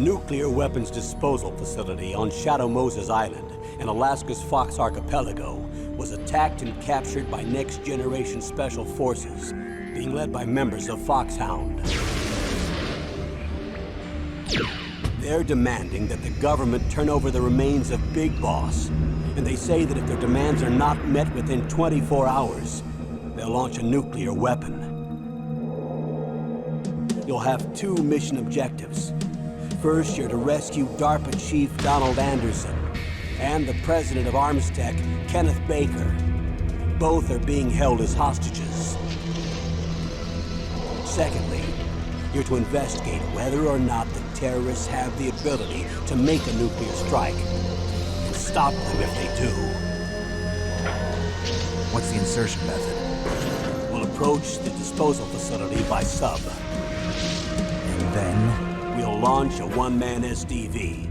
nuclear weapons disposal facility on Shadow Moses Island in Alaska's Fox Archipelago was attacked and captured by next-generation special forces, being led by members of Foxhound. They're demanding that the government turn over the remains of Big Boss, and they say that if their demands are not met within 24 hours, they'll launch a nuclear weapon. You'll have two mission objectives. First, you're to rescue DARPA Chief Donald Anderson and the president of Arms Tech, Kenneth Baker. Both are being held as hostages. Secondly, you're to investigate whether or not the terrorists have the ability to make a nuclear strike and stop them if they do. What's the insertion method? We'll approach the disposal facility by sub. And then? We'll launch a one-man SDV.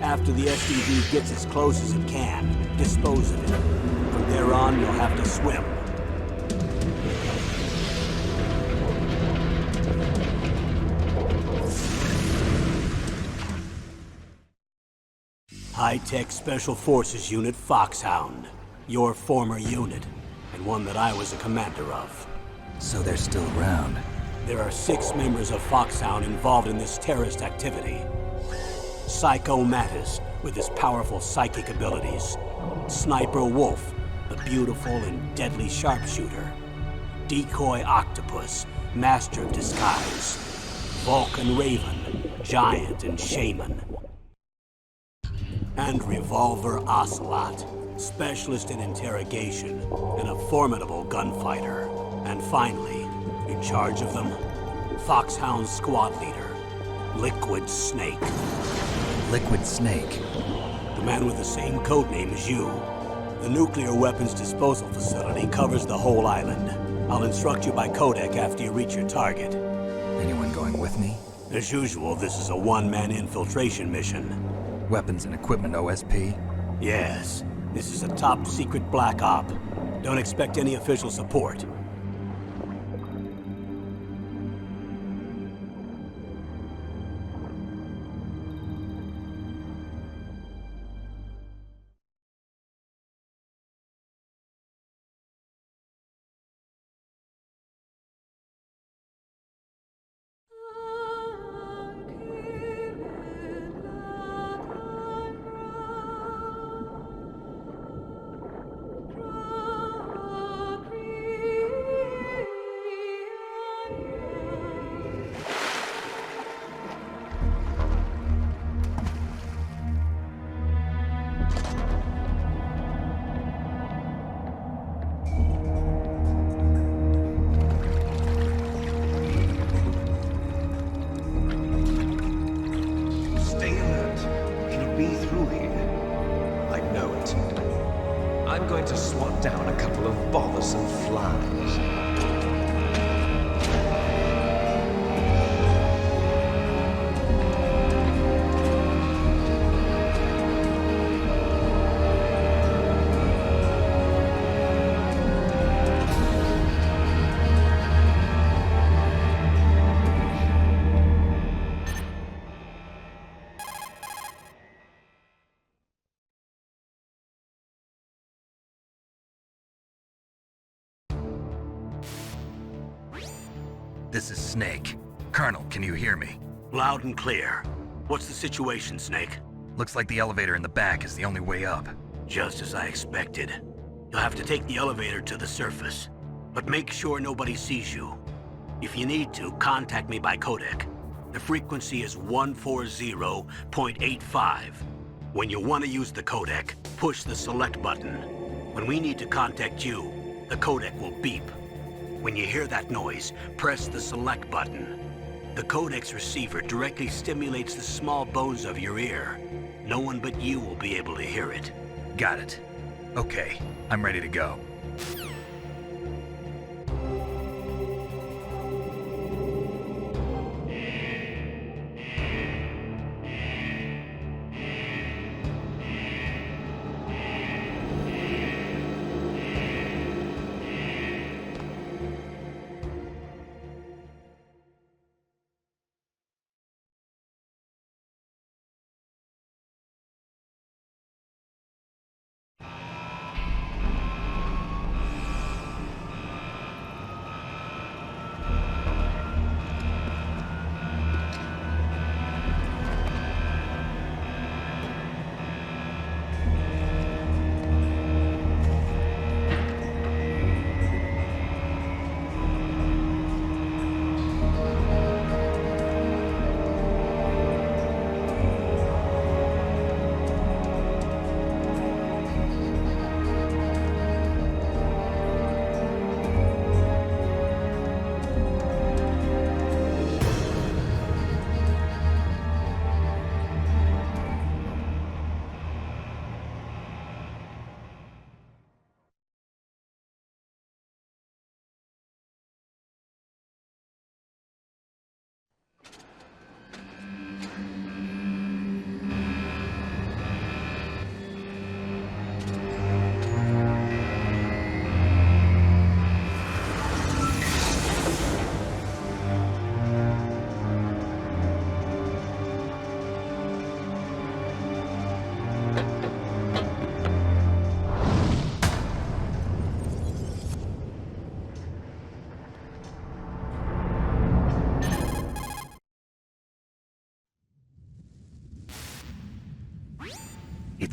After the SDV gets as close as it can, dispose of it. From there on, you'll have to swim. High-Tech Special Forces Unit Foxhound. Your former unit, and one that I was a commander of. So they're still around. There are 6 members of Foxhound involved in this terrorist activity. Psycho Mantis, with his powerful psychic abilities. Sniper Wolf, the beautiful and deadly sharpshooter. Decoy Octopus, master of disguise. Vulcan Raven, giant and shaman. And Revolver Ocelot, specialist in interrogation and a formidable gunfighter. And finally, in charge of them, Foxhound's squad leader, Liquid Snake. Liquid Snake? The man with the same codename as you. The nuclear weapons disposal facility covers the whole island. I'll instruct you by Codec after you reach your target. Anyone going with me? As usual, this is a one-man infiltration mission. Weapons and equipment OSP? Yes. This is a top-secret black op. Don't expect any official support. I'm going to swat down a couple of bothersome flies. This is Snake. Colonel, can you hear me? Loud and clear. What's the situation, Snake? Looks like the elevator in the back is the only way up. Just as I expected. You'll have to take the elevator to the surface. But make sure nobody sees you. If you need to, contact me by Codec. The frequency is 140.85. When you want to use the Codec, push the select button. When we need to contact you, the Codec will beep. When you hear that noise, press the select button. The Codec's receiver directly stimulates the small bones of your ear. No one but you will be able to hear it. Got it. Okay, I'm ready to go.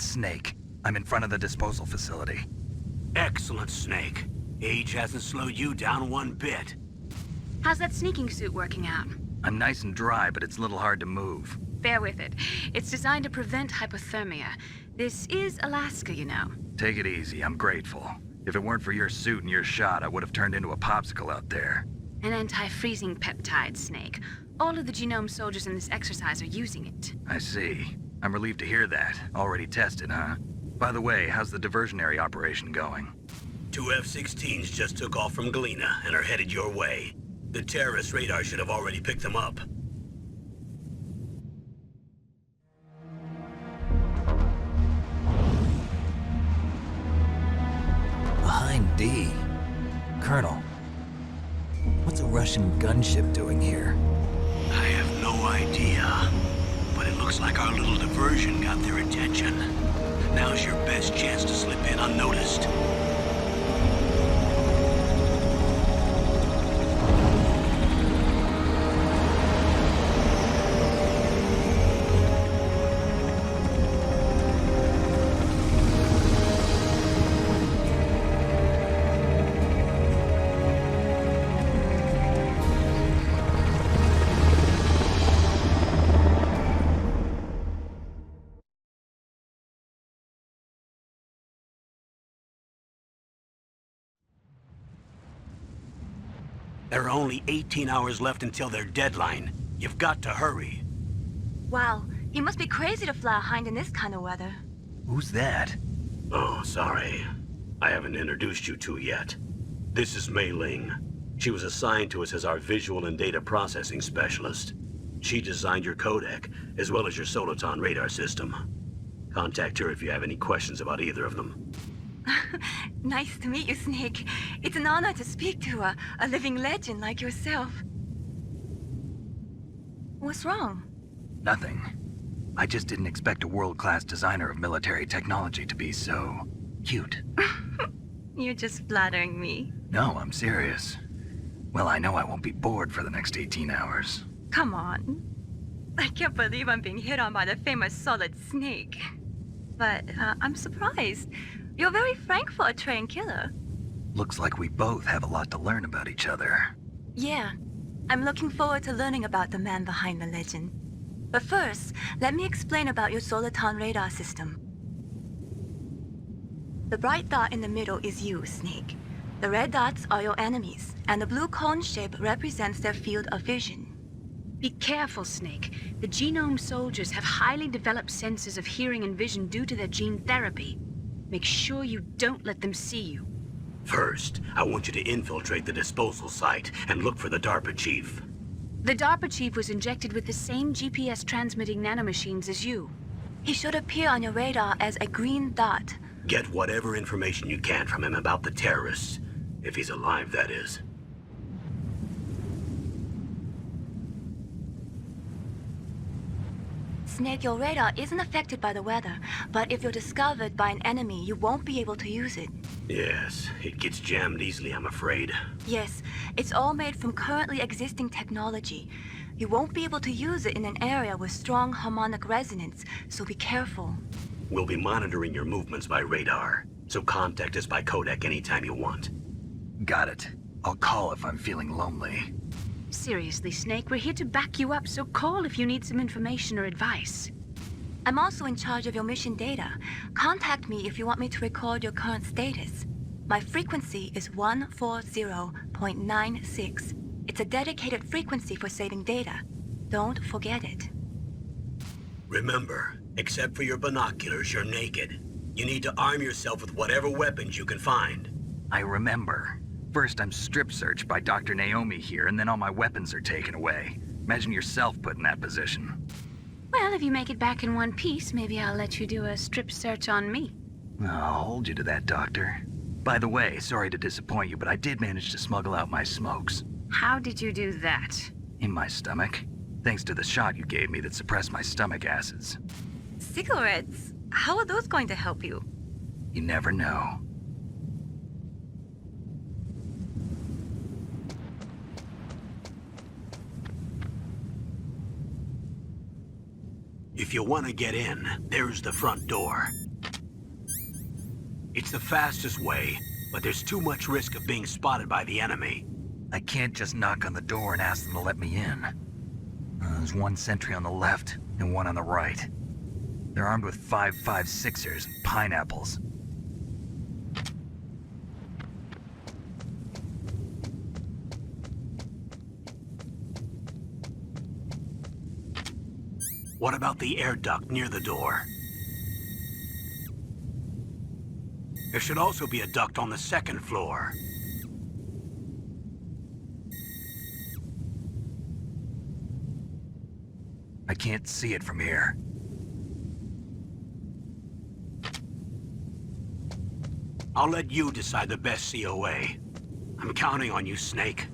It's Snake. I'm in front of the disposal facility. Excellent, Snake. Age hasn't slowed you down one bit. How's that sneaking suit working out? I'm nice and dry, but it's a little hard to move. Bear with it. It's designed to prevent hypothermia. This is Alaska, you know. Take it easy, I'm grateful. If it weren't for your suit and your shot, I would have turned into a popsicle out there. An anti-freezing peptide, Snake. All of the genome soldiers in this exercise are using it. I see. I'm relieved to hear that. Already tested, huh? By the way, how's the diversionary operation going? 2 F-16s just took off from Galena and are headed your way. The terrorist radar should have already picked them up. Behind D. Colonel, what's a Russian gunship doing here? I have no idea, but it looks like our little diversion got their attention. Now's your best chance to slip in unnoticed. There are only 18 hours left until their deadline. You've got to hurry. Wow, you must be crazy to fly a hind in this kind of weather. Who's that? Oh, sorry. I haven't introduced you to yet. This is Mei Ling. She was assigned to us as our visual and data processing specialist. She designed your codec, as well as your Soliton radar system. Contact her if you have any questions about either of them. Nice to meet you, Snake. It's an honor to speak to a living legend like yourself. What's wrong? Nothing. I just didn't expect a world-class designer of military technology to be so cute. You're just flattering me. No, I'm serious. Well, I know I won't be bored for the next 18 hours. Come on. I can't believe I'm being hit on by the famous Solid Snake. But I'm surprised. You're very frank for a trained killer. Looks like we both have a lot to learn about each other. Yeah. I'm looking forward to learning about the man behind the legend. But first, let me explain about your Soliton radar system. The bright dot in the middle is you, Snake. The red dots are your enemies, and the blue cone shape represents their field of vision. Be careful, Snake. The genome soldiers have highly developed senses of hearing and vision due to their gene therapy. Make sure you don't let them see you. First, I want you to infiltrate the disposal site and look for the DARPA chief. The DARPA chief was injected with the same GPS-transmitting nanomachines as you. He should appear on your radar as a green dot. Get whatever information you can from him about the terrorists. If he's alive, that is. Snake, your radar isn't affected by the weather, but if you're discovered by an enemy, you won't be able to use it. Yes, it gets jammed easily, I'm afraid. Yes, it's all made from currently existing technology. You won't be able to use it in an area with strong harmonic resonance, so be careful. We'll be monitoring your movements by radar, so contact us by codec anytime you want. Got it. I'll call if I'm feeling lonely. Seriously, Snake, we're here to back you up, so call if you need some information or advice. I'm also in charge of your mission data. Contact me if you want me to record your current status. My frequency is 140.96. It's a dedicated frequency for saving data. Don't forget it. Remember, except for your binoculars, you're naked. You need to arm yourself with whatever weapons you can find. I remember. First, I'm strip searched by Dr. Naomi here, and then all my weapons are taken away. Imagine yourself put in that position. Well, if you make it back in one piece, maybe I'll let you do a strip search on me. I'll hold you to that, Doctor. By the way, sorry to disappoint you, but I did manage to smuggle out my smokes. How did you do that? In my stomach. Thanks to the shot you gave me that suppressed my stomach acids. Cigarettes? How are those going to help you? You never know. If you want to get in, there's the front door. It's the fastest way, but there's too much risk of being spotted by the enemy. I can't just knock on the door and ask them to let me in. There's one sentry on the left and one on the right. They're armed with 5.56ers and pineapples. What about the air duct near the door? There should also be a duct on the second floor. I can't see it from here. I'll let you decide the best COA. I'm counting on you, Snake.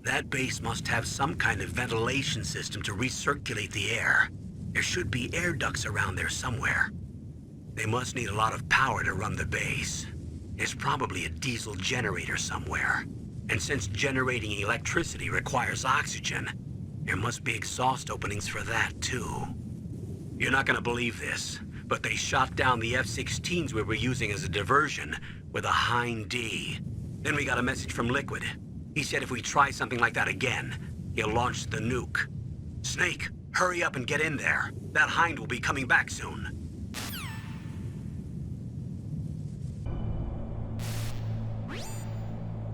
That base must have some kind of ventilation system to recirculate the air. There should be air ducts around there somewhere. They must need a lot of power to run the base. There's probably a diesel generator somewhere. And since generating electricity requires oxygen, there must be exhaust openings for that too. You're not gonna believe this, but they shot down the F-16s we were using as a diversion with a Hind D. Then we got a message from Liquid. He said if we try something like that again, he'll launch the nuke. Snake, hurry up and get in there. That Hind will be coming back soon.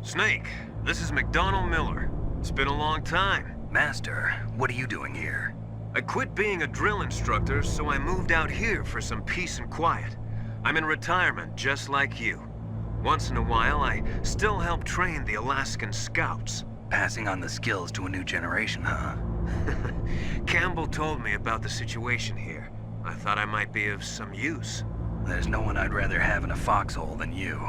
Snake, this is McDonald Miller. It's been a long time. Master, what are you doing here? I quit being a drill instructor, so I moved out here for some peace and quiet. I'm in retirement, just like you. Once in a while, I still help train the Alaskan Scouts. Passing on the skills to a new generation, huh? Campbell told me about the situation here. I thought I might be of some use. There's no one I'd rather have in a foxhole than you.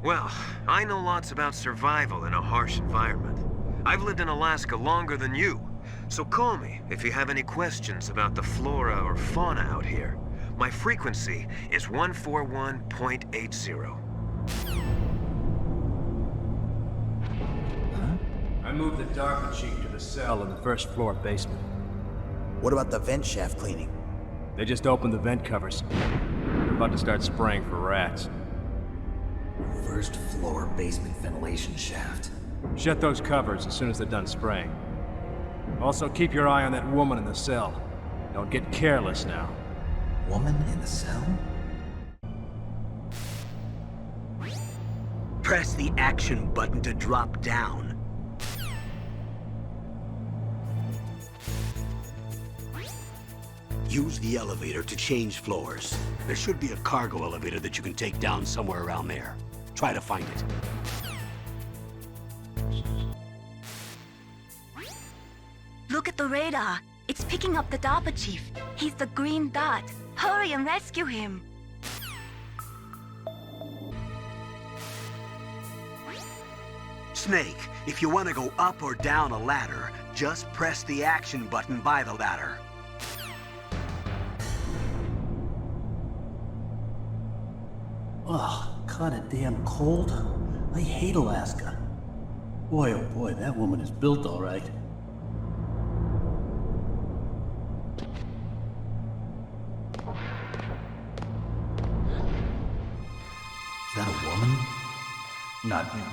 Well, I know lots about survival in a harsh environment. I've lived in Alaska longer than you, so call me if you have any questions about the flora or fauna out here. My frequency is 141.80. I moved the DARPA chief to the cell in the first floor basement. What about the vent shaft cleaning? They just opened the vent covers. They're about to start spraying for rats. First floor basement ventilation shaft. Shut those covers as soon as they're done spraying. Also, keep your eye on that woman in the cell. Don't get careless now. Woman in the cell? Press the action button to drop down. Use the elevator to change floors. There should be a cargo elevator that you can take down somewhere around there. Try to find it. Look at the radar. It's picking up the DARPA chief. He's the green dot. Hurry and rescue him. Snake, if you want to go up or down a ladder, just press the action button by the ladder. Ugh, kinda damn cold. I hate Alaska. Boy, oh boy, that woman is built all right. Is that a woman? Not him.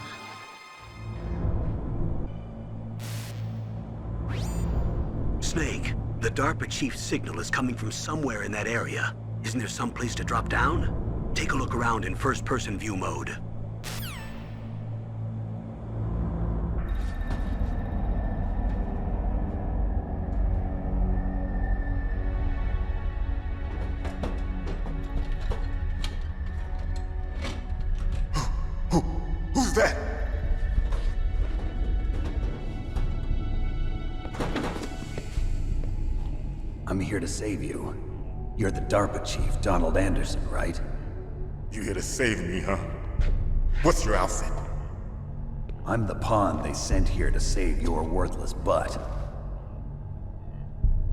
Snake, the DARPA chief's signal is coming from somewhere in that area. Isn't there some place to drop down? Take a look around in first-person view mode. Who's that? I'm here to save you. You're the DARPA chief, Donald Anderson, right? You here to save me, huh? What's your outfit? I'm the pawn they sent here to save your worthless butt.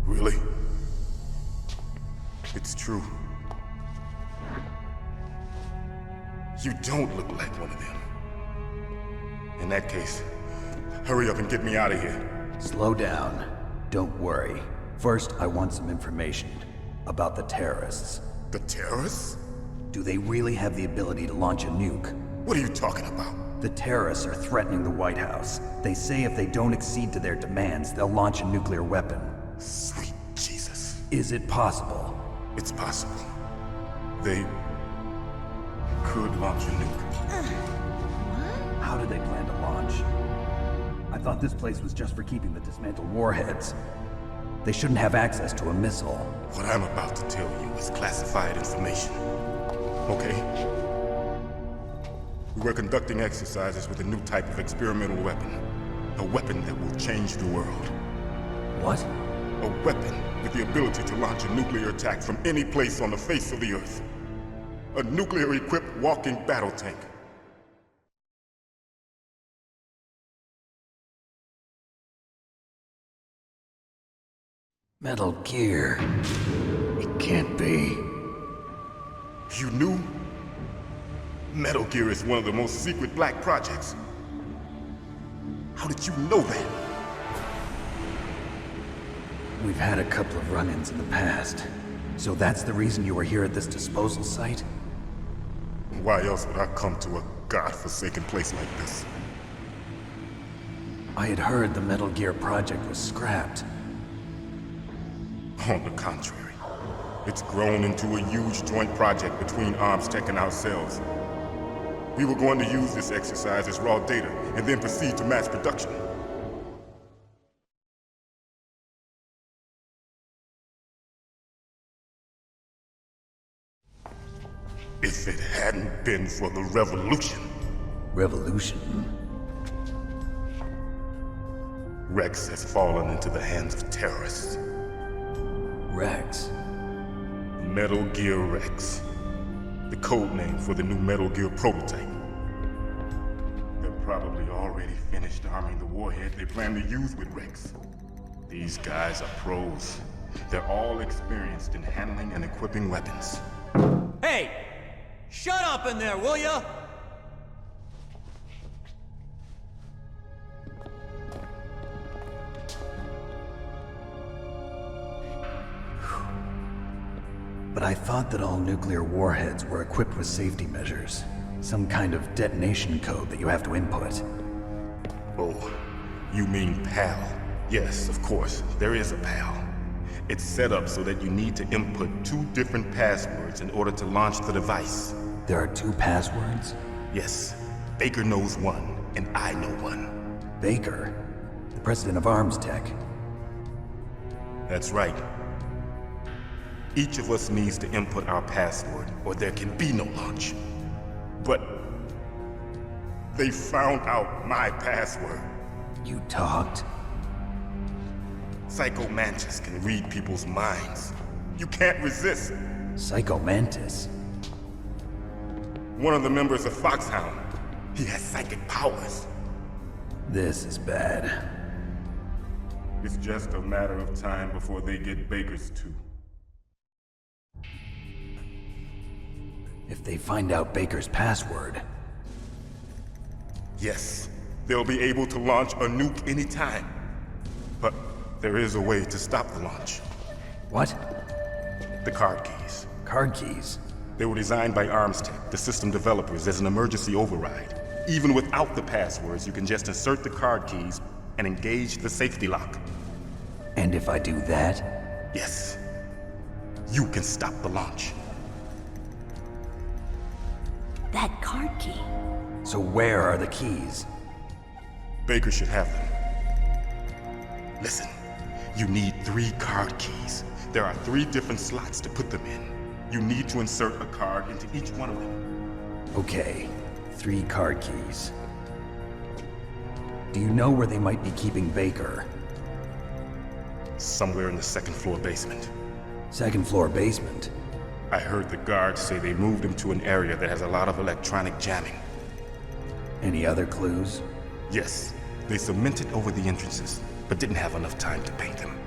Really? It's true. You don't look like one of them. In that case, hurry up and get me out of here. Slow down. Don't worry. First, I want some information about the terrorists. The terrorists? Do they really have the ability to launch a nuke? What are you talking about? The terrorists are threatening the White House. They say if they don't accede to their demands, they'll launch a nuclear weapon. Sweet Jesus. Is it possible? It's possible. They could launch a nuke. How do they plan to launch? I thought this place was just for keeping the dismantled warheads. They shouldn't have access to a missile. What I'm about to tell you is classified information. Okay? We were conducting exercises with a new type of experimental weapon. A weapon that will change the world. What? A weapon with the ability to launch a nuclear attack from any place on the face of the Earth. A nuclear-equipped walking battle tank. Metal Gear. It can't be. You knew? Metal Gear is one of the most secret black projects. How did you know that? We've had a couple of run-ins in the past. So that's the reason you were here at this disposal site? Why else would I come to a godforsaken place like this? I had heard the Metal Gear project was scrapped. On the contrary, it's grown into a huge joint project between ArmsTech and ourselves. We were going to use this exercise as raw data and then proceed to mass production. If it hadn't been for the revolution. Revolution? Rex has fallen into the hands of terrorists. Rex? Metal Gear Rex. The code name for the new Metal Gear prototype. They're probably already finished arming the warhead they plan to use with Rex. These guys are pros. They're all experienced in handling and equipping weapons. Hey! Shut up in there, will ya? But I thought that all nuclear warheads were equipped with safety measures. Some kind of detonation code that you have to input. Oh, you mean PAL? Yes, of course, there is a PAL. It's set up so that you need to input 2 different passwords in order to launch the device. There are 2 passwords? Yes. Baker knows one, and I know one. Baker? The president of ArmsTech? That's right. Each of us needs to input our password, or there can be no launch. But they found out my password. You talked? Psycho Mantis can read people's minds. You can't resist. Psycho Mantis? One of the members of Foxhound. He has psychic powers. This is bad. It's just a matter of time before they get Baker's too. If they find out Baker's password... Yes, they'll be able to launch a nuke anytime. But there is a way to stop the launch. What? The card keys. Card keys? They were designed by ArmsTech, the system developers, as an emergency override. Even without the passwords, you can just insert the card keys and engage the safety lock. And if I do that? Yes. You can stop the launch. That card key. So where are the keys? Baker should have them. Listen, you need 3 card keys. There are 3 different slots to put them in. You need to insert a card into each one of them. Okay, 3 card keys. Do you know where they might be keeping Baker? Somewhere in the 2nd floor basement. 2nd floor basement? I heard the guards say they moved him to an area that has a lot of electronic jamming. Any other clues? Yes. They cemented over the entrances, but didn't have enough time to paint them.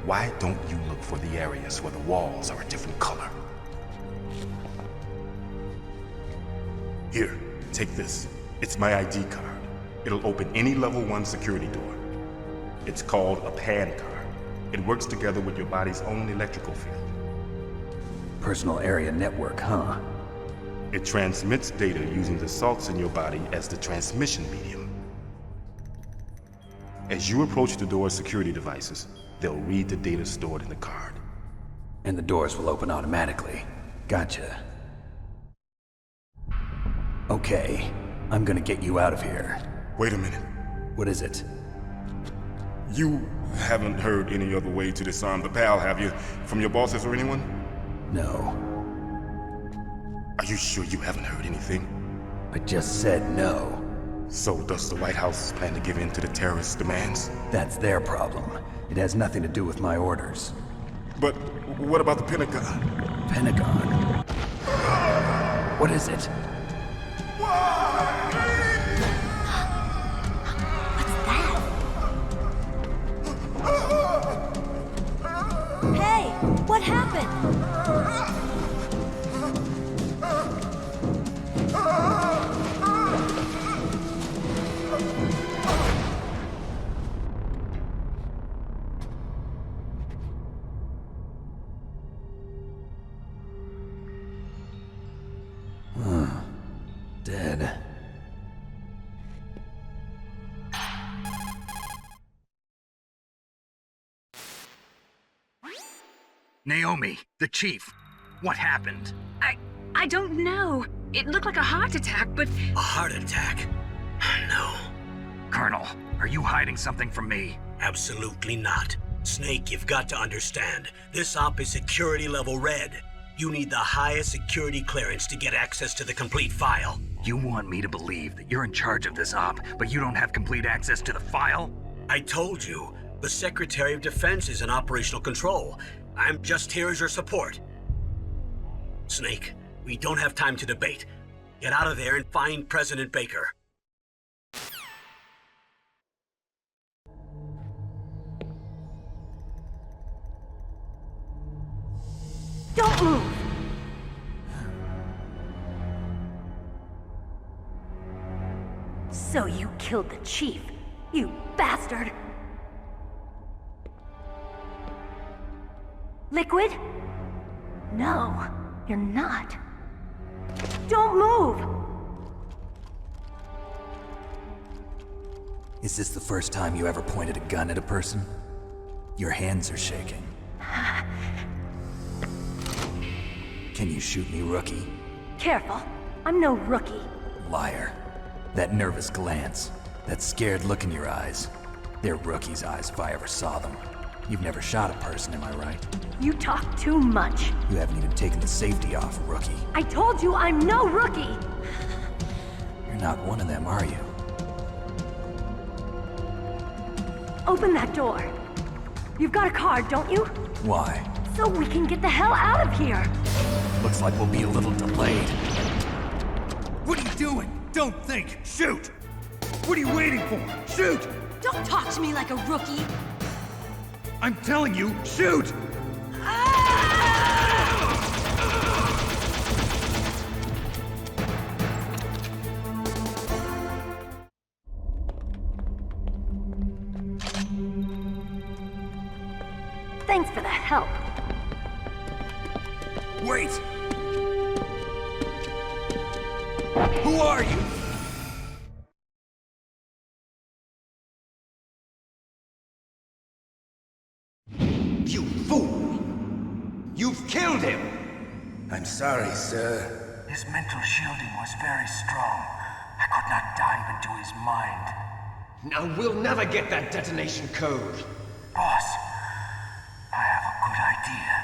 Why don't you look for the areas where the walls are a different color? Here, take this. It's my ID card. It'll open any level 1 security door. It's called a PAN card. It works together with your body's own electrical field. Personal area network, huh? It transmits data using the salts in your body as the transmission medium. As you approach the door's security devices, they'll read the data stored in the card. And the doors will open automatically. Gotcha. Okay, I'm gonna get you out of here. Wait a minute. What is it? You haven't heard any other way to disarm the PAL, have you? From your bosses or anyone? No. Are you sure you haven't heard anything? I just said no. So does the White House plan to give in to the terrorists' demands? That's their problem. It has nothing to do with my orders. But what about the Pentagon? Pentagon? What is it? Hey, what happened? Dead. Naomi, the chief. What happened? I don't know. It looked like a heart attack, but... A heart attack? No. Colonel, are you hiding something from me? Absolutely not. Snake, you've got to understand. This op is security level red. You need the highest security clearance to get access to the complete file. You want me to believe that you're in charge of this op, but you don't have complete access to the file? I told you. The Secretary of Defense is in operational control. I'm just here as your support. Snake, we don't have time to debate. Get out of there and find President Baker. Don't move! So you killed the chief, you bastard! Liquid? No, you're not. Don't move! Is this the first time you ever pointed a gun at a person? Your hands are shaking. Can you shoot me, rookie? Careful, I'm no rookie. Liar. That nervous glance, that scared look in your eyes. They're rookie's eyes if I ever saw them. You've never shot a person, am I right? You talk too much. You haven't even taken the safety off, rookie. I told you I'm no rookie! You're not one of them, are you? Open that door. You've got a card, don't you? Why? So we can get the hell out of here! Looks like we'll be a little delayed. What are you doing? Don't think! Shoot! What are you waiting for? Shoot! Don't talk to me like a rookie! I'm telling you, shoot! Thanks for the help. Wait! Who are you? You fool! You've killed him! I'm sorry, sir. His mental shielding was very strong. I could not dive into his mind. Now we'll never get that detonation code. Boss, I have a good idea.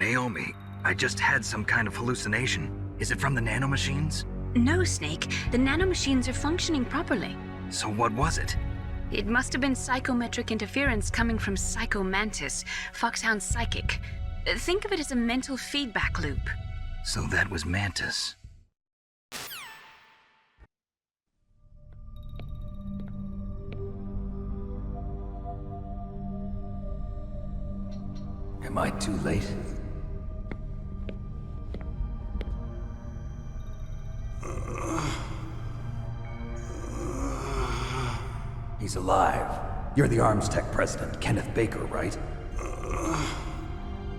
Naomi, I just had some kind of hallucination. Is it from the nanomachines? No, Snake. The nanomachines are functioning properly. So what was it? It must have been psychometric interference coming from Psycho Mantis, Foxhound's psychic. Think of it as a mental feedback loop. So that was Mantis. Am I too late? He's alive. You're the Arms Tech president, Kenneth Baker, right?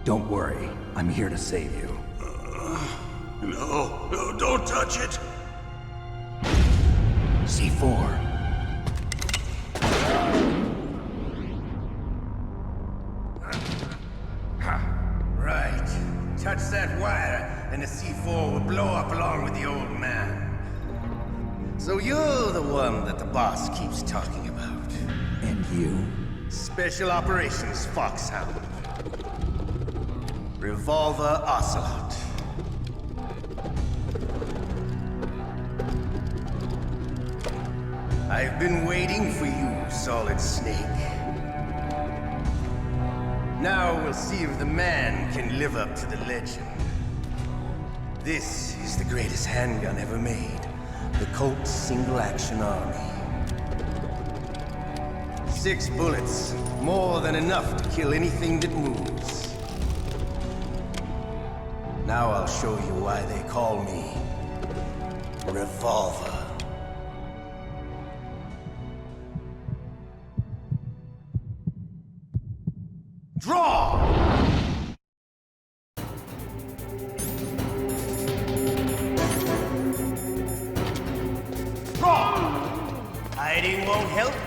Don't worry. I'm here to save you. No, don't touch it! C4. Right. Touch that wire, and the C4 will blow up along with the old man. So you're the one that the boss keeps talking about. And you? Special Operations Foxhound. Revolver Ocelot. I've been waiting for you, Solid Snake. Now we'll see if the man can live up to the legend. This is the greatest handgun ever made. The Colt Single Action Army. 6 bullets, more than enough to kill anything that moves. Now I'll show you why they call me Revolver. Draw! Hiding won't help you.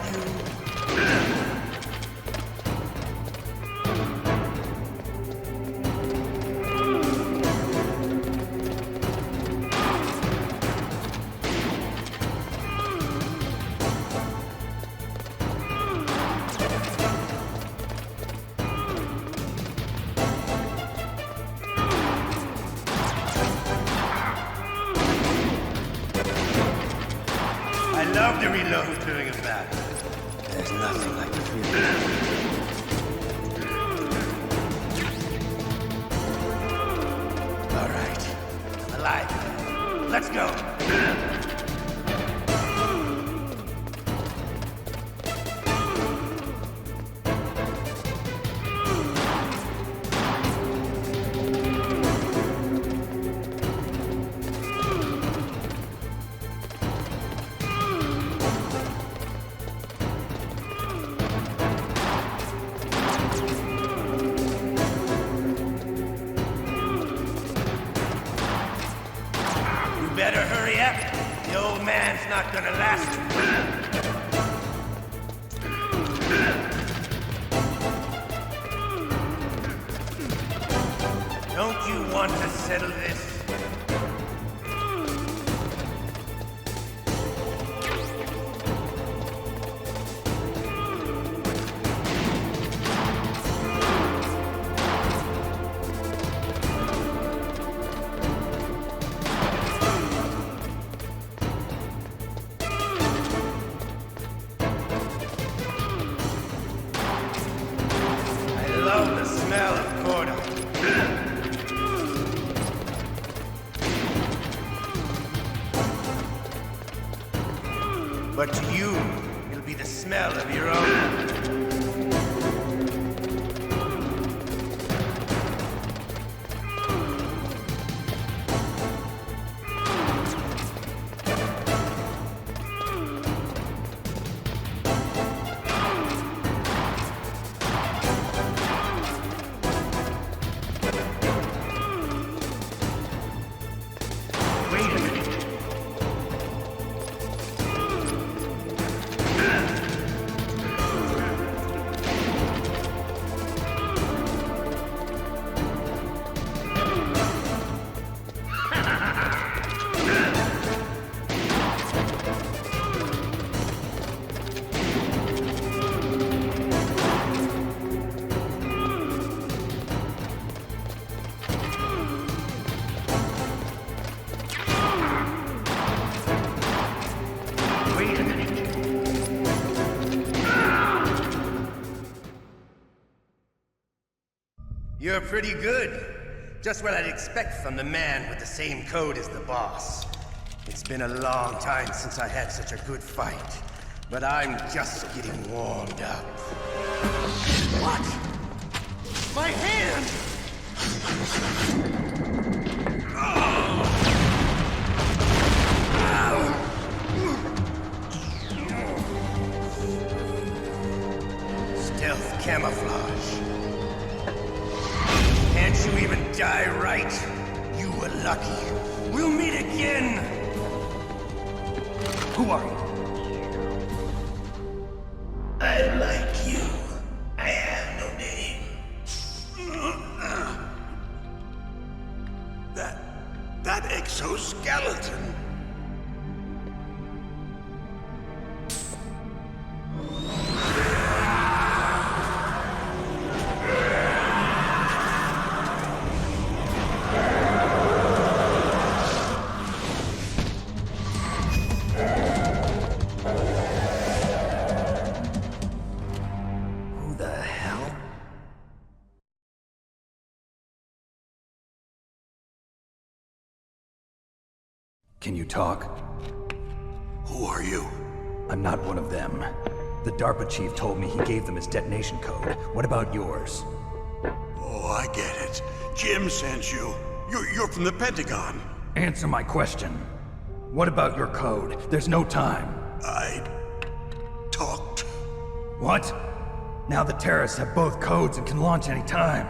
I love to reload during a battle. There's nothing like the feeling. All right, I'm alive. Let's go. Better hurry up. The old man's not gonna last. Don't you want to settle this? I love the smell of Codec. But to you, it'll be the smell of your own. Wait a minute. You're pretty good. Just what I'd expect from the man with the same code as the boss. It's been a long time since I had such a good fight, but I'm just getting warmed up. What? My hand! Stealth camouflage. Can't you even die right? You were lucky. We'll meet again! Who are you? I like you. I have no name. That exoskeleton. Can you talk? Who are you? I'm not one of them. The DARPA chief told me he gave them his detonation code. What about yours? Oh, I get it. Jim sent you. You're from the Pentagon. Answer my question. What about your code? There's no time. I talked. What? Now the terrorists have both codes and can launch any time.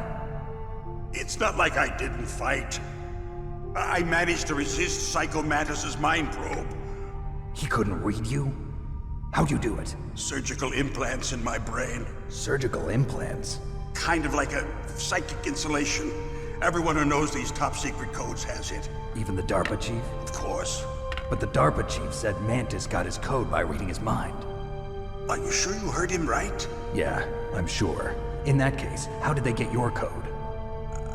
It's not like I didn't fight. I managed to resist Psycho Mantis's mind probe. He couldn't read you? How'd you do it? Surgical implants in my brain. Surgical implants? Kind of like a psychic insulation. Everyone who knows these top secret codes has it. Even the DARPA chief? Of course. But the DARPA chief said Mantis got his code by reading his mind. Are you sure you heard him right? Yeah, I'm sure. In that case, how did they get your code?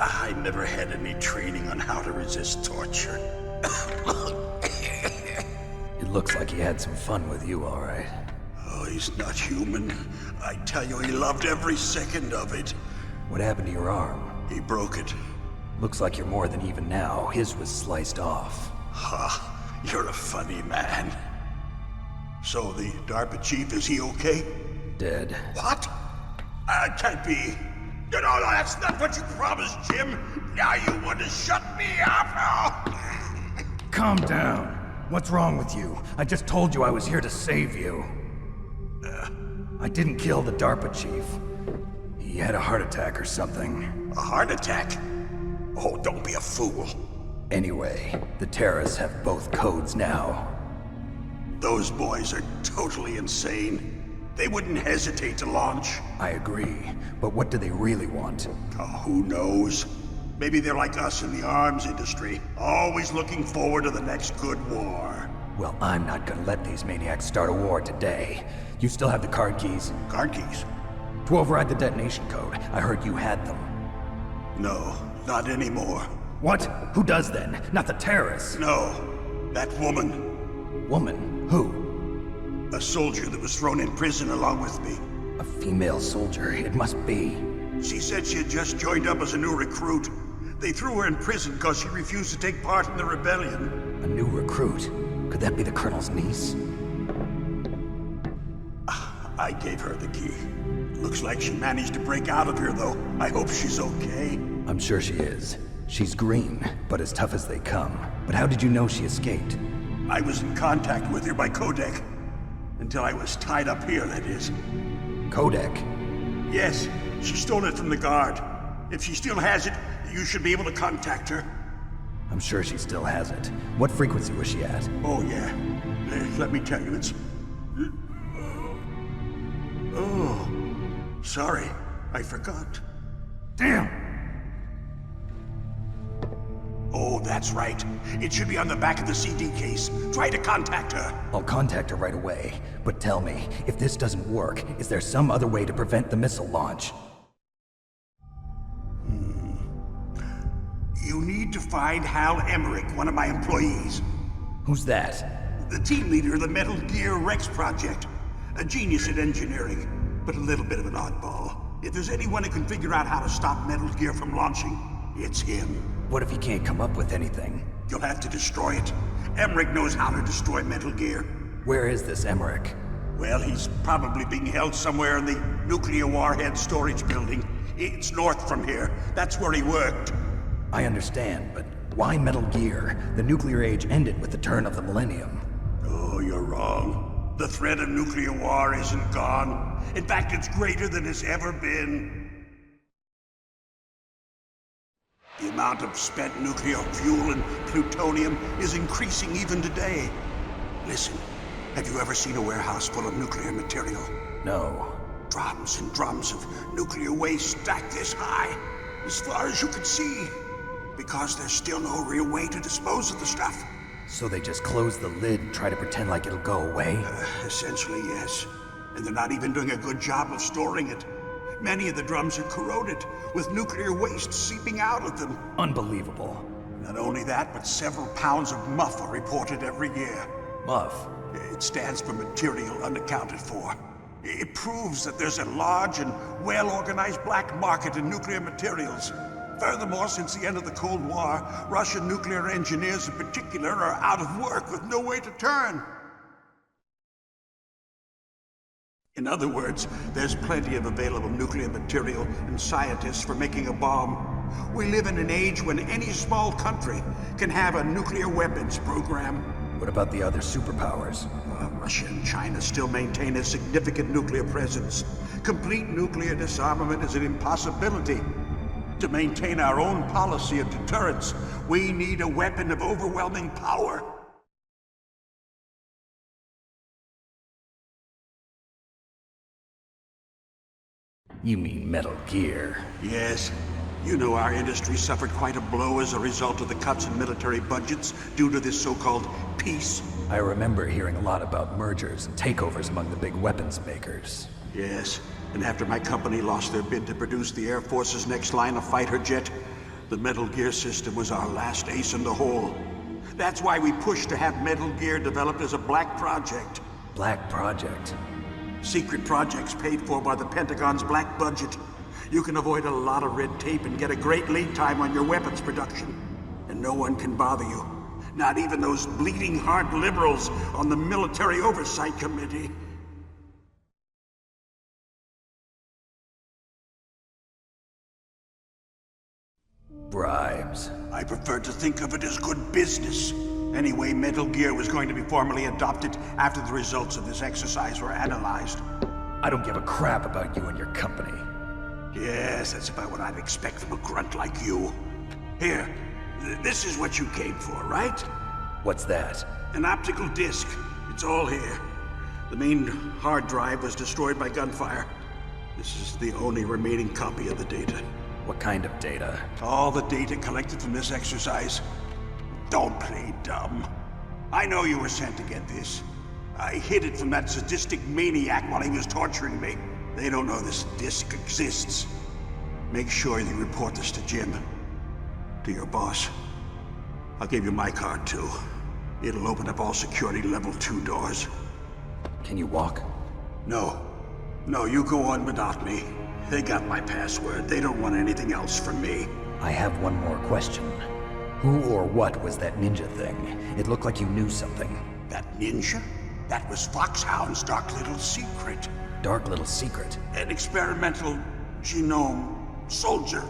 I never had any training on how to resist torture. It looks like he had some fun with you, all right. Oh, he's not human. I tell you, he loved every second of it. What happened to your arm? He broke it. Looks like you're more than even now. His was sliced off. Ha, you're a funny man. So the DARPA chief, is he okay? Dead. What? Can't be. No, that's not what you promised, Jim. Now you want to shut me up? Calm down. What's wrong with you? I just told you I was here to save you. I didn't kill the DARPA chief. He had a heart attack or something. A heart attack? Oh, don't be a fool. Anyway, the terrorists have both codes now. Those boys are totally insane. They wouldn't hesitate to launch. I agree, but what do they really want? Oh, who knows? Maybe they're like us in the arms industry, always looking forward to the next good war. Well, I'm not gonna let these maniacs start a war today. You still have the card keys? Card keys? To override the detonation code. I heard you had them. No, not anymore. What? Who does then? Not the terrorists? No, that woman. Woman? Who? A soldier that was thrown in prison along with me. A female soldier, it must be. She said she had just joined up as a new recruit. They threw her in prison because she refused to take part in the rebellion. A new recruit? Could that be the Colonel's niece? I gave her the key. Looks like she managed to break out of here, though. I hope she's okay. I'm sure she is. She's green, but as tough as they come. But how did you know she escaped? I was in contact with her by Codec. Until I was tied up here, that is. Codec? Yes, she stole it from the guard. If she still has it, you should be able to contact her. I'm sure she still has it. What frequency was she at? Oh, yeah. Let me tell you, it's... Oh, sorry. I forgot. Damn! Oh, that's right. It should be on the back of the CD case. Try to contact her. I'll contact her right away. But tell me, if this doesn't work, is there some other way to prevent the missile launch? You need to find Hal Emmerich, one of my employees. Who's that? The team leader of the Metal Gear Rex project. A genius at engineering, but a little bit of an oddball. If there's anyone who can figure out how to stop Metal Gear from launching, it's him. What if he can't come up with anything? You'll have to destroy it. Emmerich knows how to destroy Metal Gear. Where is this Emmerich? Well, he's probably being held somewhere in the nuclear warhead storage building. It's north from here. That's where he worked. I understand, but why Metal Gear? The nuclear age ended with the turn of the millennium. Oh, you're wrong. The threat of nuclear war isn't gone. In fact, it's greater than it's ever been. The amount of spent nuclear fuel and plutonium is increasing even today. Listen, have you ever seen a warehouse full of nuclear material? No. Drums and drums of nuclear waste stacked this high, as far as you can see. Because there's still no real way to dispose of the stuff. So they just close the lid and try to pretend like it'll go away? Essentially, yes. And they're not even doing a good job of storing it. Many of the drums are corroded, with nuclear waste seeping out of them. Unbelievable. Not only that, but several pounds of muff are reported every year. Muff? It stands for material unaccounted for. It proves that there's a large and well-organized black market in nuclear materials. Furthermore, since the end of the Cold War, Russian nuclear engineers in particular are out of work with no way to turn. In other words, there's plenty of available nuclear material and scientists for making a bomb. We live in an age when any small country can have a nuclear weapons program. What about the other superpowers? Russia and China still maintain a significant nuclear presence. Complete nuclear disarmament is an impossibility. To maintain our own policy of deterrence, we need a weapon of overwhelming power. You mean Metal Gear? Yes. You know our industry suffered quite a blow as a result of the cuts in military budgets due to this so-called peace. I remember hearing a lot about mergers and takeovers among the big weapons makers. Yes, and after my company lost their bid to produce the Air Force's next line of fighter jet, the Metal Gear system was our last ace in the hole. That's why we pushed to have Metal Gear developed as a black project. Black project? Secret projects paid for by the Pentagon's black budget. You can avoid a lot of red tape and get a great lead time on your weapons production. And no one can bother you. Not even those bleeding heart liberals on the Military Oversight Committee. Bribes. I prefer to think of it as good business. Anyway, Metal Gear was going to be formally adopted after the results of this exercise were analyzed. I don't give a crap about you and your company. Yes, that's about what I'd expect from a grunt like you. Here, this is what you came for, right? What's that? An optical disc. It's all here. The main hard drive was destroyed by gunfire. This is the only remaining copy of the data. What kind of data? All the data collected from this exercise. Don't play dumb. I know you were sent to get this. I hid it from that sadistic maniac while he was torturing me. They don't know this disc exists. Make sure you report this to Jim. To your boss. I'll give you my card, too. It'll open up all security level 2 doors. Can you walk? No. No, you go on without me. They got my password. They don't want anything else from me. I have one more question. Who or what was that ninja thing? It looked like you knew something. That ninja? That was Foxhound's dark little secret. Dark little secret? An experimental genome soldier.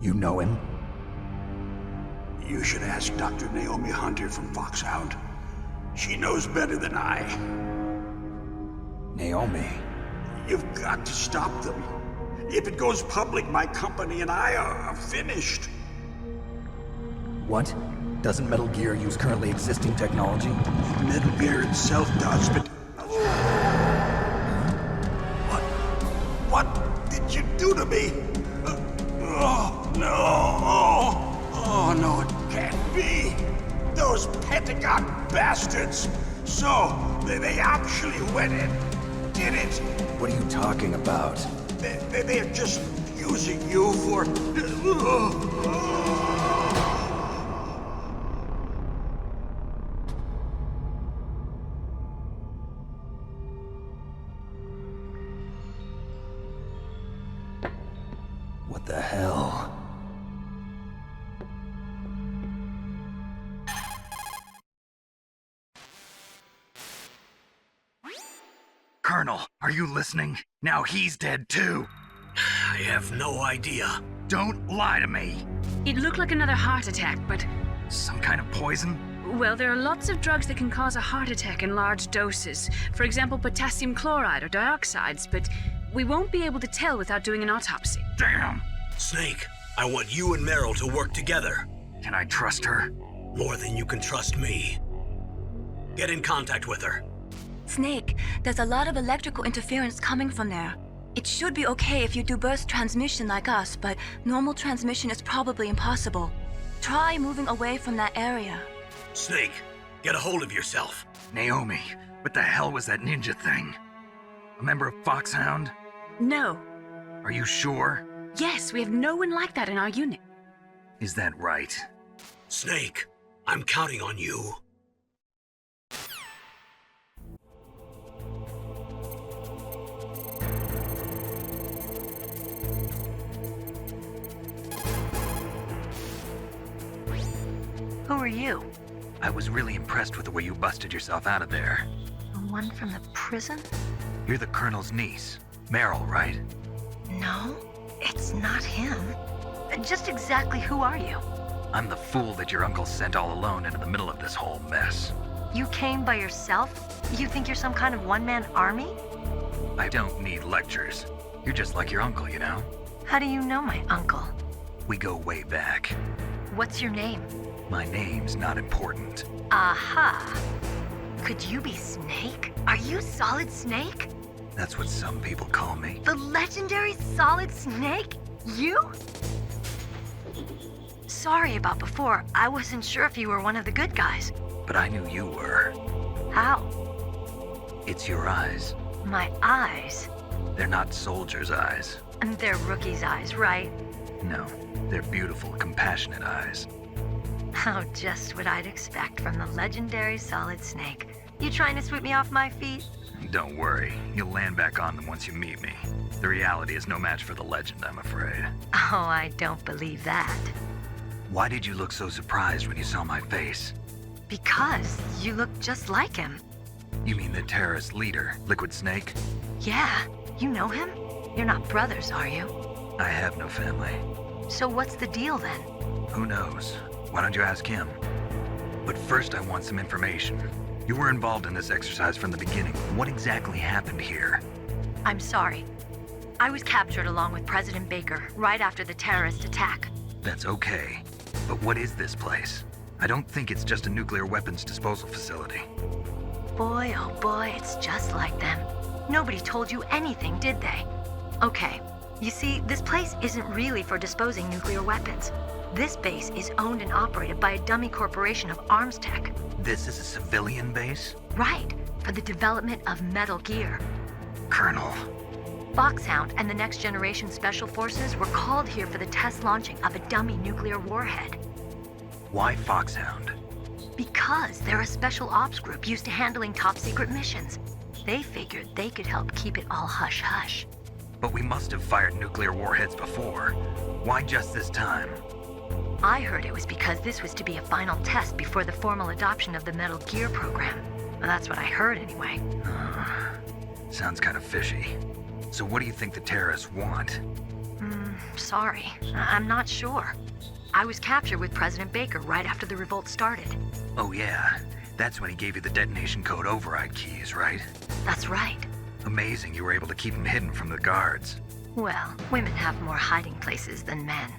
You know him? You should ask Dr. Naomi Hunter from Foxhound. She knows better than I. Naomi? You've got to stop them. If it goes public, my company and I are finished. What? Doesn't Metal Gear use currently existing technology? Metal Gear itself does, but... What did you do to me? Oh, no. Oh, no, it can't be. Those Pentagon bastards. So, they actually went and did it. What are you talking about? They're just using you for... What the hell? Colonel, are you listening? Now he's dead too. I have no idea. Don't lie to me. It looked like another heart attack, but... Some kind of poison? Well, there are lots of drugs that can cause a heart attack in large doses. For example, potassium chloride or dioxides, but we won't be able to tell without doing an autopsy. Damn! Snake, I want you and Meryl to work together. Can I trust her? More than you can trust me. Get in contact with her. Snake, there's a lot of electrical interference coming from there. It should be okay if you do burst transmission like us, but normal transmission is probably impossible. Try moving away from that area. Snake, get a hold of yourself. Naomi, what the hell was that ninja thing? A member of Foxhound? No. Are you sure? Yes, we have no one like that in our unit. Is that right? Snake, I'm counting on you. Who are you? I was really impressed with the way you busted yourself out of there. The one from the prison? You're the Colonel's niece, Meryl, right? No, it's not him. Just exactly who are you? I'm the fool that your uncle sent all alone into the middle of this whole mess. You came by yourself? You think you're some kind of one-man army? I don't need lectures. You're just like your uncle, you know? How do you know my uncle? We go way back. What's your name? My name's not important. Aha. Could you be Snake? Are you Solid Snake? That's what some people call me. The legendary Solid Snake? You? Sorry about before. I wasn't sure if you were one of the good guys. But I knew you were. How? It's your eyes. My eyes? They're not soldiers' eyes. And they're rookies' eyes, right? No, they're beautiful, compassionate eyes. How just what I'd expect from the legendary Solid Snake. You trying to sweep me off my feet? Don't worry, you'll land back on them once you meet me. The reality is no match for the legend, I'm afraid. Oh, I don't believe that. Why did you look so surprised when you saw my face? Because you look just like him. You mean the terrorist leader, Liquid Snake? Yeah, you know him? You're not brothers, are you? I have no family. So what's the deal then? Who knows? Why don't you ask him? But first I want some information. You were involved in this exercise from the beginning. What exactly happened here? I'm sorry. I was captured along with President Baker right after the terrorist attack. That's okay. But what is this place? I don't think it's just a nuclear weapons disposal facility. Boy, oh boy, it's just like them. Nobody told you anything, did they? Okay, you see, this place isn't really for disposing nuclear weapons. This base is owned and operated by a dummy corporation of arms tech. This is a civilian base? Right, for the development of Metal Gear. Colonel. Foxhound and the Next Generation Special Forces were called here for the test launching of a dummy nuclear warhead. Why Foxhound? Because they're a special ops group used to handling top secret missions. They figured they could help keep it all hush-hush. But we must have fired nuclear warheads before. Why just this time? I heard it was because this was to be a final test before the formal adoption of the Metal Gear program. Well, that's what I heard anyway. Sounds kind of fishy. So what do you think the terrorists want? Sorry. I'm not sure. I was captured with President Baker right after the revolt started. Oh yeah, that's when he gave you the detonation code override keys, right? That's right. Amazing you were able to keep him hidden from the guards. Well, women have more hiding places than men.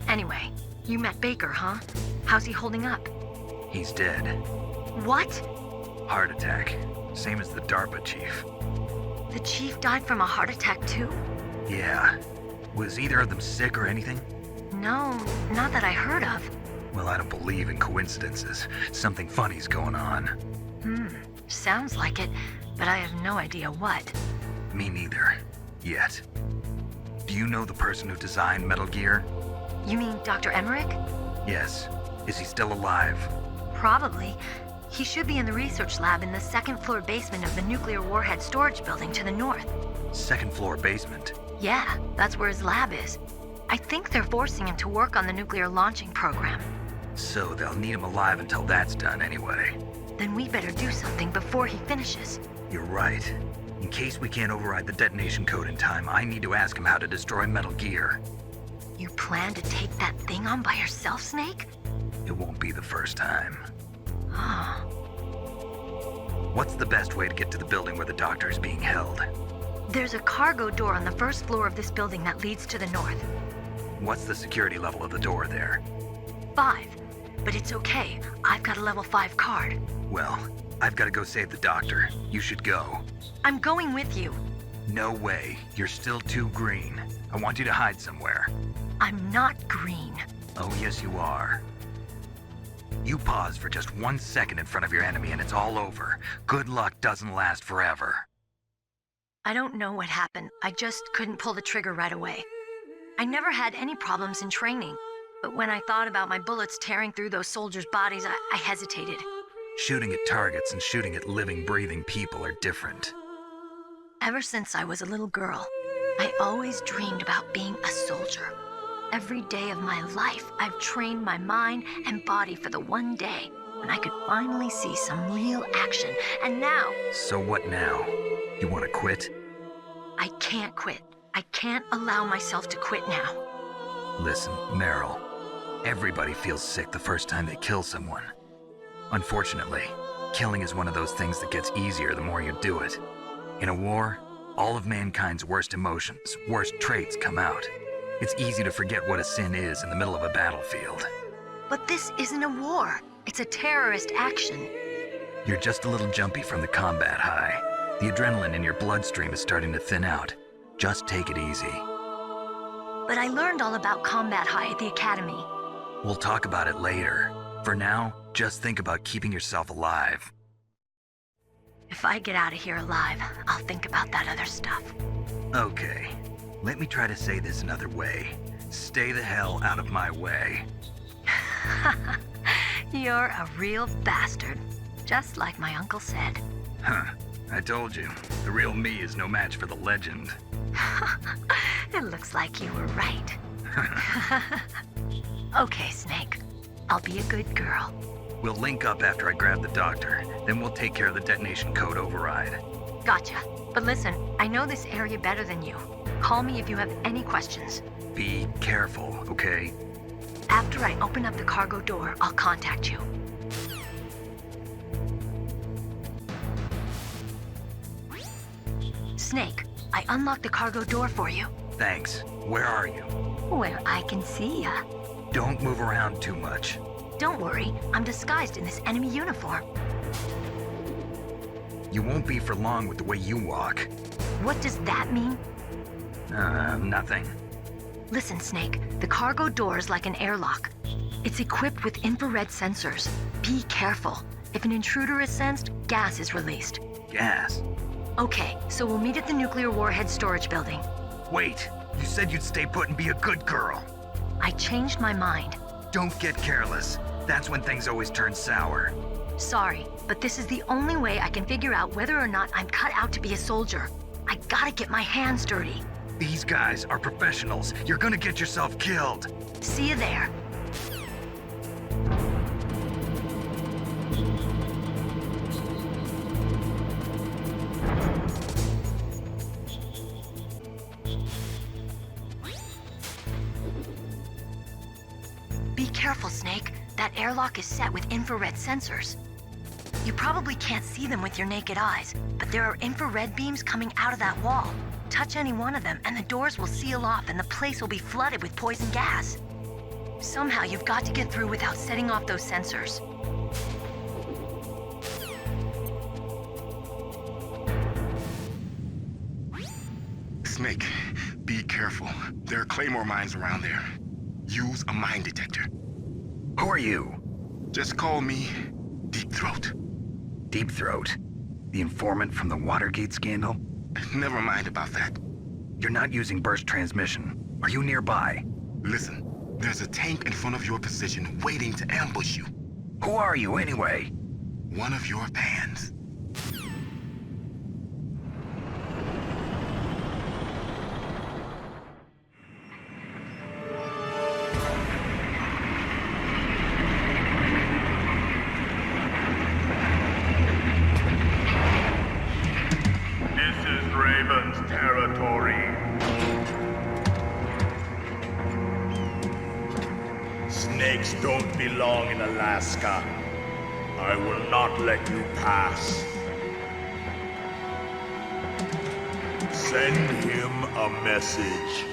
Anyway, you met Baker, huh? How's he holding up? He's dead. What? Heart attack. Same as the DARPA chief. The chief died from a heart attack too? Yeah. Was either of them sick or anything? No, not that I heard of. Well, I don't believe in coincidences. Something funny's going on. Sounds like it, but I have no idea what. Me neither. Yet. Do you know the person who designed Metal Gear? You mean Dr. Emmerich? Yes. Is he still alive? Probably. He should be in the research lab in the second-floor basement of the nuclear warhead storage building to the north. Second floor basement? Yeah, that's where his lab is. I think they're forcing him to work on the nuclear launching program. So they'll need him alive until that's done anyway. Then we better do something before he finishes. You're right. In case we can't override the detonation code in time, I need to ask him how to destroy Metal Gear. You plan to take that thing on by yourself, Snake? It won't be the first time. Ah. What's the best way to get to the building where the doctor is being held? There's a cargo door on the first floor of this building that leads to the north. What's the security level of the door there? 5. But it's okay. I've got a level 5 card. Well, I've got to go save the doctor. You should go. I'm going with you. No way. You're still too green. I want you to hide somewhere. I'm not green. Oh, yes, you are. You pause for just 1 second in front of your enemy and it's all over. Good luck doesn't last forever. I don't know what happened. I just couldn't pull the trigger right away. I never had any problems in training, but when I thought about my bullets tearing through those soldiers' bodies, I hesitated. Shooting at targets and shooting at living, breathing people are different. Ever since I was a little girl, I always dreamed about being a soldier. Every day of my life, I've trained my mind and body for the one day when I could finally see some real action, and now... So what now? You want to quit? I can't quit. I can't allow myself to quit now. Listen, Meryl, everybody feels sick the first time they kill someone. Unfortunately, killing is one of those things that gets easier the more you do it. In a war, all of mankind's worst emotions, worst traits come out. It's easy to forget what a sin is in the middle of a battlefield. But this isn't a war. It's a terrorist action. You're just a little jumpy from the combat high. The adrenaline in your bloodstream is starting to thin out. Just take it easy. But I learned all about combat high at the academy. We'll talk about it later. For now, just think about keeping yourself alive. If I get out of here alive, I'll think about that other stuff. Okay. Let me try to say this another way. Stay the hell out of my way. You're a real bastard. Just like my uncle said. Huh. I told you. The real me is no match for the legend. It looks like you were right. Okay, Snake. I'll be a good girl. We'll link up after I grab the doctor. Then we'll take care of the detonation code override. Gotcha. But listen, I know this area better than you. Call me if you have any questions. Be careful, okay? After I open up the cargo door, I'll contact you. Snake, I unlocked the cargo door for you. Thanks. Where are you? Where I can see ya. Don't move around too much. Don't worry, I'm disguised in this enemy uniform. You won't be for long with the way you walk. What does that mean? Nothing. Listen, Snake, the cargo door is like an airlock. It's equipped with infrared sensors. Be careful. If an intruder is sensed, gas is released. Gas? Okay, so we'll meet at the nuclear warhead storage building. Wait, you said you'd stay put and be a good girl. I changed my mind. Don't get careless. That's when things always turn sour. Sorry, but this is the only way I can figure out whether or not I'm cut out to be a soldier. I gotta get my hands dirty. These guys are professionals. You're gonna get yourself killed. See you there. Be careful, Snake. That airlock is set with infrared sensors. You probably can't see them with your naked eyes, but there are infrared beams coming out of that wall. Touch any one of them and the doors will seal off and the place will be flooded with poison gas. Somehow you've got to get through without setting off those sensors. Snake, be careful. There are claymore mines around there. Use a mine detector. Who are you? Just call me Deep Throat. Deep Throat? The informant from the Watergate scandal? Never mind about that. You're not using burst transmission. Are you nearby? Listen, there's a tank in front of your position waiting to ambush you. Who are you anyway? One of your fans. snakes don't belong in Alaska. I will not let you pass. Send him a message.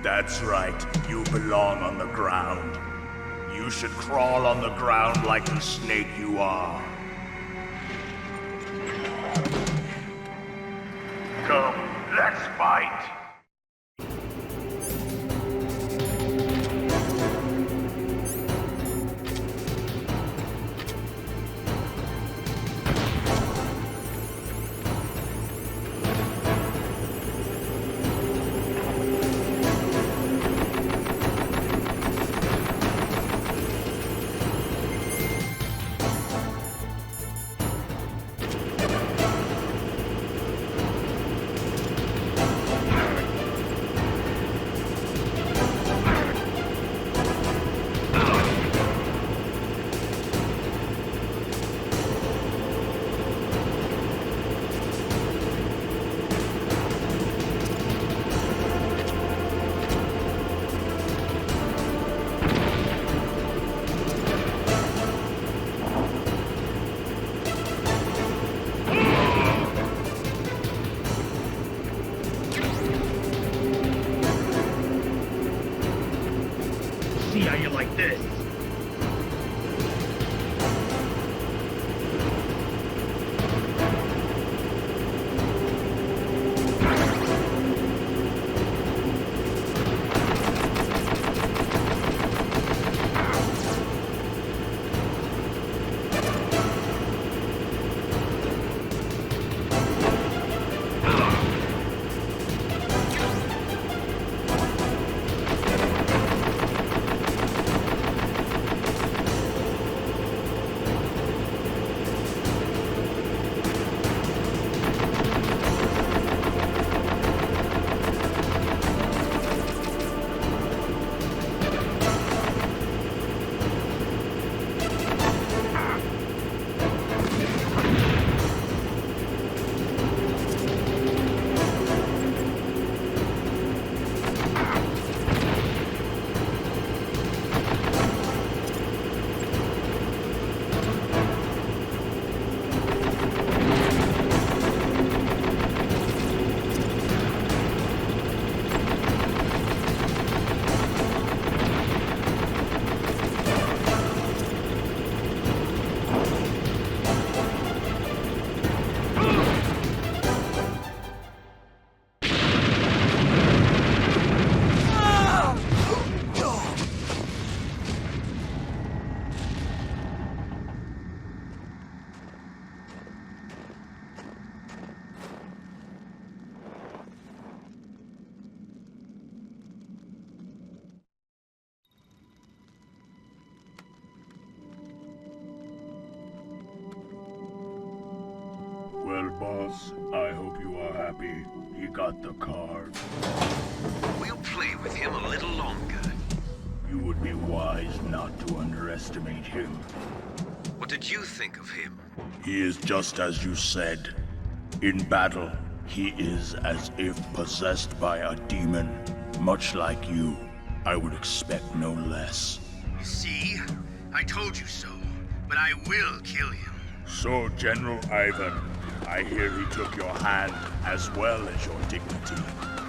That's right, you belong on the ground. You should crawl on the ground like the snake you are. Come, let's fight! See how you like this. Well, boss, I hope you are happy. He got the card. We'll play with him a little longer. You would be wise not to underestimate him. What did you think of him? He is just as you said. In battle, he is as if possessed by a demon. Much like you, I would expect no less. See? I told you so, but I will kill him. So, General Ivan, I hear he took your hand as well as your dignity.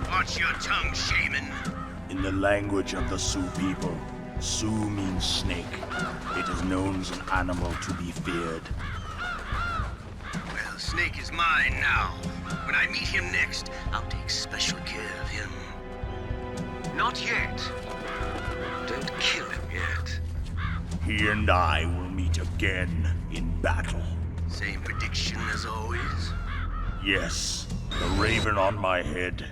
Watch your tongue, shaman. In the language of the Sioux people, Sioux means snake. It is known as an animal to be feared. Well, Snake is mine now. When I meet him next, I'll take special care of him. Not yet. Don't kill him yet. He and I will meet again in battle. Same prediction as always? Yes, the raven on my head.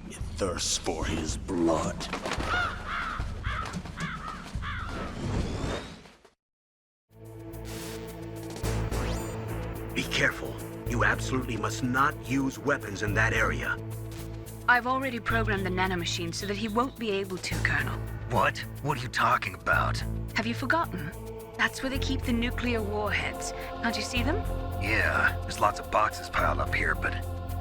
It thirsts for his blood. Be careful. You absolutely must not use weapons in that area. I've already programmed the nanomachine so that he won't be able to, Colonel. What? What are you talking about? Have you forgotten? That's where they keep the nuclear warheads. Can't you see them? Yeah, there's lots of boxes piled up here, but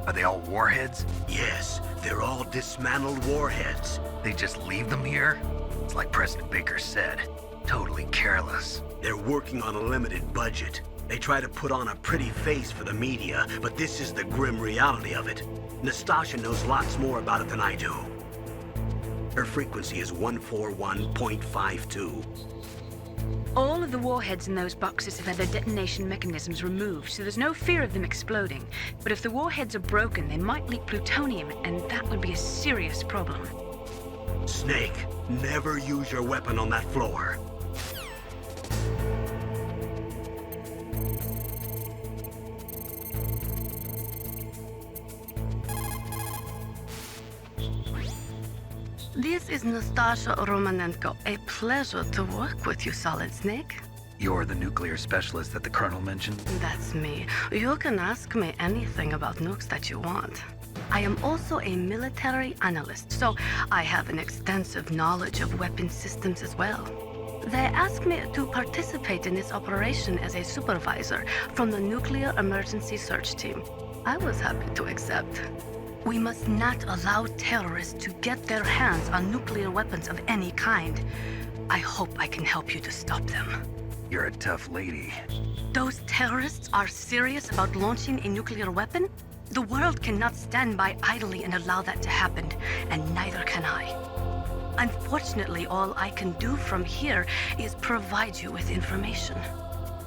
are they all warheads? Yes, they're all dismantled warheads. They just leave them here? It's like President Baker said, totally careless. They're working on a limited budget. They try to put on a pretty face for the media, but this is the grim reality of it. Nastasha knows lots more about it than I do. Her frequency is 141.52. All of the warheads in those boxes have had their detonation mechanisms removed, so there's no fear of them exploding. But if the warheads are broken, they might leak plutonium, and that would be a serious problem. Snake, never use your weapon on that floor. This is Nastasha Romanenko. A pleasure to work with you, Solid Snake. You're the nuclear specialist that the Colonel mentioned? That's me. You can ask me anything about nukes that you want. I am also a military analyst, so I have an extensive knowledge of weapon systems as well. They asked me to participate in this operation as a supervisor from the Nuclear Emergency Search Team. I was happy to accept. We must not allow terrorists to get their hands on nuclear weapons of any kind. I hope I can help you to stop them. You're a tough lady. Those terrorists are serious about launching a nuclear weapon? The world cannot stand by idly and allow that to happen, and neither can I. Unfortunately, all I can do from here is provide you with information.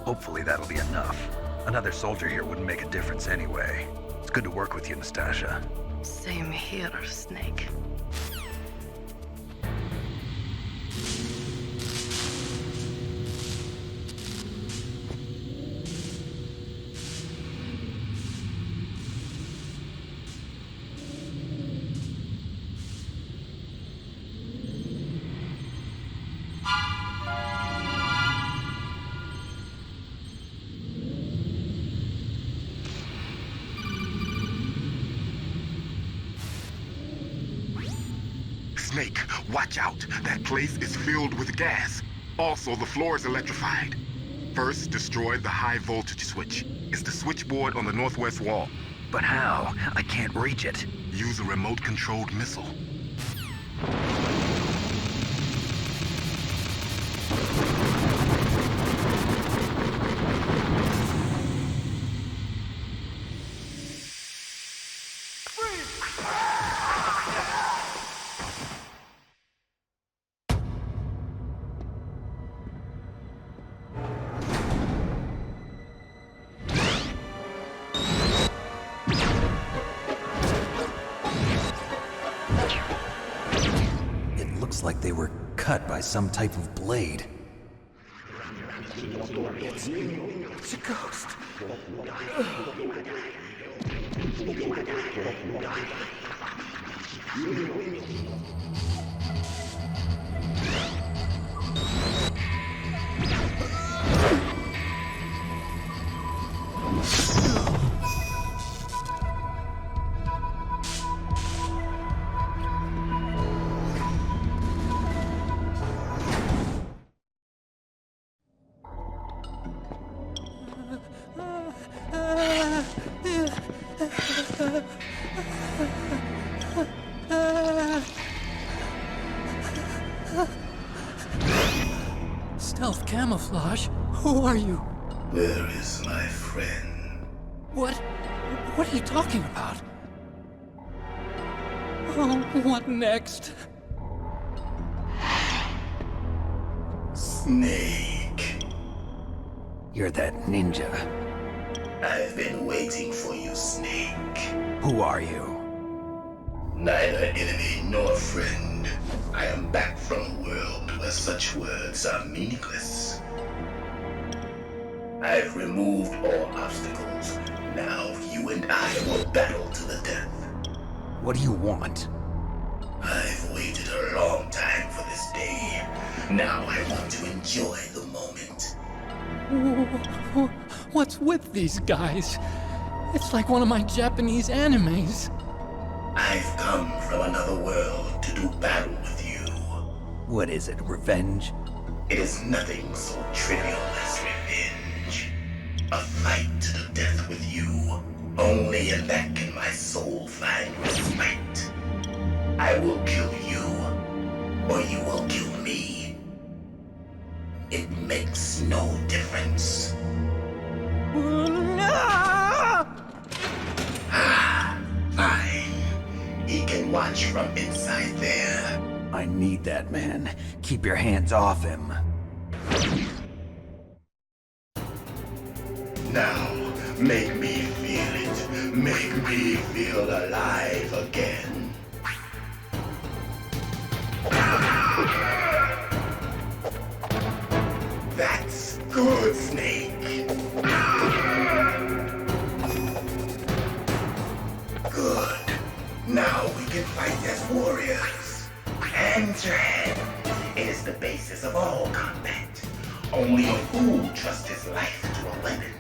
Hopefully that'll be enough. Another soldier here wouldn't make a difference anyway. It's good to work with you, Nastasha. Same here, Snake. Snake, watch out. That place is filled with gas. Also, the floor is electrified. First, destroy the high voltage switch. It's the switchboard on the northwest wall. But how? I can't reach it. Use a remote-controlled missile. Like they were cut by some type of blade. It's a ghost. Stealth camouflage? Who are you? Where is my friend? What are you talking about? Oh, what next? Snake. You're that ninja. I've been waiting for you, Snake. Who are you? Neither enemy nor friend. I am back from a world where such words are meaningless. I've removed all obstacles. Now you and I will battle to the death. What do you want? I've waited a long time for this day. Now I want to enjoy the moment. What's with these guys? It's like one of my Japanese animes. I've come from another world to do battle with you. What is it, revenge? It is nothing so trivial as revenge. A fight to the death with you. Only in that can my soul find respite. I will kill you, or you will kill me. It makes no difference. Fine. He can watch from inside there. I need that man. Keep your hands off him. Now, make me feel it. Make me feel alive again. That's good, Snake. Good. Now we can fight as warriors. Hand to hand. It is the basis of all combat. Only a fool trusts his life to a weapon.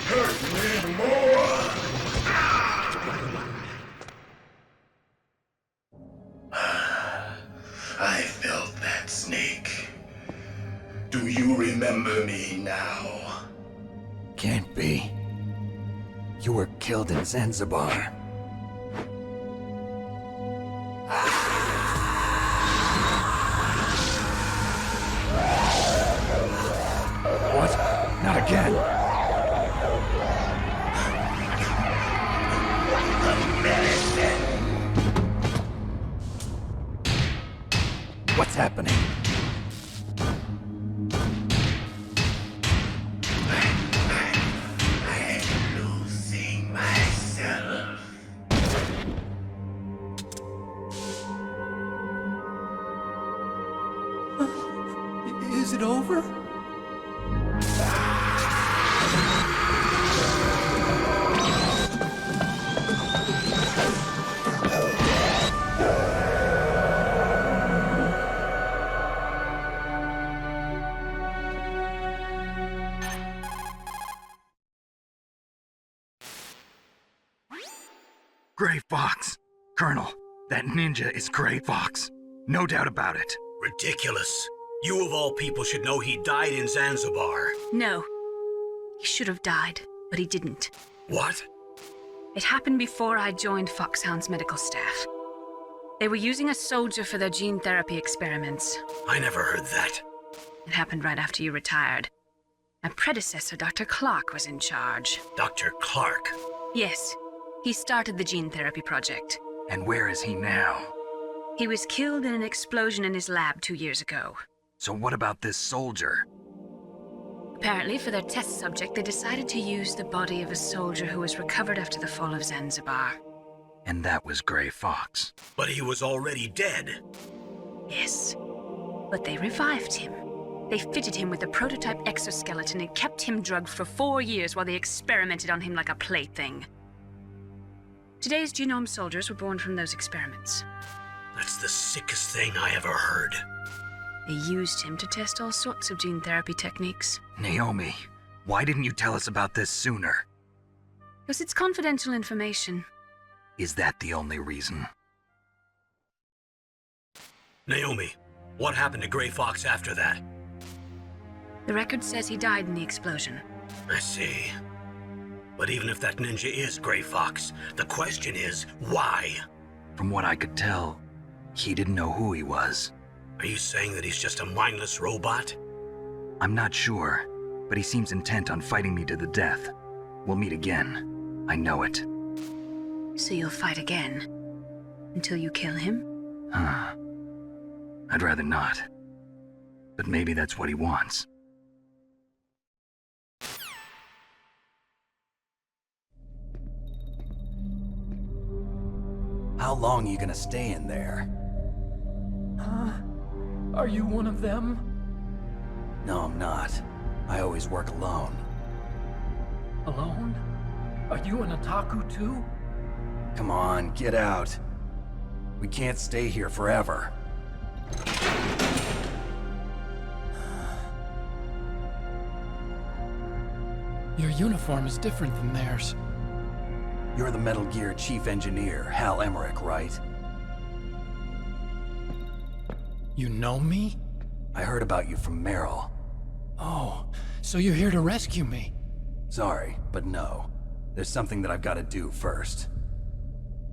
Hurt me more! I felt that, Snake. Do you remember me now? Can't be. You were killed in Zanzibar. What? Not again. What's happening? I'm losing myself. Is it over? Gray Fox! Colonel, that ninja is Gray Fox. No doubt about it. Ridiculous. You of all people should know he died in Zanzibar. No. He should have died, but he didn't. What? It happened before I joined Foxhound's medical staff. They were using a soldier for their gene therapy experiments. I never heard that. It happened right after you retired. My predecessor, Dr. Clark, was in charge. Dr. Clark? Yes. He started the gene therapy project. And where is he now? He was killed in an explosion in his lab 2 years ago. So what about this soldier? Apparently, for their test subject, they decided to use the body of a soldier who was recovered after the fall of Zanzibar. And that was Gray Fox. But he was already dead. Yes. But they revived him. They fitted him with a prototype exoskeleton and kept him drugged for 4 years while they experimented on him like a plaything. Today's genome soldiers were born from those experiments. That's the sickest thing I ever heard. They used him to test all sorts of gene therapy techniques. Naomi, why didn't you tell us about this sooner? Because it's confidential information. Is that the only reason? Naomi, what happened to Gray Fox after that? The record says he died in the explosion. I see. But even if that ninja is Gray Fox, the question is, why? From what I could tell, he didn't know who he was. Are you saying that he's just a mindless robot? I'm not sure, but he seems intent on fighting me to the death. We'll meet again. I know it. So you'll fight again? Until you kill him? I'd rather not. But maybe that's what he wants. How long are you gonna stay in there? Are you one of them? No, I'm not. I always work alone. Alone? Are you an otaku too? Come on, get out. We can't stay here forever. Your uniform is different than theirs. You're the Metal Gear Chief Engineer, Hal Emmerich, right? You know me? I heard about you from Meryl. Oh, so you're here to rescue me? Sorry, but no. There's something that I've got to do first.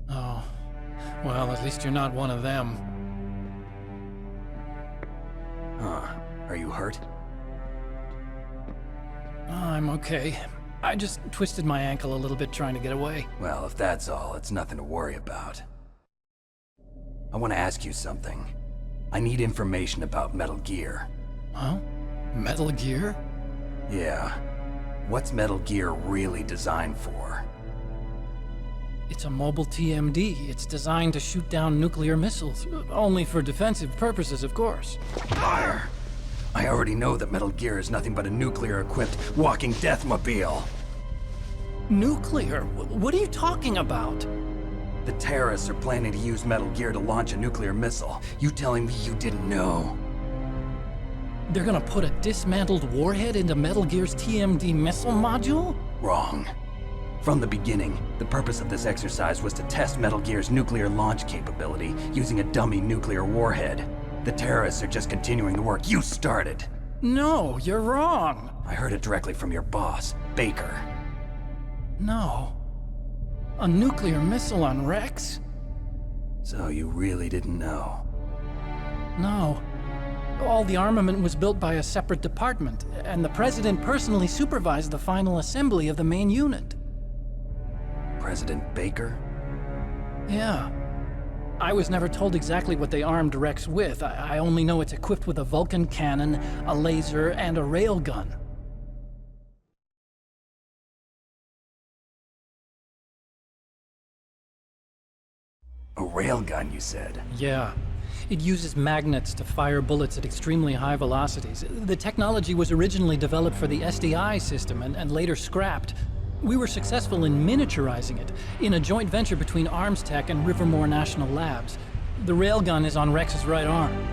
Oh, well, at least you're not one of them. Huh. Are you hurt? I'm okay. I just twisted my ankle a little bit trying to get away. Well, if that's all, it's nothing to worry about. I want to ask you something. I need information about Metal Gear. Huh? Metal Gear? Yeah. What's Metal Gear really designed for? It's a mobile TMD. It's designed to shoot down nuclear missiles. Only for defensive purposes, of course. Fire! I already know that Metal Gear is nothing but a nuclear-equipped walking deathmobile. Nuclear? What are you talking about? The terrorists are planning to use Metal Gear to launch a nuclear missile. You telling me you didn't know? They're gonna put a dismantled warhead into Metal Gear's TMD missile module? Wrong. From the beginning, the purpose of this exercise was to test Metal Gear's nuclear launch capability using a dummy nuclear warhead. The terrorists are just continuing the work you started. No, you're wrong. I heard it directly from your boss, Baker. No. A nuclear missile on Rex? So you really didn't know? No. All the armament was built by a separate department, and the President personally supervised the final assembly of the main unit. President Baker? Yeah. I was never told exactly what they armed Rex with. I only know it's equipped with a Vulcan cannon, a laser, and a railgun. A railgun, you said? Yeah. It uses magnets to fire bullets at extremely high velocities. The technology was originally developed for the SDI system and later scrapped. We were successful in miniaturizing it, in a joint venture between Arms Tech and Rivermore National Labs. The railgun is on Rex's right arm.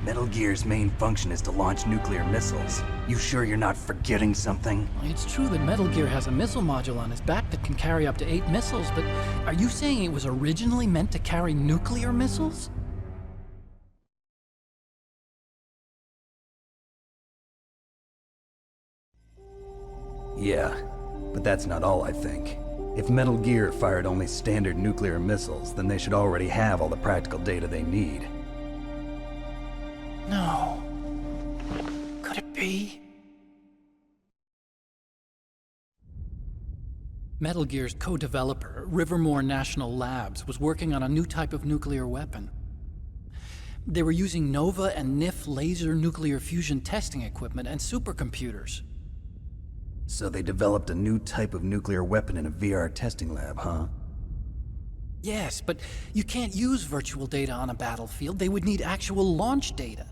Metal Gear's main function is to launch nuclear missiles. You sure you're not forgetting something? It's true that Metal Gear has a missile module on his back that can carry up to 8 missiles, but are you saying it was originally meant to carry nuclear missiles? Yeah, but that's not all I think. If Metal Gear fired only standard nuclear missiles, then they should already have all the practical data they need. No. Could it be? Metal Gear's co-developer, Rivermore National Labs, was working on a new type of nuclear weapon. They were using NOVA and NIF laser nuclear fusion testing equipment and supercomputers. So they developed a new type of nuclear weapon in a VR testing lab, huh? Yes, but you can't use virtual data on a battlefield. They would need actual launch data.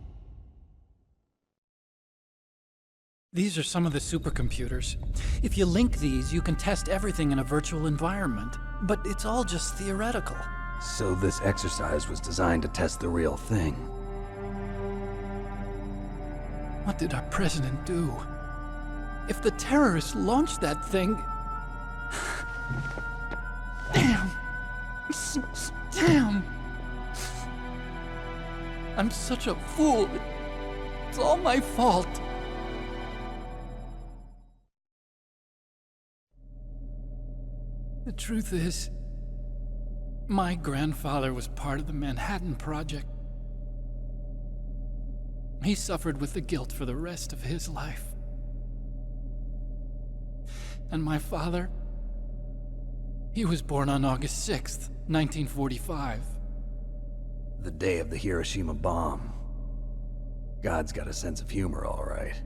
These are some of the supercomputers. If you link these, you can test everything in a virtual environment. But it's all just theoretical. So this exercise was designed to test the real thing. What did our president do? If the terrorists launched that thing... Damn! Damn! I'm such a fool. It's all my fault. The truth is, my grandfather was part of the Manhattan Project. He suffered with the guilt for the rest of his life. And my father, he was born on August 6th, 1945. The day of the Hiroshima bomb. God's got a sense of humor, all right.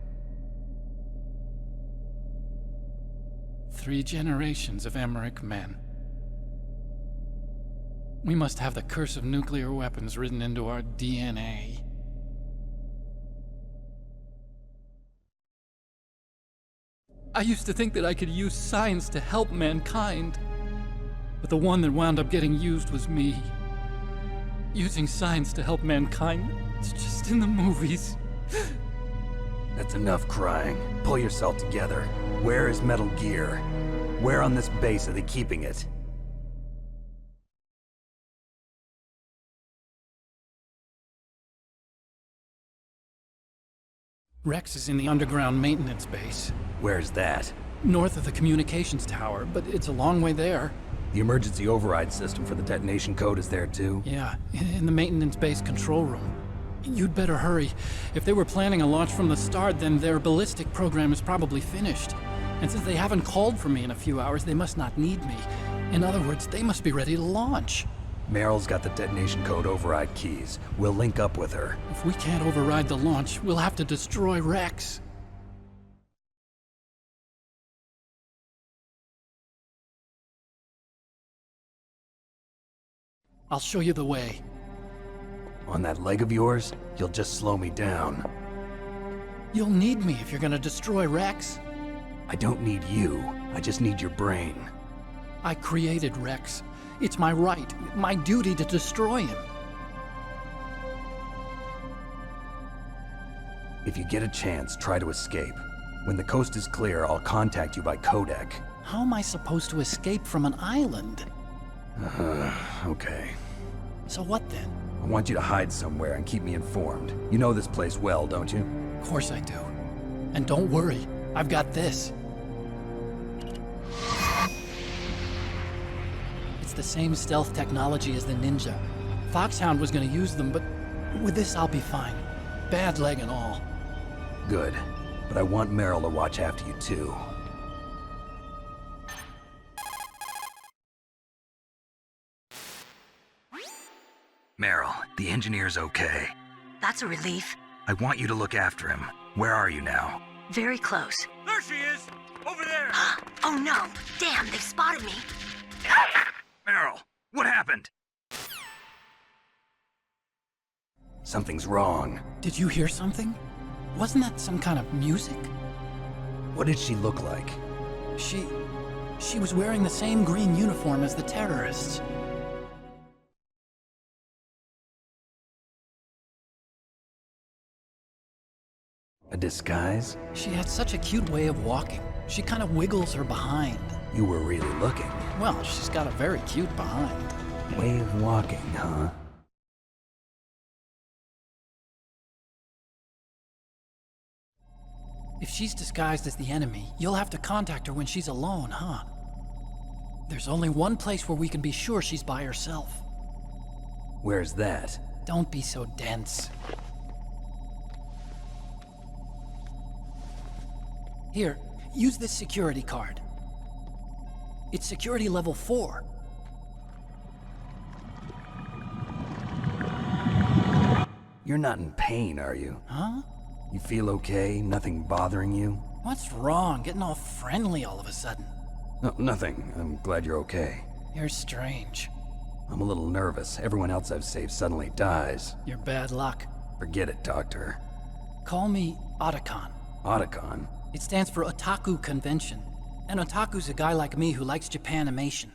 3 generations of Emmerich men. We must have the curse of nuclear weapons written into our DNA. I used to think that I could use science to help mankind, but the one that wound up getting used was me. Using science to help mankind, it's just in the movies. That's enough crying. Pull yourself together. Where is Metal Gear? Where on this base are they keeping it? Rex is in the underground maintenance base. Where's that? North of the communications tower, but it's a long way there. The emergency override system for the detonation code is there too? Yeah, in the maintenance base control room. You'd better hurry. If they were planning a launch from the start, then their ballistic program is probably finished. And since they haven't called for me in a few hours, they must not need me. In other words, they must be ready to launch. Meryl's got the detonation code override keys. We'll link up with her. If we can't override the launch, we'll have to destroy Rex. I'll show you the way. On that leg of yours, you'll just slow me down. You'll need me if you're gonna destroy Rex. I don't need you. I just need your brain. I created Rex. It's my right, my duty to destroy him. If you get a chance, try to escape. When the coast is clear, I'll contact you by Codec. How am I supposed to escape from an island? Okay. So what then? I want you to hide somewhere and keep me informed. You know this place well, don't you? Of course I do. And don't worry, I've got this. It's the same stealth technology as the Ninja. Foxhound was gonna use them, but with this I'll be fine. Bad leg and all. Good. But I want Meryl to watch after you too. Meryl, the engineer's okay. That's a relief. I want you to look after him. Where are you now? Very close. There she is! Over there! Oh no! Damn, they've spotted me! Meryl, what happened? Something's wrong. Did you hear something? Wasn't that some kind of music? What did she look like? She was wearing the same green uniform as the terrorists. A disguise? She had such a cute way of walking. She kind of wiggles her behind. You were really looking. Well, she's got a very cute behind. Way of walking, huh? If she's disguised as the enemy, you'll have to contact her when she's alone, huh? There's only one place where we can be sure she's by herself. Where's that? Don't be so dense. Here, use this security card. It's security level 4. You're not in pain, are you? Huh? You feel okay? Nothing bothering you? What's wrong? Getting all friendly all of a sudden. No, nothing. I'm glad you're okay. You're strange. I'm a little nervous. Everyone else I've saved suddenly dies. You're bad luck. Forget it, Doctor. Call me Otacon. Otacon? It stands for Otaku Convention. An otaku's a guy like me who likes Japanimation.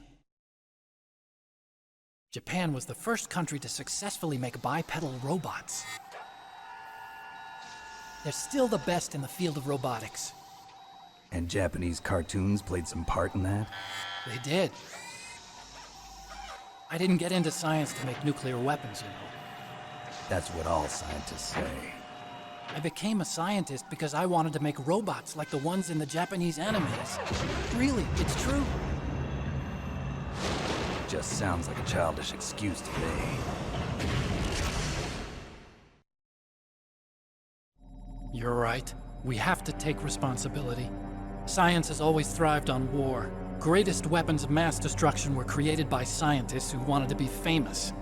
Japan was the first country to successfully make bipedal robots. They're still the best in the field of robotics. And Japanese cartoons played some part in that? They did. I didn't get into science to make nuclear weapons, you know. That's what all scientists say. I became a scientist because I wanted to make robots like the ones in the Japanese animes. Really, it's true. Just sounds like a childish excuse to me. You're right. We have to take responsibility. Science has always thrived on war. Greatest weapons of mass destruction were created by scientists who wanted to be famous.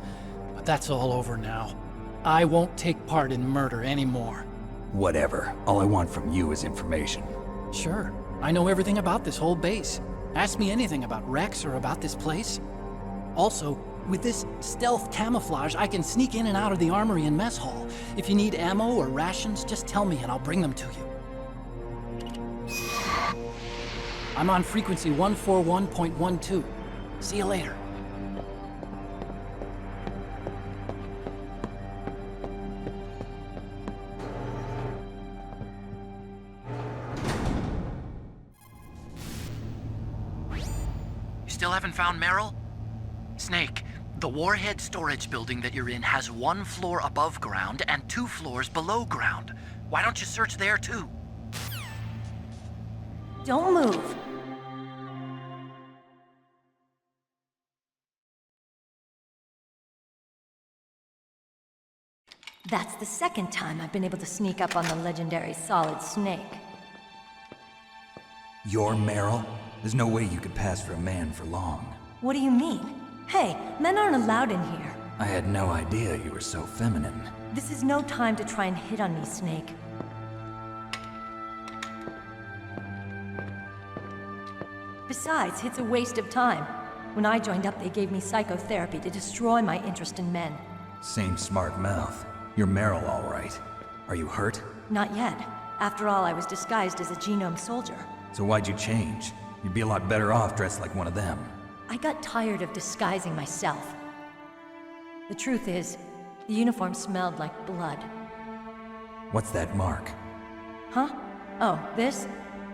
But that's all over now. I won't take part in murder anymore. Whatever. All I want from you is information. Sure. I know everything about this whole base. Ask me anything about Rex or about this place. Also, with this stealth camouflage, I can sneak in and out of the armory and mess hall. If you need ammo or rations, just tell me and I'll bring them to you. I'm on frequency 141.12. See you later. You still haven't found Meryl? Snake, the warhead storage building that you're in has 1 floor above ground and 2 floors below ground. Why don't you search there too? Don't move. That's the second time I've been able to sneak up on the legendary Solid Snake. You're Meryl? There's no way you could pass for a man for long. What do you mean? Hey, men aren't allowed in here. I had no idea you were so feminine. This is no time to try and hit on me, Snake. Besides, it's a waste of time. When I joined up, they gave me psychotherapy to destroy my interest in men. Same smart mouth. You're Meryl, all right. Are you hurt? Not yet. After all, I was disguised as a genome soldier. So why'd you change? You'd be a lot better off dressed like one of them. I got tired of disguising myself. The truth is, the uniform smelled like blood. What's that mark? Huh? Oh, this?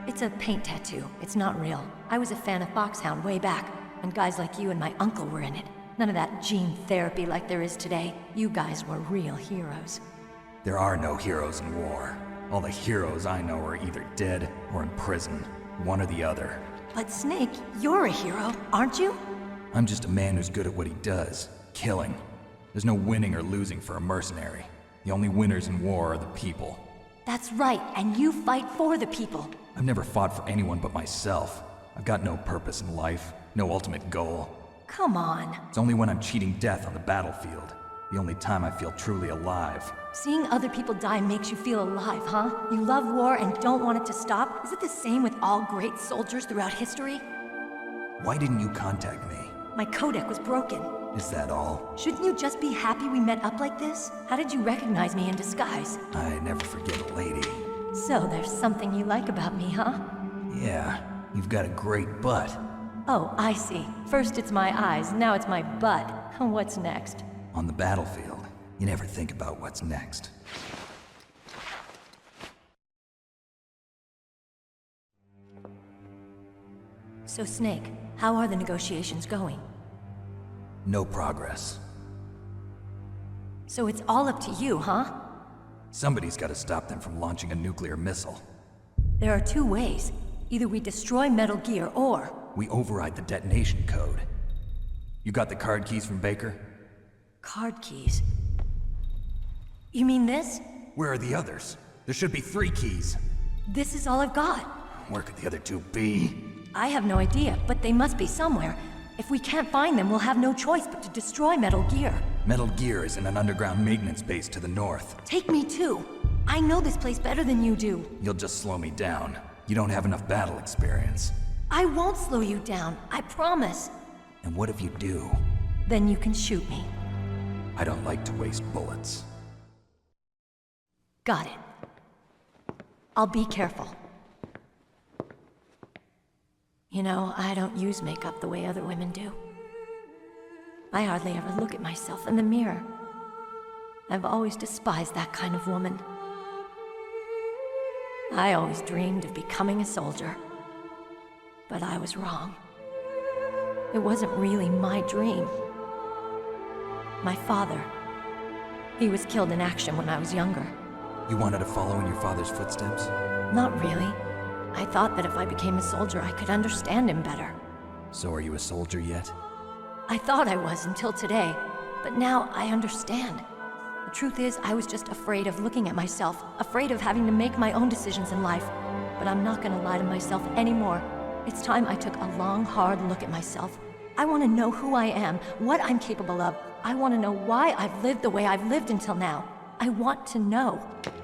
It's a paint tattoo. It's not real. I was a fan of Foxhound way back, when guys like you and my uncle were in it. None of that gene therapy like there is today. You guys were real heroes. There are no heroes in war. All the heroes I know are either dead or in prison. One or the other. But Snake, you're a hero, aren't you? I'm just a man who's good at what he does. Killing. There's no winning or losing for a mercenary. The only winners in war are the people. That's right, and you fight for the people. I've never fought for anyone but myself. I've got no purpose in life, no ultimate goal. Come on. It's only when I'm cheating death on the battlefield. The only time I feel truly alive. Seeing other people die makes you feel alive, huh? You love war and don't want it to stop? Is it the same with all great soldiers throughout history? Why didn't you contact me? My codec was broken. Is that all? Shouldn't you just be happy we met up like this? How did you recognize me in disguise? I never forget a lady. So there's something you like about me, huh? Yeah, you've got a great butt. Oh, I see. First it's my eyes, now it's my butt. What's next? On the battlefield, you never think about what's next. So Snake, how are the negotiations going? No progress. So it's all up to you, huh? Somebody's got to stop them from launching a nuclear missile. There are two ways. Either we destroy Metal Gear, or... we override the detonation code. You got the card keys from Baker? Card keys? You mean this? Where are the others? There should be 3 keys. This is all I've got. Where could the other 2 be? I have no idea, but they must be somewhere. If we can't find them, we'll have no choice but to destroy Metal Gear. Metal Gear is in an underground maintenance base to the north. Take me too. I know this place better than you do. You'll just slow me down. You don't have enough battle experience. I won't slow you down, I promise. And what if you do? Then you can shoot me. I don't like to waste bullets. Got it. I'll be careful. You know, I don't use makeup the way other women do. I hardly ever look at myself in the mirror. I've always despised that kind of woman. I always dreamed of becoming a soldier. But I was wrong. It wasn't really my dream. My father, he was killed in action when I was younger. You wanted to follow in your father's footsteps? Not really. I thought that if I became a soldier, I could understand him better. So are you a soldier yet? I thought I was until today, but now I understand. The truth is, I was just afraid of looking at myself, afraid of having to make my own decisions in life. But I'm not gonna lie to myself anymore. It's time I took a long, hard look at myself. I want to know who I am, what I'm capable of. I want to know why I've lived the way I've lived until now. I want to know.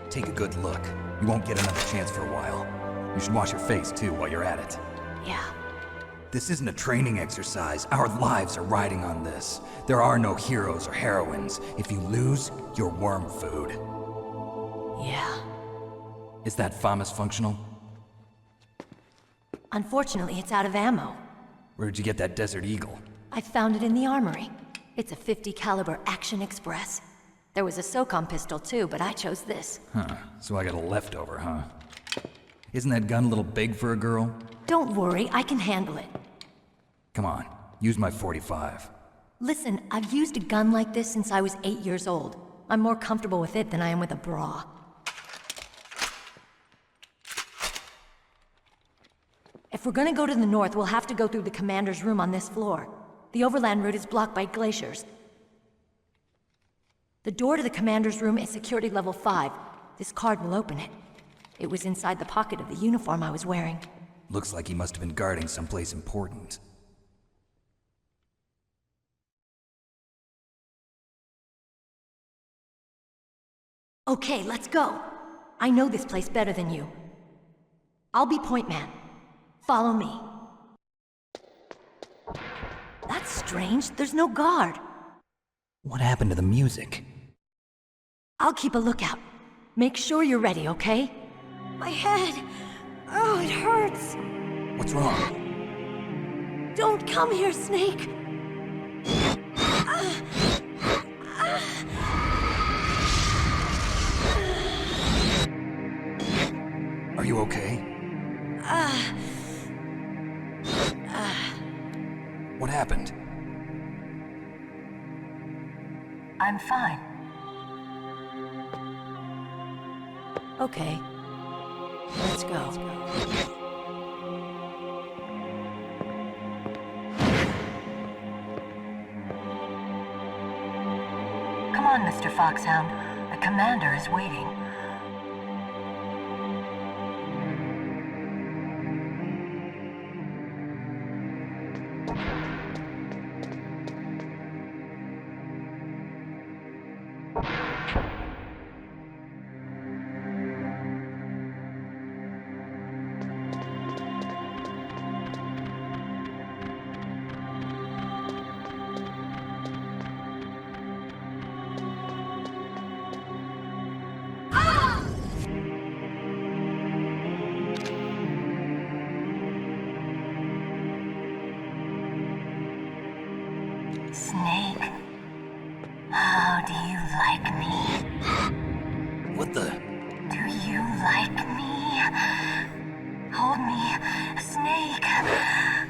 Take a good look. You won't get another chance for a while. You should wash your face, too, while you're at it. Yeah. This isn't a training exercise. Our lives are riding on this. There are no heroes or heroines. If you lose, you're worm food. Yeah. Is that FAMAS functional? Unfortunately, it's out of ammo. Where'd you get that Desert Eagle? I found it in the armory. It's a .50 caliber Action Express. There was a SOCOM pistol too, but I chose this. Huh, so I got a leftover, huh? Isn't that gun a little big for a girl? Don't worry, I can handle it. Come on, use my .45. Listen, I've used a gun like this since I was 8 years old. I'm more comfortable with it than I am with a bra. If we're gonna go to the north, we'll have to go through the commander's room on this floor. The overland route is blocked by glaciers. The door to the commander's room is security level 5. This card will open it. It was inside the pocket of the uniform I was wearing. Looks like he must have been guarding someplace important. Okay, let's go. I know this place better than you. I'll be point man. Follow me. That's strange. There's no guard. What happened to the music? I'll keep a lookout. Make sure you're ready, okay? My head! Oh, it hurts! What's wrong? Don't come here, Snake! Are you okay? What happened? I'm fine. Okay. Let's go. Come on, Mr. Foxhound. The commander is waiting. Snake, how do you like me? What the? Do you like me? Hold me, Snake.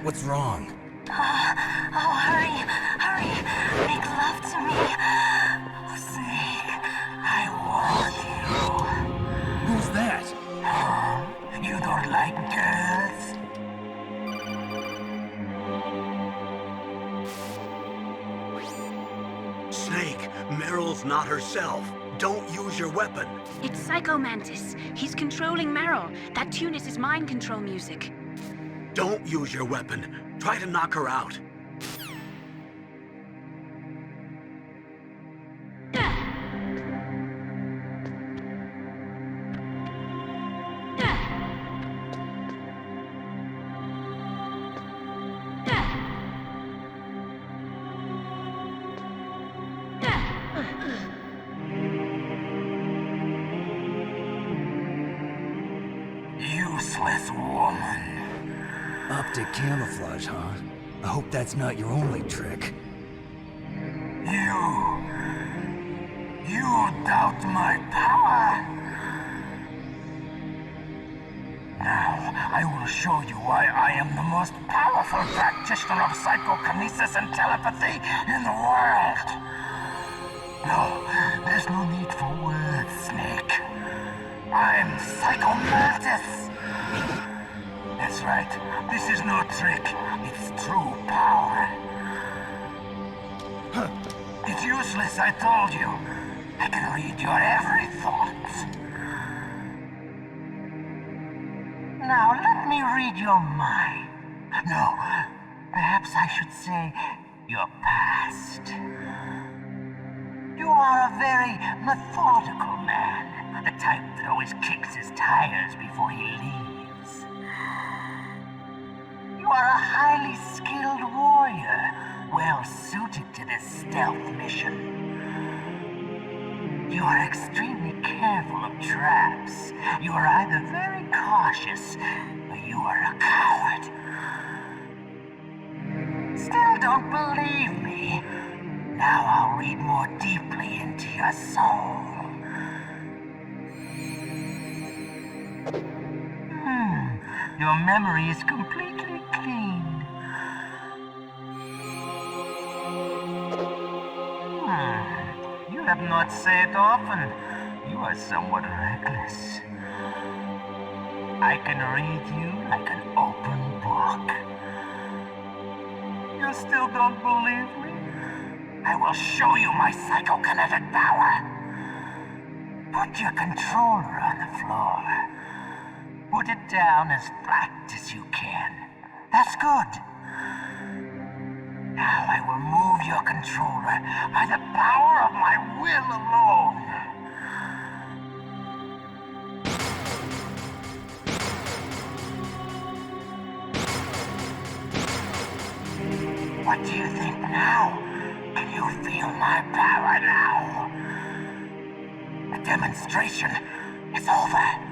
What's wrong? Oh, hurry, hurry, make love to me. Oh, Snake, I want you. Who's that? Oh, you don't like girls? Snake, Meryl's not herself. Don't use your weapon. It's Psycho Mantis. He's controlling Meryl. That tune is his mind control music. Don't use your weapon. Try to knock her out. Useless woman. Optic camouflage, huh? I hope that's not your only trick. You doubt my power? Now, I will show you why I am the most powerful practitioner of psychokinesis and telepathy in the world. No, there's no need for words, Snake. I'm Psycho Mantis. That's right. This is no trick. It's true power. It's useless, I told you. I can read your every thought. Now, let me read your mind. No, perhaps I should say your past. You are a very methodical man. The type that always kicks his tires before he leaves. You are a highly skilled warrior, well suited to this stealth mission. You are extremely careful of traps. You are either very cautious, or you are a coward. Still don't believe me? Now I'll read more deeply into your soul. Your memory is completely clean. You have not said often. You are somewhat reckless. I can read you like an open book. You still don't believe me? I will show you my psychokinetic power. Put your controller on the floor. Put it down as flat as you can. That's good. Now I will move your controller by the power of my will alone. What do you think now? Can you feel my power now? The demonstration is over.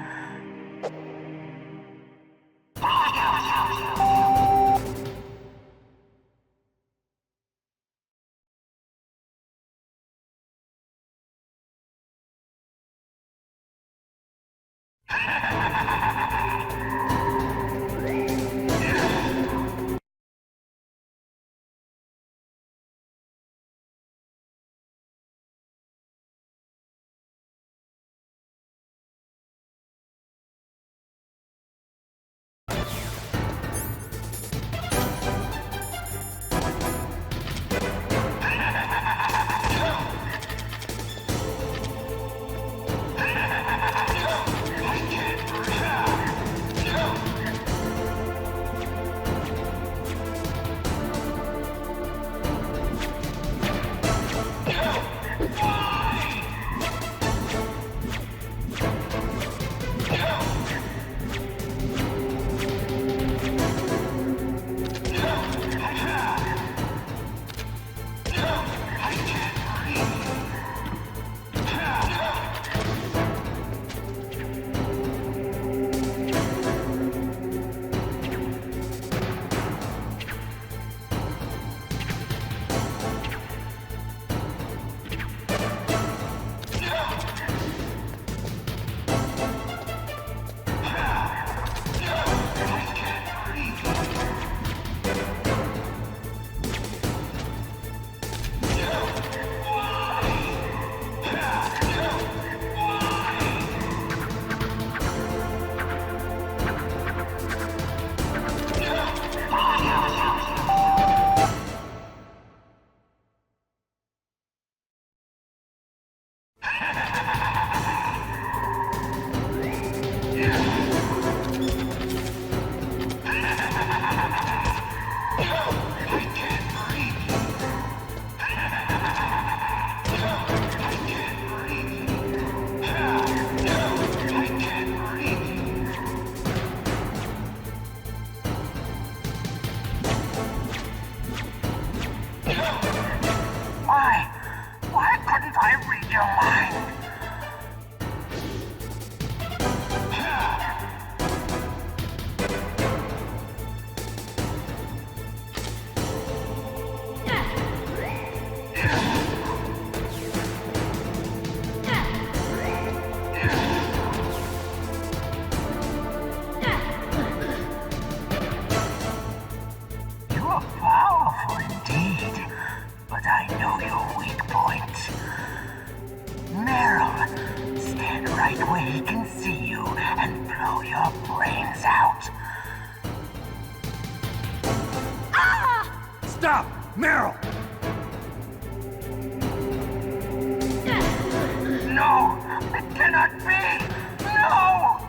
Why couldn't I read your mind? You're powerful indeed, but I know your weak point. Meryl, stand right where he can see you and blow your brains out. Ah! Stop! Meryl! No! It cannot be! No!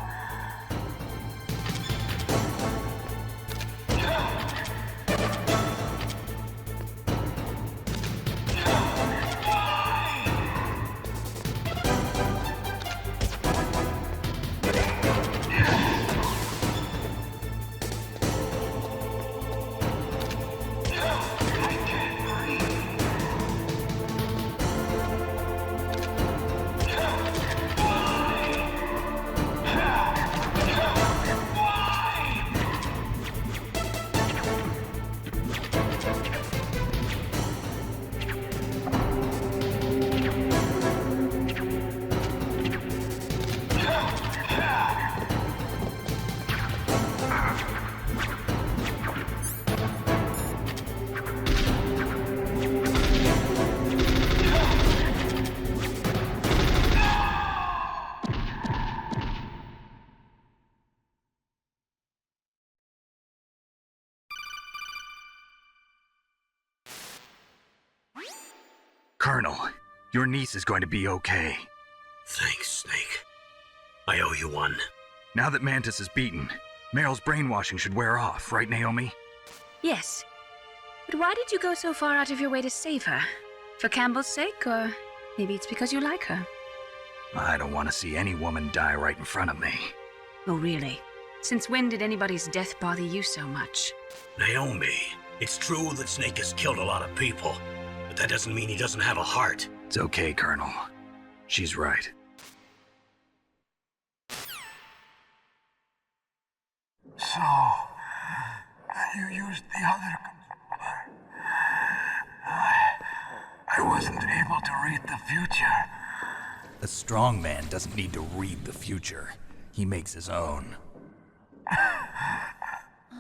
Colonel, your niece is going to be okay. Thanks, Snake. I owe you one. Now that Mantis is beaten, Meryl's brainwashing should wear off, right, Naomi? Yes. But why did you go so far out of your way to save her? For Campbell's sake, or maybe it's because you like her? I don't want to see any woman die right in front of me. Oh, really? Since when did anybody's death bother you so much? Naomi, it's true that Snake has killed a lot of people, but that doesn't mean he doesn't have a heart. It's okay, Colonel. She's right. So, you used the other... I wasn't able to read the future. A strong man doesn't need to read the future. He makes his own.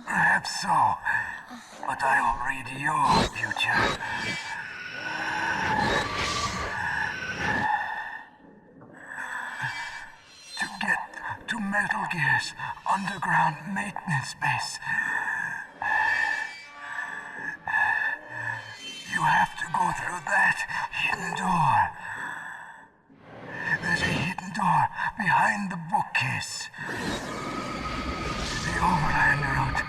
Perhaps so, but I'll read your future. To get to Metal Gear's underground maintenance base, you have to go through that hidden door. There's a hidden door behind the bookcase. The overland route.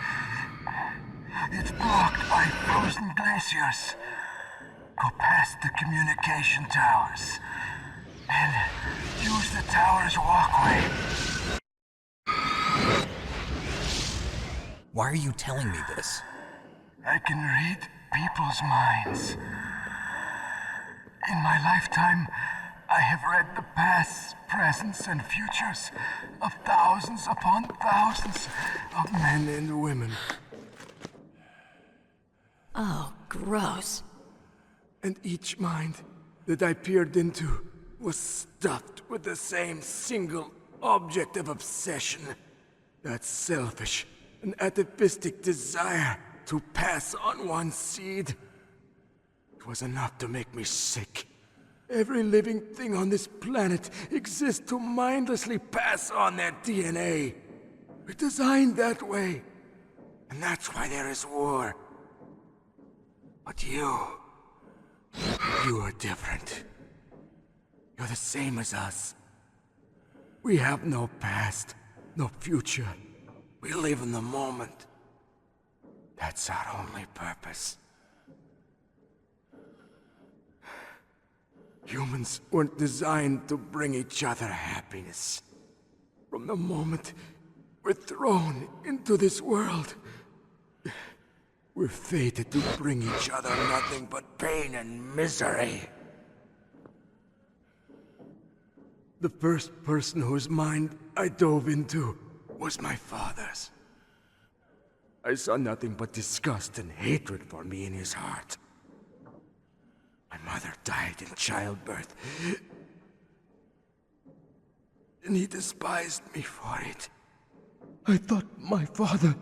It's blocked by frozen glaciers. Go past the communication towers and use the tower's walkway. Why are you telling me this? I can read people's minds. In my lifetime, I have read the pasts, presents, and futures of thousands upon thousands of men and women. Oh, gross. And each mind that I peered into was stuffed with the same single object of obsession. That selfish and atavistic desire to pass on one's seed. It was enough to make me sick. Every living thing on this planet exists to mindlessly pass on their DNA. We're designed that way. And that's why there is war. But you are different. You're the same as us. We have no past, no future. We live in the moment. That's our only purpose. Humans weren't designed to bring each other happiness. From the moment we're thrown into this world, we're fated to bring each other nothing but pain and misery. The first person whose mind I dove into was my father's. I saw nothing but disgust and hatred for me in his heart. My mother died in childbirth, and he despised me for it. I thought my father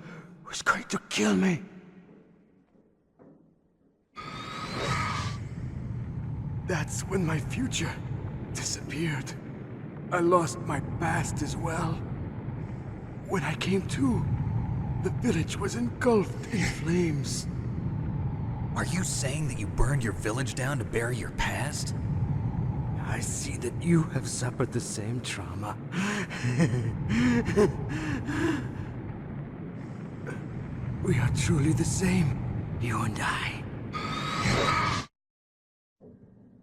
was going to kill me. That's when my future disappeared. I lost my past as well. When I came to, the village was engulfed in flames. Are you saying that you burned your village down to bury your past? I see that you have suffered the same trauma. We are truly the same, you and I.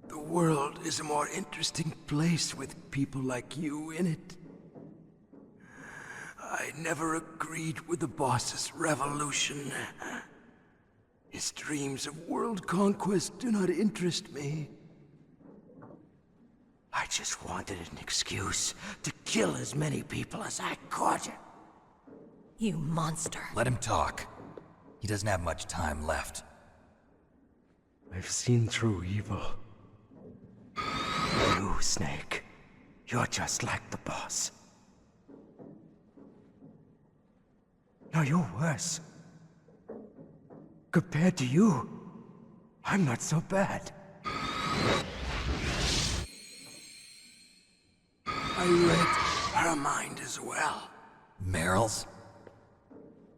The world is a more interesting place with people like you in it. I never agreed with the boss's revolution. His dreams of world conquest do not interest me. I just wanted an excuse to kill as many people as I could. You monster. Let him talk. He doesn't have much time left. I've seen through evil. You, Snake. You're just like the boss. No, you're worse. Compared to you, I'm not so bad. I read her mind as well. Meryl's?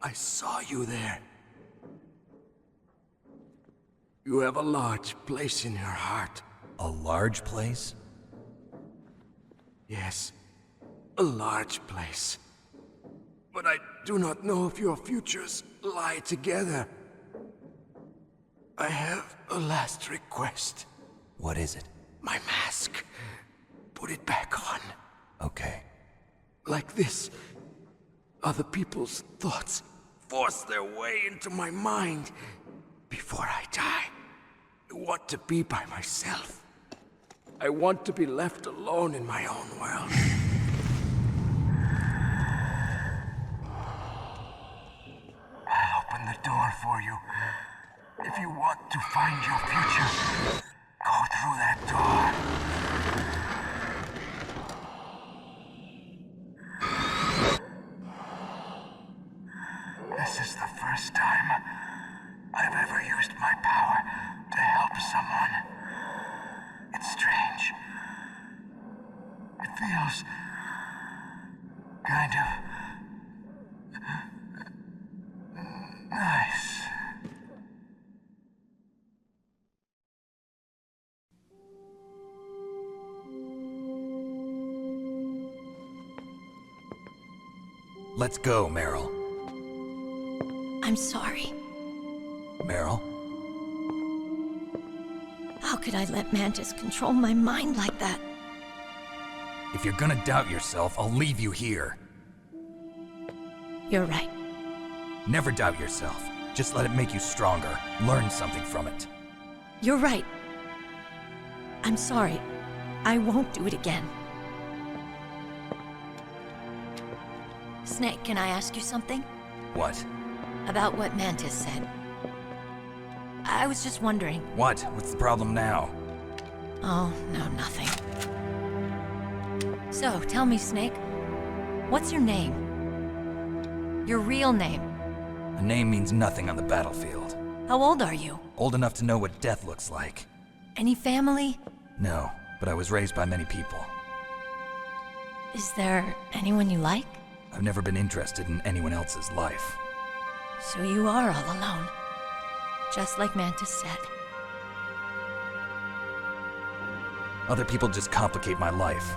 I saw you there. You have a large place in her heart. A large place? Yes, a large place. But I do not know if your futures lie together. I have a last request. What is it? My mask. Put it back on. Okay. Like this, other people's thoughts force their way into my mind. Before I die, I want to be by myself. I want to be left alone in my own world. I'll open the door for you. If you want to find your future, go through that door. feels kind of nice. Let's go, Meryl. I'm sorry. Meryl? How could I let Mantis control my mind like that? If you're gonna doubt yourself, I'll leave you here. You're right. Never doubt yourself. Just let it make you stronger. Learn something from it. You're right. I'm sorry. I won't do it again. Snake, can I ask you something? What? About what Mantis said. I was just wondering. What? What's the problem now? Oh, no, nothing. So, tell me, Snake. What's your name? Your real name? A name means nothing on the battlefield. How old are you? Old enough to know what death looks like. Any family? No, but I was raised by many people. Is there anyone you like? I've never been interested in anyone else's life. So you are all alone. Just like Mantis said. Other people just complicate my life.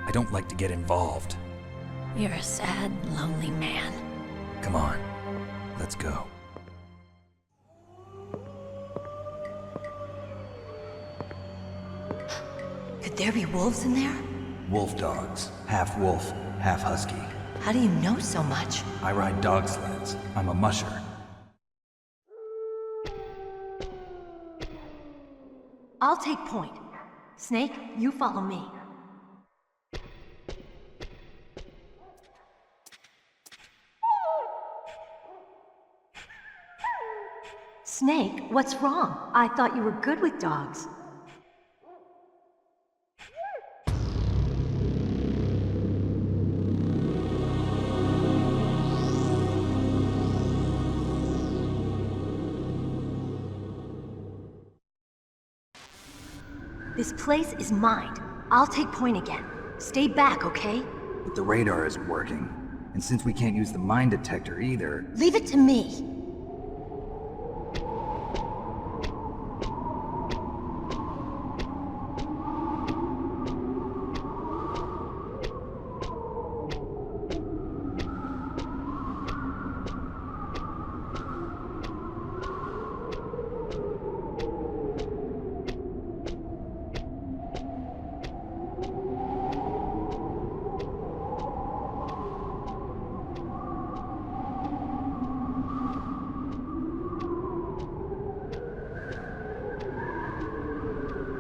I don't like to get involved. You're a sad, lonely man. Come on, let's go. Could there be wolves in there? Wolf dogs. Half wolf, half husky. How do you know so much? I ride dog sleds. I'm a musher. I'll take point. Snake, you follow me. Snake, what's wrong? I thought you were good with dogs. This place is mine. I'll take point again. Stay back, okay? But the radar isn't working. And since we can't use the mine detector either... Leave it to me.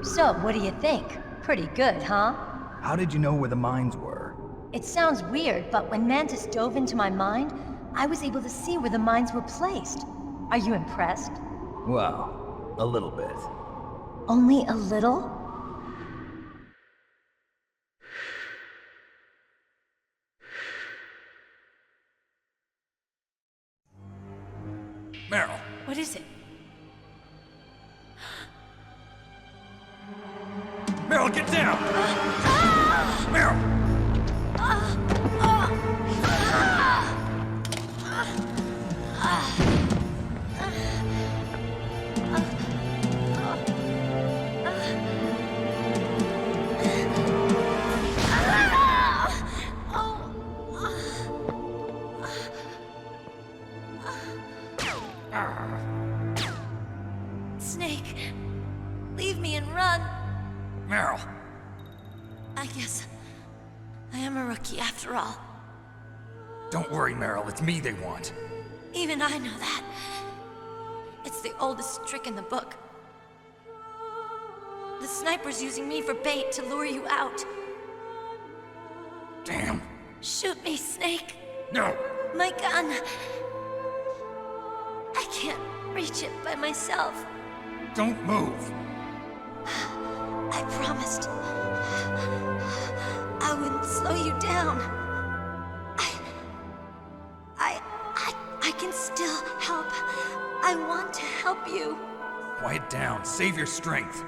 So, what do you think? Pretty good, huh? How did you know where the mines were? It sounds weird, but when Mantis dove into my mind, I was able to see where the mines were placed. Are you impressed? Well, a little bit. Only a little? Meryl! What is it? Meryl, get down! Meryl! Snake, leave me and run. Meryl! I guess I am a rookie after all. Don't worry, Meryl. It's me they want. Even I know that. It's the oldest trick in the book. The sniper's using me for bait to lure you out. Damn. Shoot me, Snake. No. My gun. I can't reach it by myself. Don't move. I promised. I wouldn't slow you down. I can still help. I want to help you. Quiet down. Save your strength.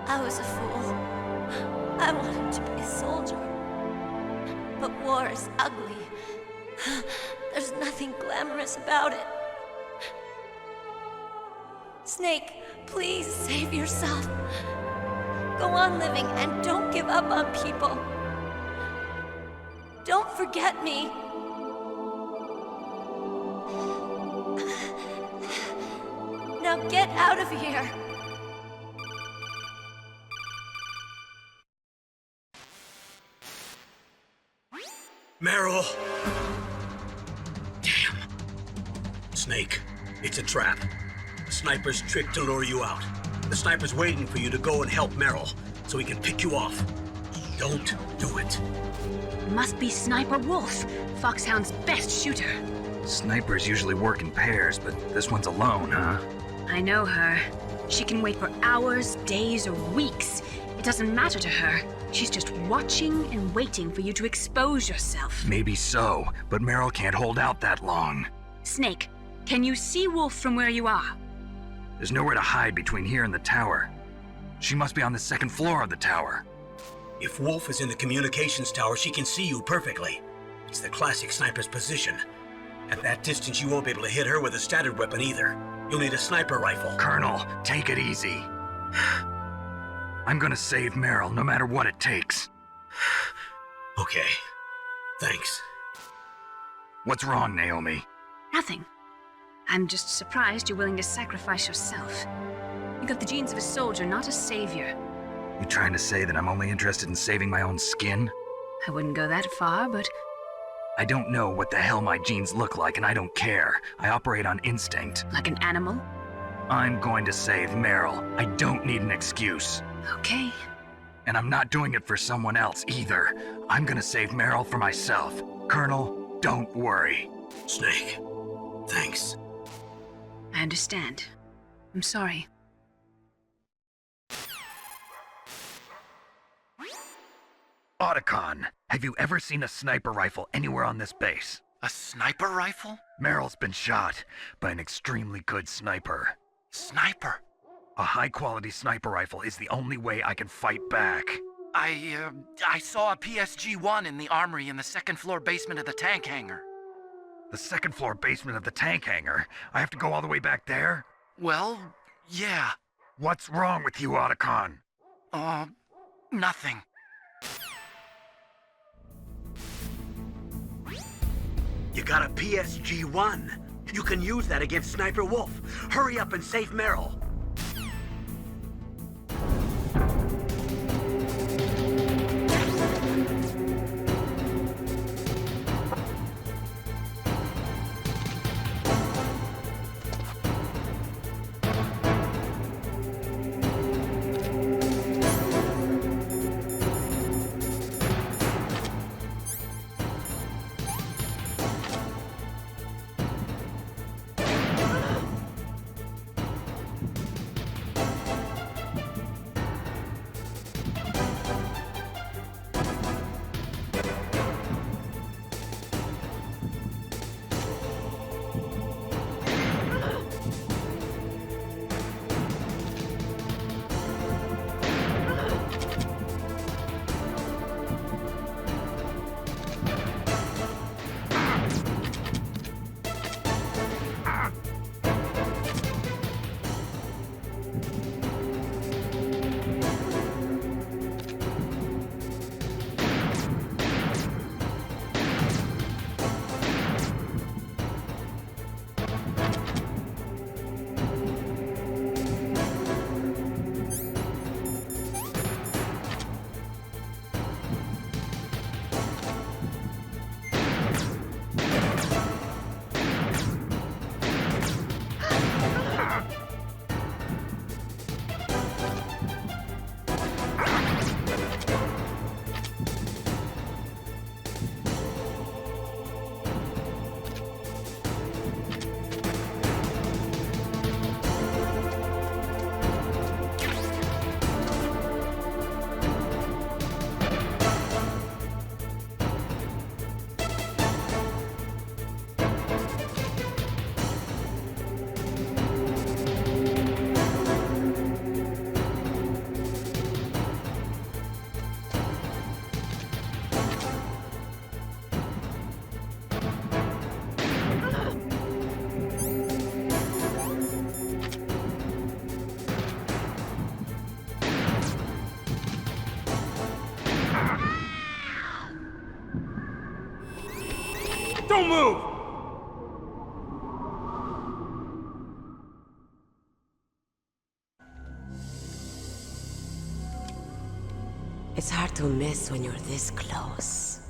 I was a fool. I wanted to be a soldier. But war is ugly. There's nothing glamorous about it. Snake, please save yourself. Go on living and don't give up on people. Don't forget me. Now get out of here. Meryl! Damn. Snake, it's a trap. The sniper's trick to lure you out. The sniper's waiting for you to go and help Meryl, so he can pick you off. Don't do it. Must be Sniper Wolf, Foxhound's best shooter. Snipers usually work in pairs, but this one's alone, huh? I know her. She can wait for hours, days, or weeks. It doesn't matter to her. She's just watching and waiting for you to expose yourself. Maybe so, but Meryl can't hold out that long. Snake, can you see Wolf from where you are? There's nowhere to hide between here and the tower. She must be on the second floor of the tower. If Wolf is in the communications tower, she can see you perfectly. It's the classic sniper's position. At that distance, you won't be able to hit her with a standard weapon either. You'll need a sniper rifle. Colonel, take it easy. I'm gonna save Meryl, no matter what it takes. Okay. Thanks. What's wrong, Naomi? Nothing. I'm just surprised you're willing to sacrifice yourself. You got the genes of a soldier, not a savior. You trying to say that I'm only interested in saving my own skin? I wouldn't go that far, but... I don't know what the hell my genes look like, and I don't care. I operate on instinct. Like an animal? I'm going to save Meryl. I don't need an excuse. Okay. And I'm not doing it for someone else either. I'm gonna save Meryl for myself. Colonel, don't worry. Snake, thanks. I understand. I'm sorry. Otacon, have you ever seen a sniper rifle anywhere on this base? A sniper rifle? Meryl's been shot by an extremely good sniper. Sniper? A high-quality sniper rifle is the only way I can fight back. I saw a PSG-1 in the armory in the second-floor basement of the tank hangar. The second-floor basement of the tank hangar? I have to go all the way back there? Well, yeah. What's wrong with you, Otacon? Nothing. You got a PSG-1. You can use that against Sniper Wolf. Hurry up and save Meryl. Don't move! It's hard to miss when you're this close.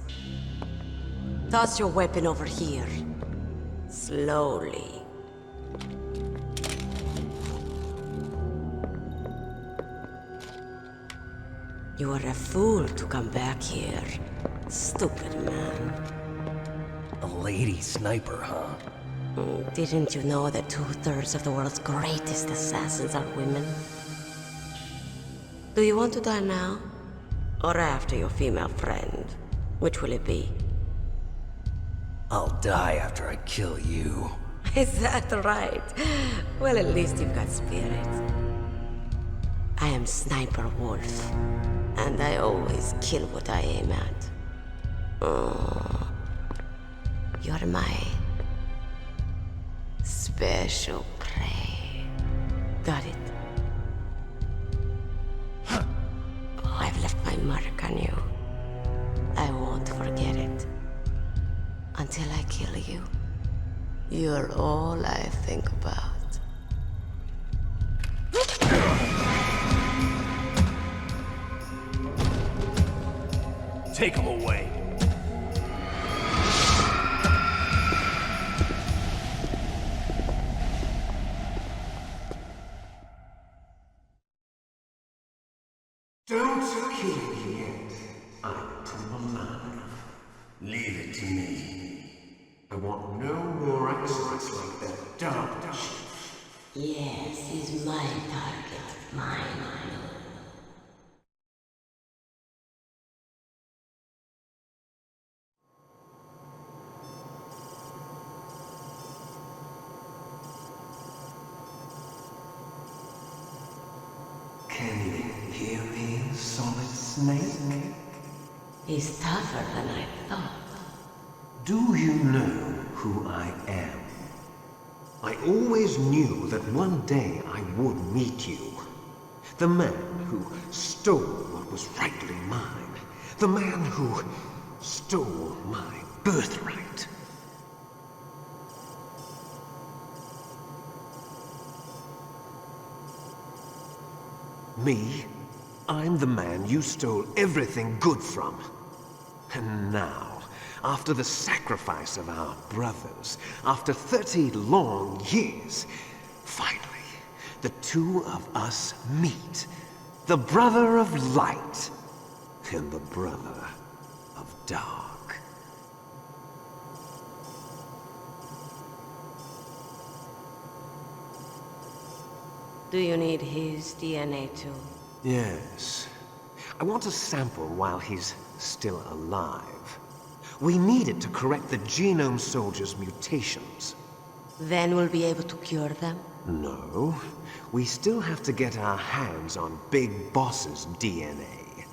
Toss your weapon over here. Slowly. You are a fool to come back here. Stupid man. A lady sniper, huh? Didn't you know that 2/3 of the world's greatest assassins are women? Do you want to die now? Or after your female friend? Which will it be? I'll die after I kill you. Is that right? Well, at least you've got spirit. I am Sniper Wolf, and I always kill what I aim at. Oh, you're my special prey. Got it? I've left my mark on you. I won't forget it. Until I kill you. You're all I think about. Take him away. Don't kill me yet. I'm too alive. Leave it to me. I want no more accidents like that DARPA chief. Yes, he's my target. Mine. Can you hear me, Solid Snake? He's tougher than I thought. Do you know who I am? I always knew that one day I would meet you. The man who stole what was rightly mine. The man who stole my birthright. Me? I'm the man you stole everything good from. And now, after the sacrifice of our brothers, after 30 long years, finally, the two of us meet. The brother of light and the brother of dark. Do you need his DNA too? Yes. I want a sample while he's still alive. We need it to correct the Genome Soldier's mutations. Then we'll be able to cure them? No. We still have to get our hands on Big Boss's DNA.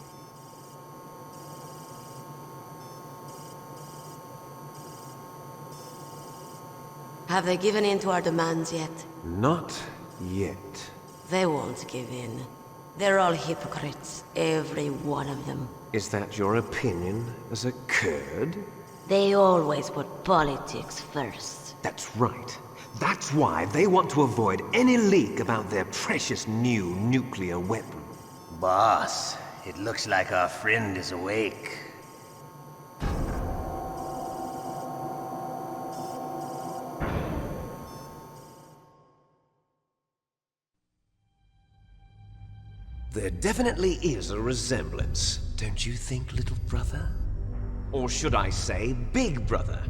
Have they given in to our demands yet? Not yet. They won't give in. They're all hypocrites, every one of them. Is that your opinion as a Kurd? They always put politics first. That's right. That's why they want to avoid any leak about their precious new nuclear weapon. Boss, it looks like our friend is awake. There definitely is a resemblance, don't you think, little brother? Or should I say, big brother?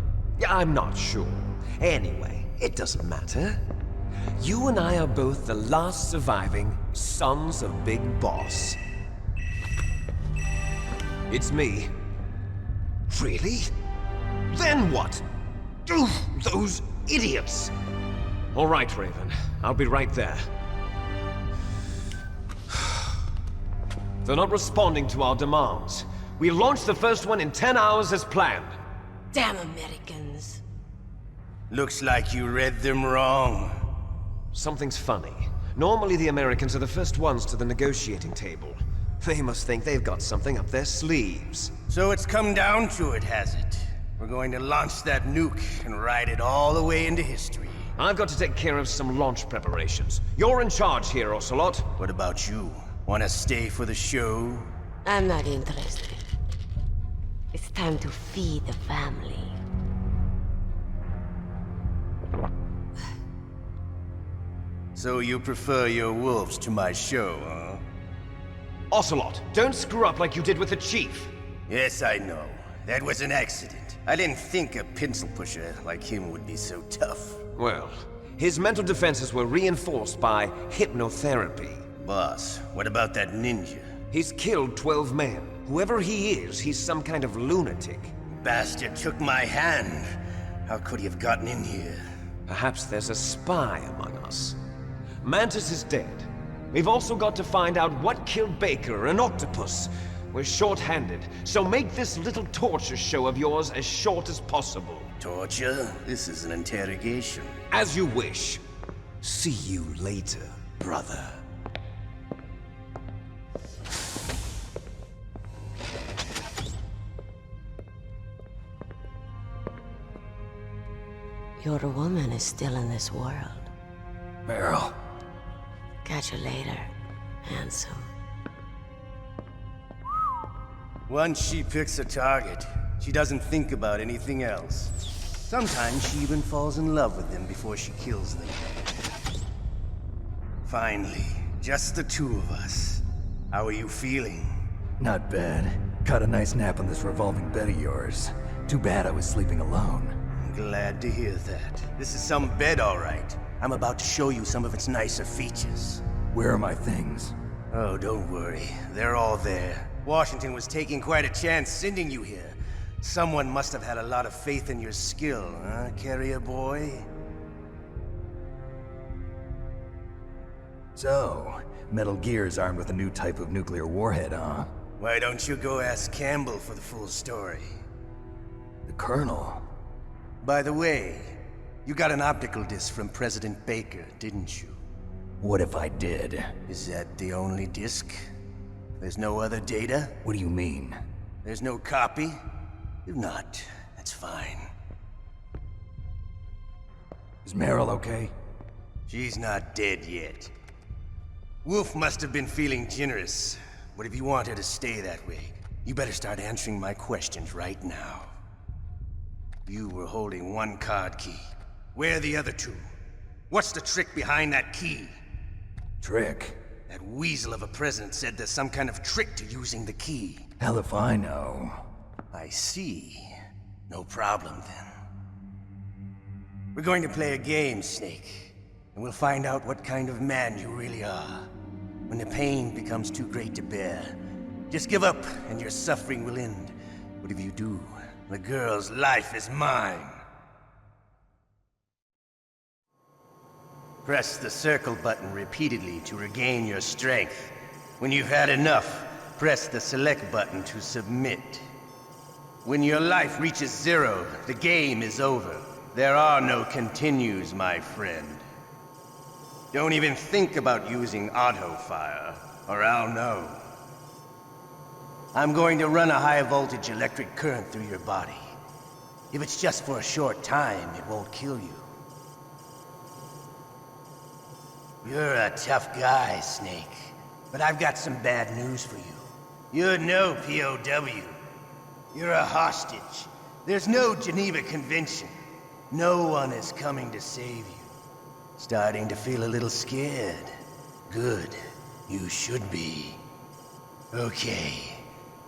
I'm not sure. Anyway, it doesn't matter. You and I are both the last surviving sons of Big Boss. It's me. Really? Then what? Oof, those idiots! All right, Raven. I'll be right there. They're not responding to our demands. We launched the first one in 10 hours as planned. Damn Americans. Looks like you read them wrong. Something's funny. Normally the Americans are the first ones to the negotiating table. They must think they've got something up their sleeves. So it's come down to it, has it? We're going to launch that nuke and ride it all the way into history. I've got to take care of some launch preparations. You're in charge here, Ocelot. What about you? Wanna stay for the show? I'm not interested. It's time to feed the family. So you prefer your wolves to my show, huh? Ocelot, don't screw up like you did with the Chief. Yes, I know. That was an accident. I didn't think a pencil pusher like him would be so tough. Well, his mental defenses were reinforced by hypnotherapy. Boss, what about that ninja? He's killed 12 men. Whoever he is, he's some kind of lunatic. Bastard took my hand. How could he have gotten in here? Perhaps there's a spy among us. Mantis is dead. We've also got to find out what killed Baker, an octopus. We're short-handed, so make this little torture show of yours as short as possible. Torture? This is an interrogation. As you wish. See you later, brother. Your woman is still in this world. Meryl. Catch you later, handsome. Once she picks a target, she doesn't think about anything else. Sometimes she even falls in love with them before she kills them. Finally, just the two of us. How are you feeling? Not bad. Caught a nice nap on this revolving bed of yours. Too bad I was sleeping alone. Glad to hear that. This is some bed, all right. I'm about to show you some of its nicer features. Where are my things? Oh, don't worry. They're all there. Washington was taking quite a chance sending you here. Someone must have had a lot of faith in your skill, huh, carrier boy? So, Metal Gear's armed with a new type of nuclear warhead, huh? Why don't you go ask Campbell for the full story? The Colonel? By the way, you got an optical disc from President Baker, didn't you? What if I did? Is that the only disc? There's no other data? What do you mean? There's no copy? If not, that's fine. Is Meryl okay? She's not dead yet. Wolf must have been feeling generous, but if you want her to stay that way, you better start answering my questions right now. You were holding one card key. Where are the other two? What's the trick behind that key? Trick? That weasel of a president said there's some kind of trick to using the key. Hell if I know. I see. No problem then. We're going to play a game, Snake. And we'll find out what kind of man you really are. When the pain becomes too great to bear, just give up and your suffering will end. But if you do, the girl's life is mine. Press the circle button repeatedly to regain your strength. When you've had enough, press the select button to submit. When your life reaches 0, the game is over. There are no continues, my friend. Don't even think about using auto fire, or I'll know. I'm going to run a high-voltage electric current through your body. If it's just for a short time, it won't kill you. You're a tough guy, Snake. But I've got some bad news for you. You're no POW. You're a hostage. There's no Geneva Convention. No one is coming to save you. Starting to feel a little scared. Good. You should be. Okay.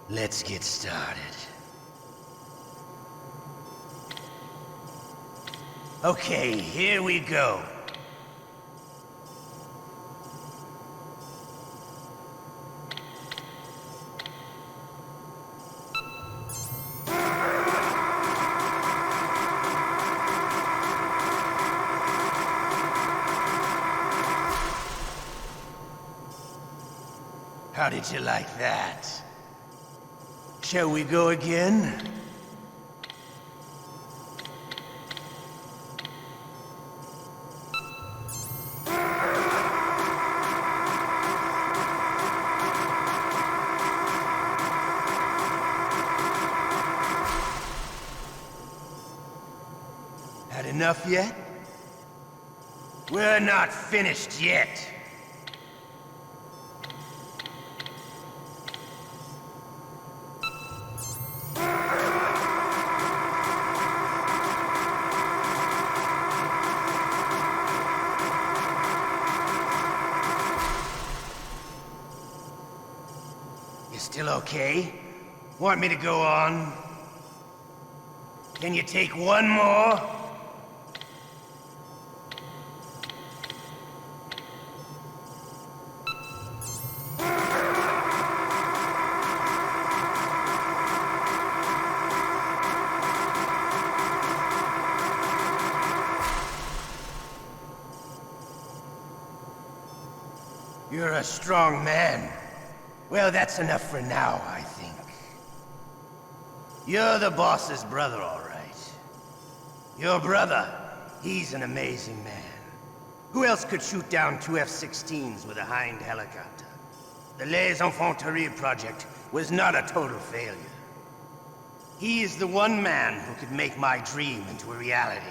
Let's get started. Okay, here we go. How did you like that? Shall we go again? enough yet? We're not finished yet. You still okay? Want me to go on? Can you take one more? You're a strong man. Well, that's enough for now, I think. You're the boss's brother, all right. Your brother, he's an amazing man. Who else could shoot down 2 F-16s with a Hind helicopter? The Les Infiltration project was not a total failure. He is the one man who could make my dream into a reality.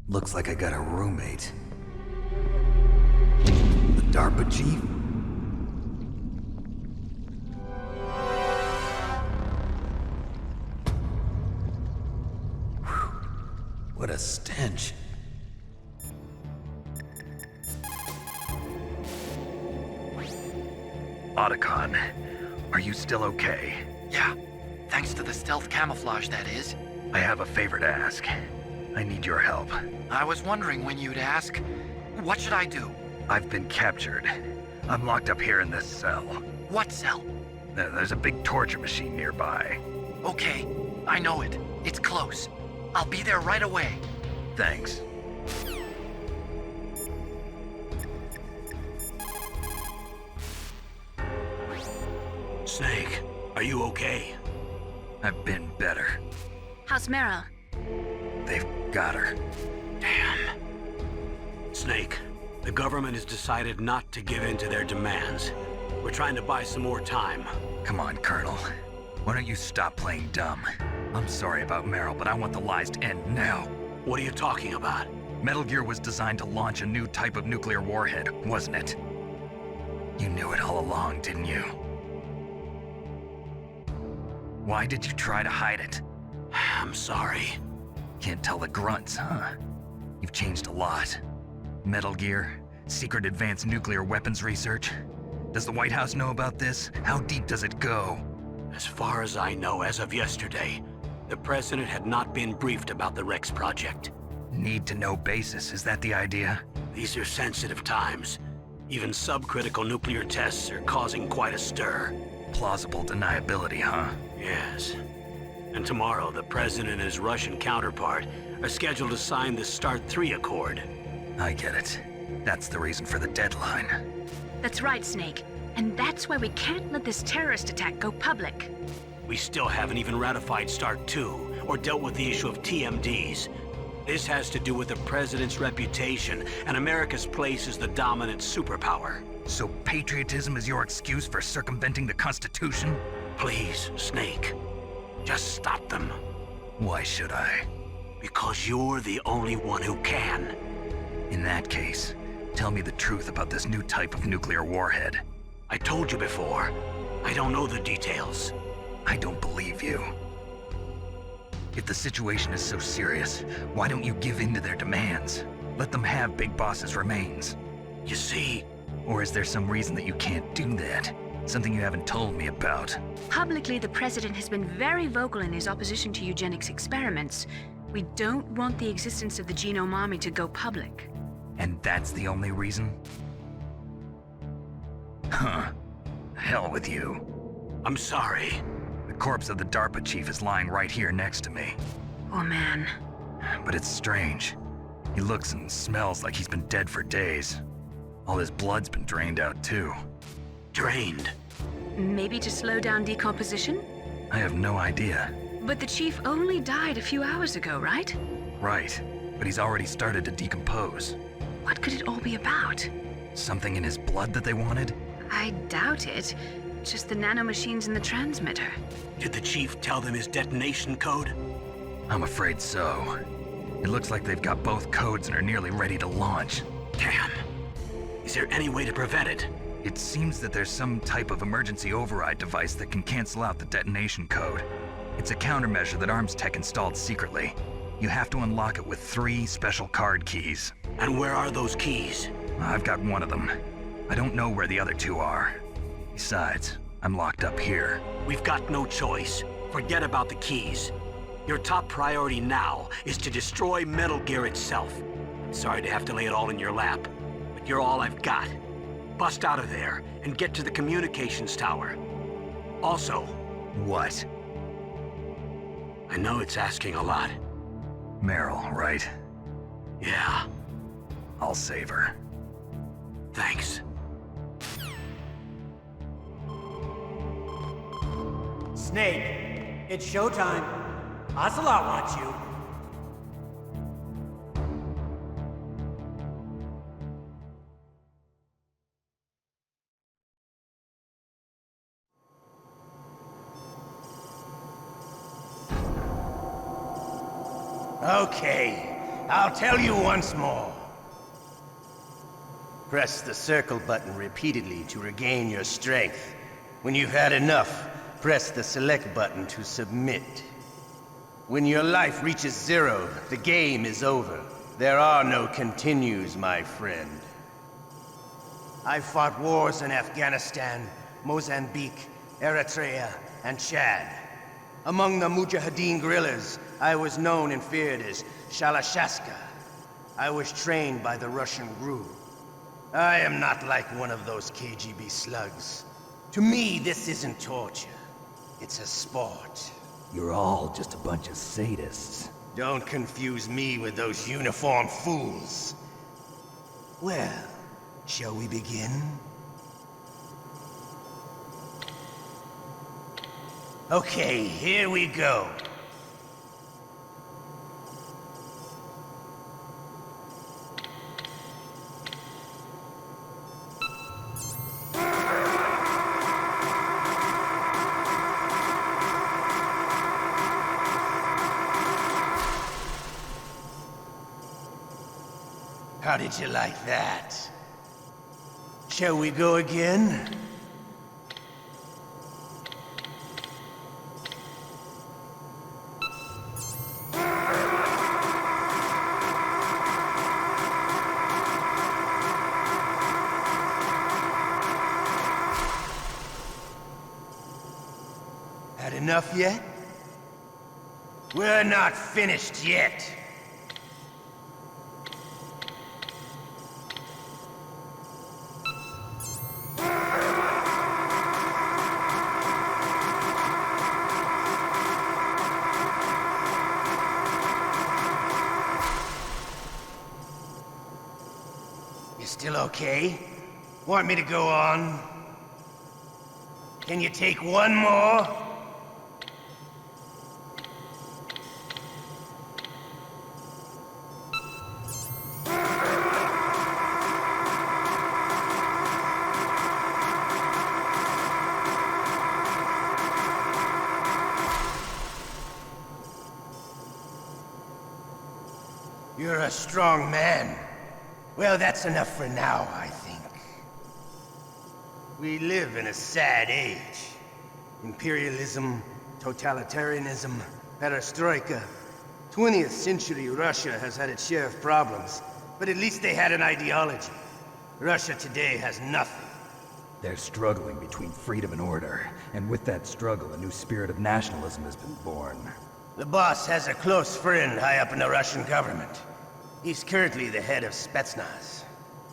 Looks like I got a roommate. The DARPA chief? Whew. What a stench. Otacon, are you still okay? Yeah, thanks to the stealth camouflage, that is. I have a favor to ask. I need your help. I was wondering when you'd ask. What should I do? I've been captured. I'm locked up here in this cell. What cell? There's a big torture machine nearby. Okay, I know it. It's close. I'll be there right away. Thanks. Snake, are you okay? I've been better. How's Meryl? They've got her. Damn. Snake, the government has decided not to give in to their demands. We're trying to buy some more time. Come on, Colonel. Why don't you stop playing dumb? I'm sorry about Meryl, but I want the lies to end now. What are you talking about? Metal Gear was designed to launch a new type of nuclear warhead, wasn't it? You knew it all along, didn't you? Why did you try to hide it? I'm sorry. Can't tell the grunts, huh? You've changed a lot. Metal Gear, secret advanced nuclear weapons research. Does the White House know about this? How deep does it go? As far as I know, as of yesterday, the president had not been briefed about the Rex project. Need-to-know basis, is that the idea? These are sensitive times. Even subcritical nuclear tests are causing quite a stir. Plausible deniability, huh? Yes. And tomorrow, the president and his Russian counterpart are scheduled to sign the START 3 Accord. I get it. That's the reason for the deadline. That's right, Snake. And that's why we can't let this terrorist attack go public. We still haven't even ratified START 2 or dealt with the issue of TMDs. This has to do with the president's reputation and America's place as the dominant superpower. So patriotism is your excuse for circumventing the Constitution? Please, Snake. Just stop them. Why should I? Because you're the only one who can. In that case, tell me the truth about this new type of nuclear warhead. I told you before. I don't know the details. I don't believe you. If the situation is so serious, why don't you give in to their demands? Let them have Big Boss's remains. You see? Or is there some reason that you can't do that? Something you haven't told me about. Publicly, the president has been very vocal in his opposition to eugenics experiments. We don't want the existence of the Genome Army to go public. And that's the only reason? Huh. Hell with you. I'm sorry. The corpse of the DARPA chief is lying right here next to me. Oh man, but it's strange. He looks and smells like he's been dead for days. All his blood's been drained out too. Drained? Maybe to slow down decomposition? I have no idea. But the chief only died a few hours ago, right? Right, but he's already started to decompose. What could it all be about? Something in his blood that they wanted? I doubt it. Just the nanomachines in the transmitter. Did the chief tell them his detonation code? I'm afraid so. It looks like they've got both codes and are nearly ready to launch. Damn. Is there any way to prevent it? It seems that there's some type of emergency override device that can cancel out the detonation code. It's a countermeasure that Arms Tech installed secretly. You have to unlock it with 3 special card keys. And where are those keys? I've got one of them. I don't know where the other 2 are. Besides, I'm locked up here. We've got no choice. Forget about the keys. Your top priority now is to destroy Metal Gear itself. Sorry to have to lay it all in your lap, but you're all I've got. Bust out of there and get to the communications tower. Also... What? I know it's asking a lot. Meryl, right? Yeah. I'll save her. Thanks. Snake, it's showtime. Ocelot wants you. Okay, I'll tell you once more. Press the circle button repeatedly to regain your strength. When you've had enough, press the select button to submit. When your life reaches 0, the game is over. There are no continues, my friend. I fought wars in Afghanistan, Mozambique, Eritrea, and Chad. Among the Mujahideen guerrillas, I was known and feared as Shalashaska. I was trained by the Russian GRU. I am not like one of those KGB slugs. To me, this isn't torture. It's a sport. You're all just a bunch of sadists. Don't confuse me with those uniformed fools. Well, shall we begin? Okay, here we go. How did you like that? Shall we go again? Had enough yet? We're not finished yet. You still okay? Want me to go on? Can you take one more? You're a strong man. Well, that's enough for now, I think. We live in a sad age. Imperialism, totalitarianism, perestroika. 20th century Russia has had its share of problems, but at least they had an ideology. Russia today has nothing. They're struggling between freedom and order, and with that struggle, a new spirit of nationalism has been born. The boss has a close friend high up in the Russian government. He's currently the head of Spetsnaz.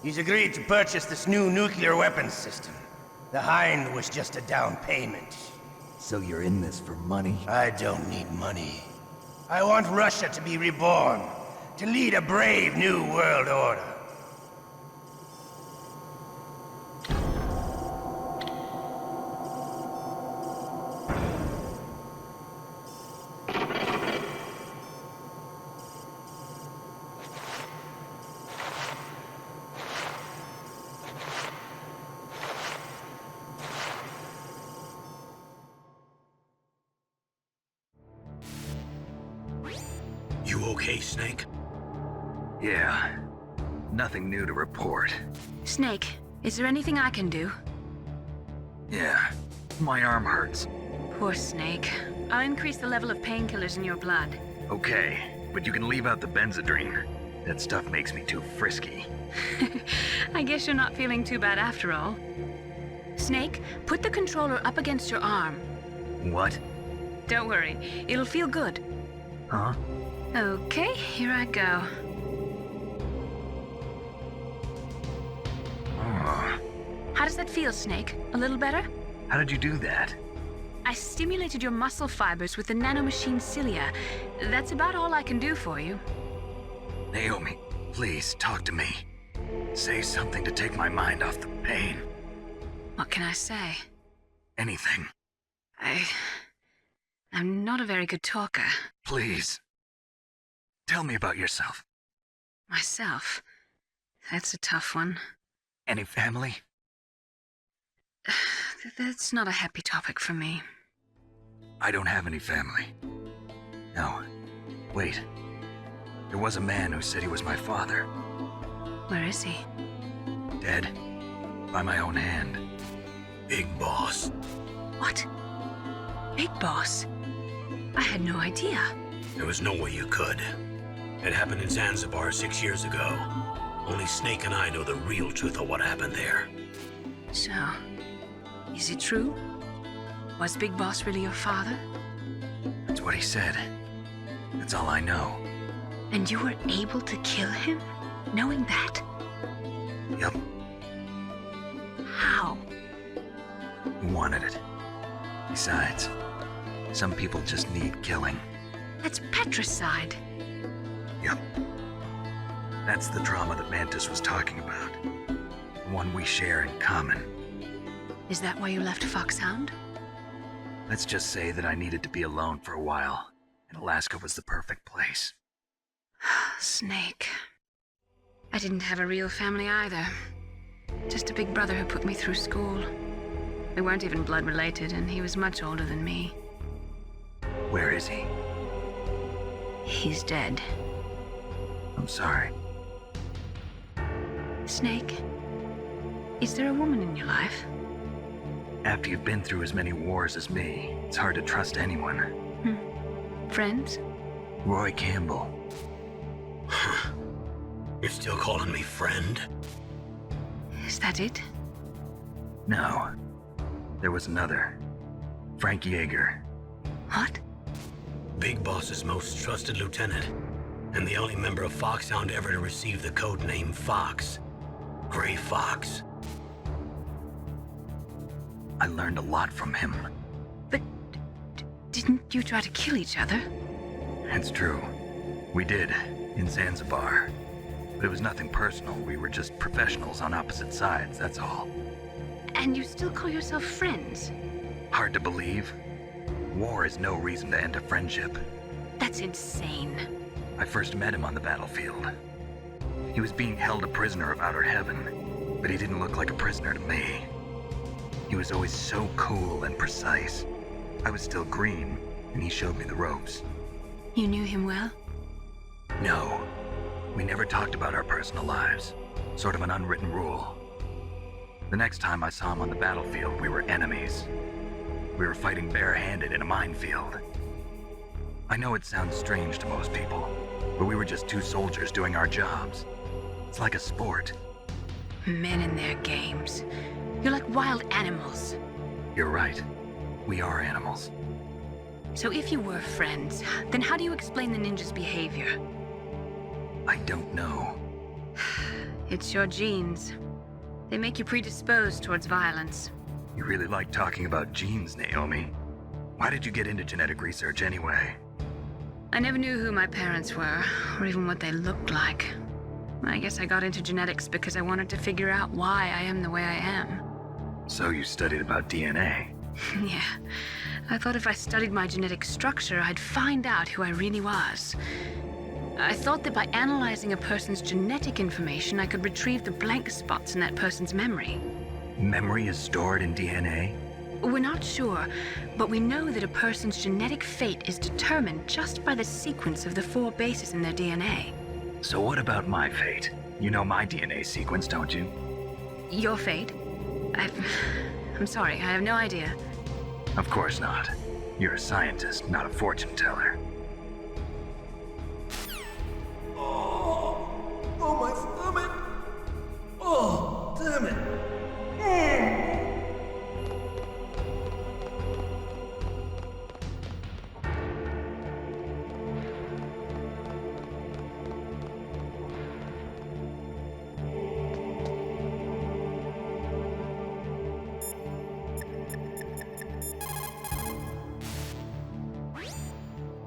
He's agreed to purchase this new nuclear weapons system. The Hind was just a down payment. So you're in this for money? I don't need money. I want Russia to be reborn, to lead a brave new world order. You okay, Snake? Yeah. Nothing new to report. Snake, is there anything I can do? Yeah. My arm hurts. Poor Snake. I'll increase the level of painkillers in your blood. Okay, but you can leave out the benzodrine. That stuff makes me too frisky. I guess you're not feeling too bad after all. Snake, put the controller up against your arm. What? Don't worry, it'll feel good. Huh? Okay, here I go. Oh. How does that feel, Snake? A little better? How did you do that? I stimulated your muscle fibers with the nanomachine cilia. That's about all I can do for you. Naomi, please talk to me. Say something to take my mind off the pain. What can I say? Anything. I'm not a very good talker. Please. Tell me about yourself. Myself? That's a tough one. Any family? That's not a happy topic for me. I don't have any family. No. Wait. There was a man who said he was my father. Where is he? Dead. By my own hand. Big Boss. What? Big Boss? I had no idea. There was no way you could. It happened in Zanzibar 6 years ago. Only Snake and I know the real truth of what happened there. So, is it true? Was Big Boss really your father? That's what he said. That's all I know. And you were able to kill him, knowing that? Yep. How? He wanted it. Besides, some people just need killing. That's patricide. Yep. That's the trauma that Mantis was talking about. The one we share in common. Is that why you left Foxhound? Let's just say that I needed to be alone for a while, and Alaska was the perfect place. Snake. I didn't have a real family either. Just a big brother who put me through school. We weren't even blood related, and he was much older than me. Where is he? He's dead. I'm sorry. Snake, is there a woman in your life? After you've been through as many wars as me, it's hard to trust anyone. Friends? Roy Campbell. You're still calling me friend? Is that it? No. There was another. Frank Yeager. What? Big Boss's most trusted lieutenant, and the only member of Foxhound ever to receive the code name Fox. Gray Fox. I learned a lot from him. But didn't you try to kill each other? It's true. We did, in Zanzibar. But it was nothing personal. We were just professionals on opposite sides, that's all. And you still call yourself friends? Hard to believe. War is no reason to end a friendship. That's insane. I first met him on the battlefield. He was being held a prisoner of outer heaven, but he didn't look like a prisoner to me. He was always so cool and precise. I was still green, and he showed me the ropes. You knew him well? No. We never talked about our personal lives. Sort of an unwritten rule. The next time I saw him on the battlefield, we were enemies. We were fighting barehanded in a minefield. I know it sounds strange to most people, but we were just two soldiers doing our jobs. It's like a sport. Men and their games. You're like wild animals. You're right. We are animals. So if you were friends, then how do you explain the ninja's behavior? I don't know. It's your genes. They make you predisposed towards violence. You really like talking about genes, Naomi. Why did you get into genetic research anyway? I never knew who my parents were, or even what they looked like. I guess I got into genetics because I wanted to figure out why I am the way I am. So you studied about DNA? Yeah. I thought if I studied my genetic structure, I'd find out who I really was. I thought that by analyzing a person's genetic information, I could retrieve the blank spots in that person's memory. Memory is stored in DNA? We're not sure, but we know that a person's genetic fate is determined just by the sequence of the 4 bases in their DNA. So what about my fate? You know my DNA sequence, don't you? Your fate? I'm sorry, I have no idea. Of course not. You're a scientist, not a fortune teller. Oh, my stomach! Oh, damn it!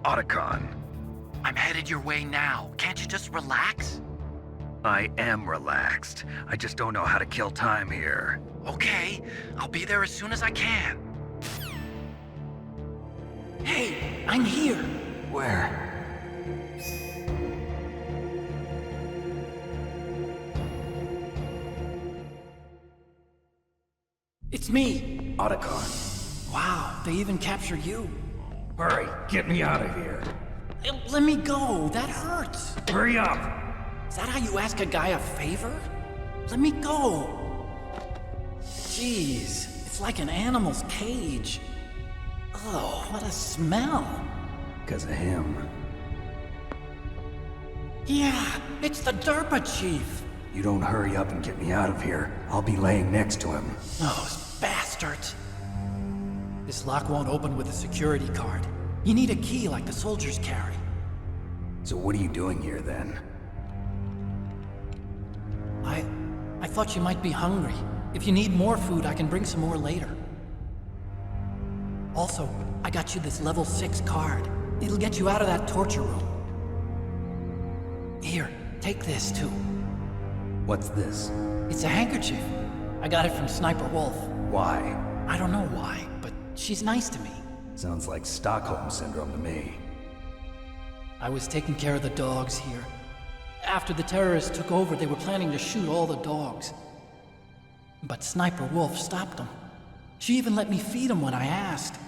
Otacon. I'm headed your way now. Can't you just relax? I am relaxed. I just don't know how to kill time here. Okay, I'll be there as soon as I can. Hey, I'm here. Where? It's me. Otacon. Wow, they even captured you. Hurry, get me out of here. Let me go, that hurts. Hurry up. Is that how you ask a guy a favor? Let me go. Jeez, it's like an animal's cage. Oh, what a smell. Because of him. Yeah, it's the DARPA chief. You don't hurry up and get me out of here, I'll be laying next to him. Those bastards. This lock won't open with a security card. You need a key like the soldiers carry. So what are you doing here then? I thought you might be hungry. If you need more food, I can bring some more later. Also, I got you this level 6 card. It'll get you out of that torture room. Here, take this too. What's this? It's a handkerchief. I got it from Sniper Wolf. Why? I don't know why, but she's nice to me. Sounds like Stockholm Syndrome to me. I was taking care of the dogs here. After the terrorists took over, they were planning to shoot all the dogs. But Sniper Wolf stopped them. She even let me feed them when I asked.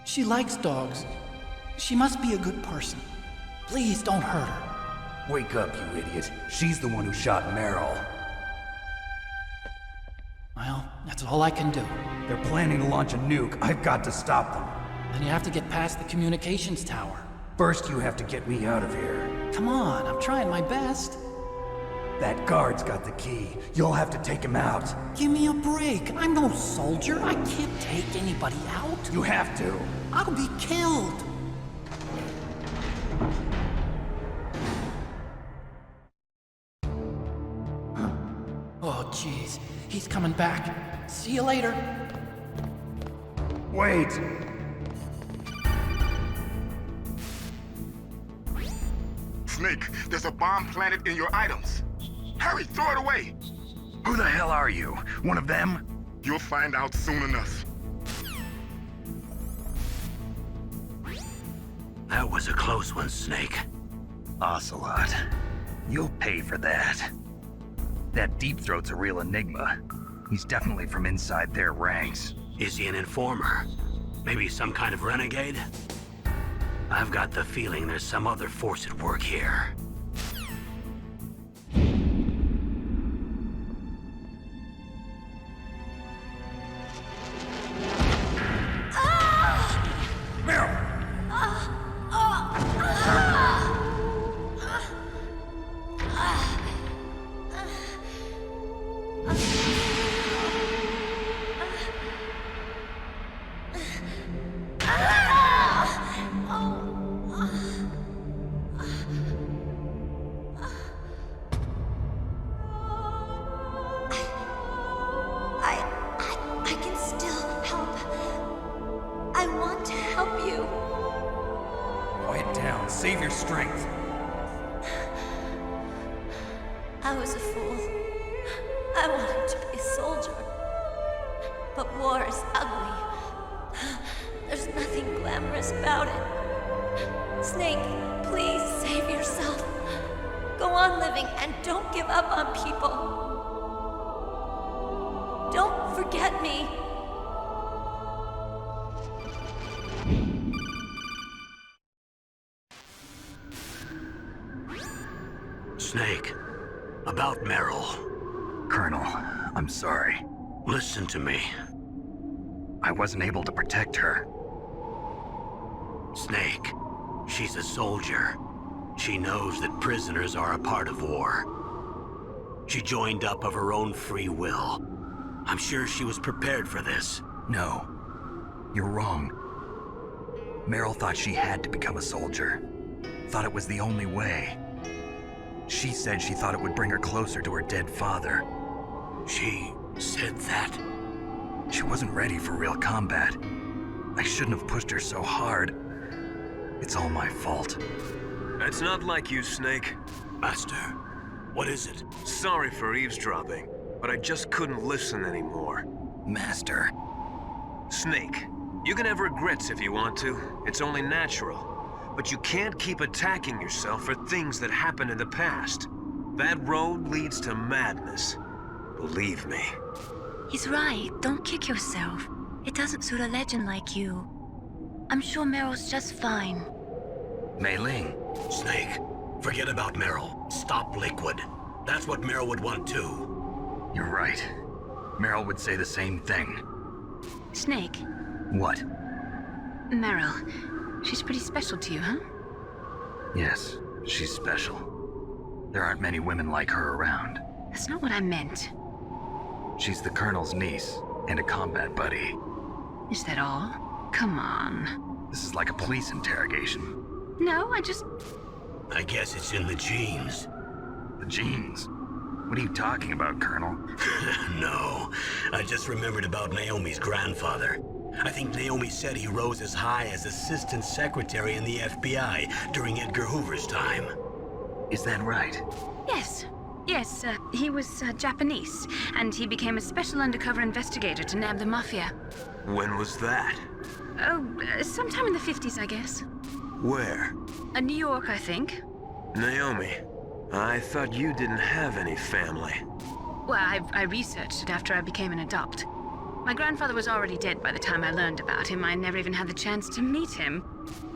She likes dogs. She must be a good person. Please don't hurt her. Wake up, you idiot. She's the one who shot Meryl. Well, that's all I can do. They're planning to launch a nuke. I've got to stop them. Then you have to get past the communications tower. First, you have to get me out of here. Come on, I'm trying my best. That guard's got the key. You'll have to take him out. Give me a break. I'm no soldier. I can't take anybody out. You have to. I'll be killed. Oh, jeez. He's coming back. See you later. Wait! Snake, there's a bomb planted in your items. Hurry, throw it away! Who the hell are you? One of them? You'll find out soon enough. That was a close one, Snake. Ocelot. You'll pay for that. That Deep Throat's a real enigma. He's definitely from inside their ranks. Is he an informer? Maybe some kind of renegade? I've got the feeling there's some other force at work here. Save your strength. I was a fool. I wanted to be a soldier. But war is ugly. There's nothing glamorous about it. Snake, please save yourself. Go on living and don't give up on people. Don't forget me. Snake, about Meryl. Colonel, I'm sorry. Listen to me. I wasn't able to protect her. Snake, she's a soldier. She knows that prisoners are a part of war. She joined up of her own free will. I'm sure she was prepared for this. No, you're wrong. Meryl thought she had to become a soldier. Thought it was the only way. She said she thought it would bring her closer to her dead father. She said that? She wasn't ready for real combat. I shouldn't have pushed her so hard. It's all my fault. That's not like you, Snake. Master, what is it? Sorry for eavesdropping, but I just couldn't listen anymore. Master. Snake, you can have regrets if you want to. It's only natural. But you can't keep attacking yourself for things that happened in the past. That road leads to madness. Believe me. He's right. Don't kick yourself. It doesn't suit a legend like you. I'm sure Meryl's just fine. Mei Ling. Snake, forget about Meryl. Stop Liquid. That's what Meryl would want too. You're right. Meryl would say the same thing. Snake. What? Meryl. She's pretty special to you, huh? Yes, she's special. There aren't many women like her around. That's not what I meant. She's the Colonel's niece and a combat buddy. Is that all? Come on. This is like a police interrogation. No, I guess it's in the genes. The genes? What are you talking about, Colonel? No, I just remembered about Naomi's grandfather. I think Naomi said he rose as high as assistant secretary in the FBI during Edgar Hoover's time. Is that right? Yes. Yes, he was Japanese, and he became a special undercover investigator to nab the mafia. When was that? Oh, sometime in the 50s, I guess. Where? New York, I think. Naomi, I thought you didn't have any family. Well, I researched it after I became an adopt. My grandfather was already dead by the time I learned about him. I never even had the chance to meet him.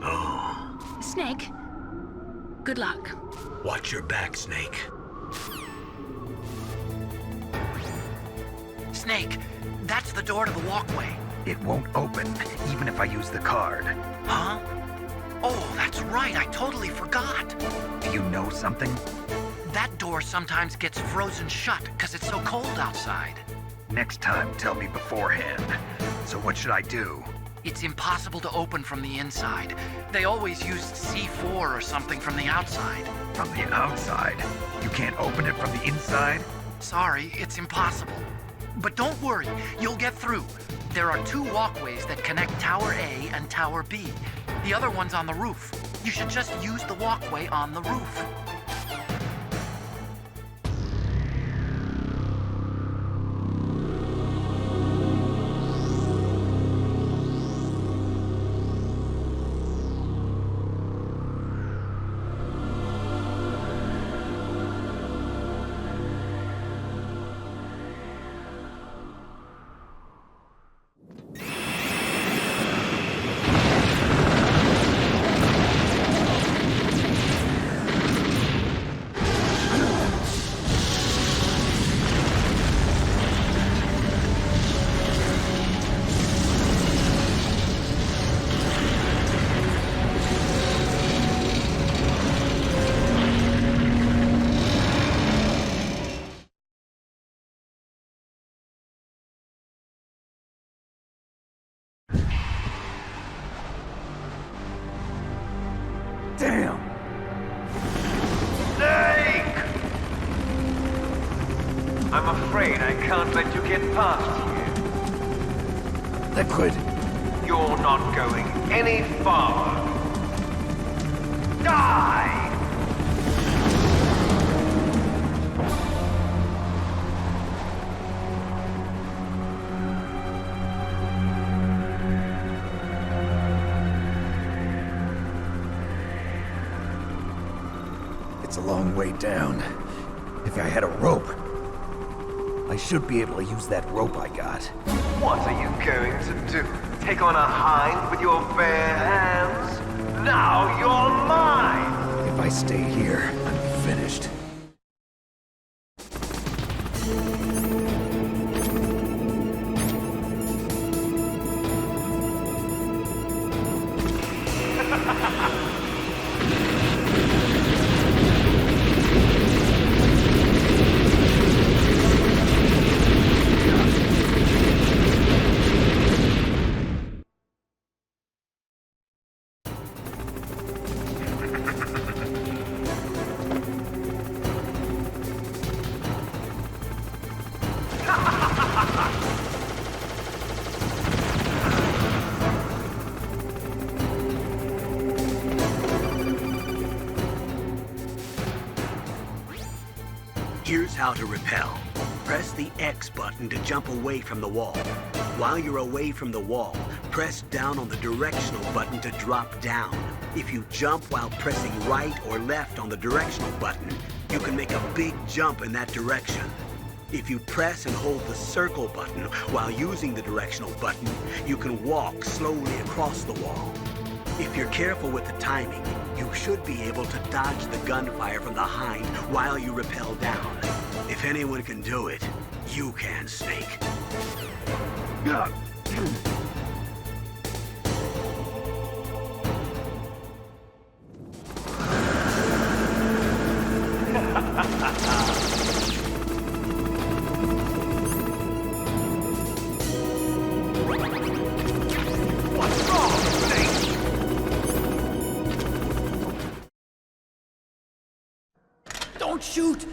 Oh. Snake, good luck. Watch your back, Snake. Snake, that's the door to the walkway. It won't open, even if I use the card. Huh? Oh, that's right, I totally forgot. Do you know something? That door sometimes gets frozen shut because it's so cold outside. Next time, tell me beforehand. So what should I do? It's impossible to open from the inside. They always used C4 or something from the outside. From the outside? You can't open it from the inside? Sorry, it's impossible. But don't worry, you'll get through. There are 2 walkways that connect Tower A and Tower B. The other one's on the roof. You should just use the walkway on the roof. Damn! Snake! I'm afraid I can't let you get past here. Liquid! You're not going any farther. Die! It's a long way down. If I had a rope, I should be able to use that rope I got. What are you going to do? Take on a hind with your bare hands? Now you're mine! If I stay here, I'm finished. Here's how to repel. Press the X button to jump away from the wall. While you're away from the wall, press down on the directional button to drop down. If you jump while pressing right or left on the directional button, you can make a big jump in that direction. If you press and hold the circle button while using the directional button, you can walk slowly across the wall. If you're careful with the timing, you should be able to dodge the gunfire from the hind while you rappel down. If anyone can do it, you can, Snake. What's wrong, Snake? Don't shoot!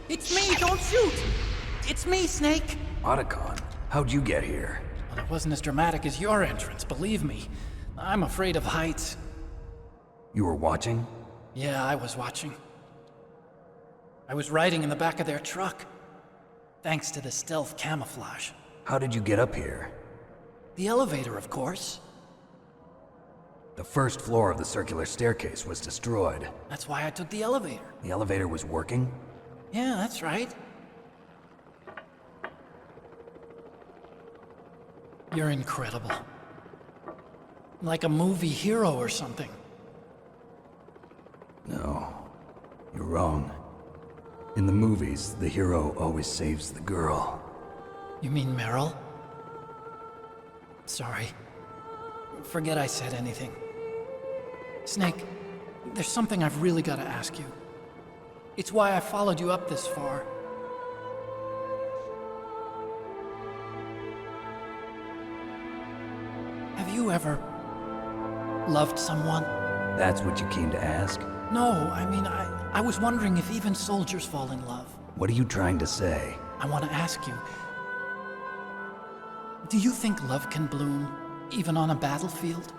It's me, don't shoot! It's me, Snake! Otacon, how'd you get here? Well, it wasn't as dramatic as your entrance, believe me. I'm afraid of heights. You were watching? Yeah, I was watching. I was riding in the back of their truck. Thanks to the stealth camouflage. How did you get up here? The elevator, of course. The first floor of the circular staircase was destroyed. That's why I took the elevator. The elevator was working? Yeah, that's right. You're incredible. Like a movie hero or something. No, you're wrong. In the movies, the hero always saves the girl. You mean Meryl? Sorry. Forget I said anything. Snake, there's something I've really got to ask you. It's why I followed you up this far. Have you ever loved someone? That's what you came to ask? No, I mean, I was wondering if even soldiers fall in love. What are you trying to say? I want to ask you, do you think love can bloom, even on a battlefield?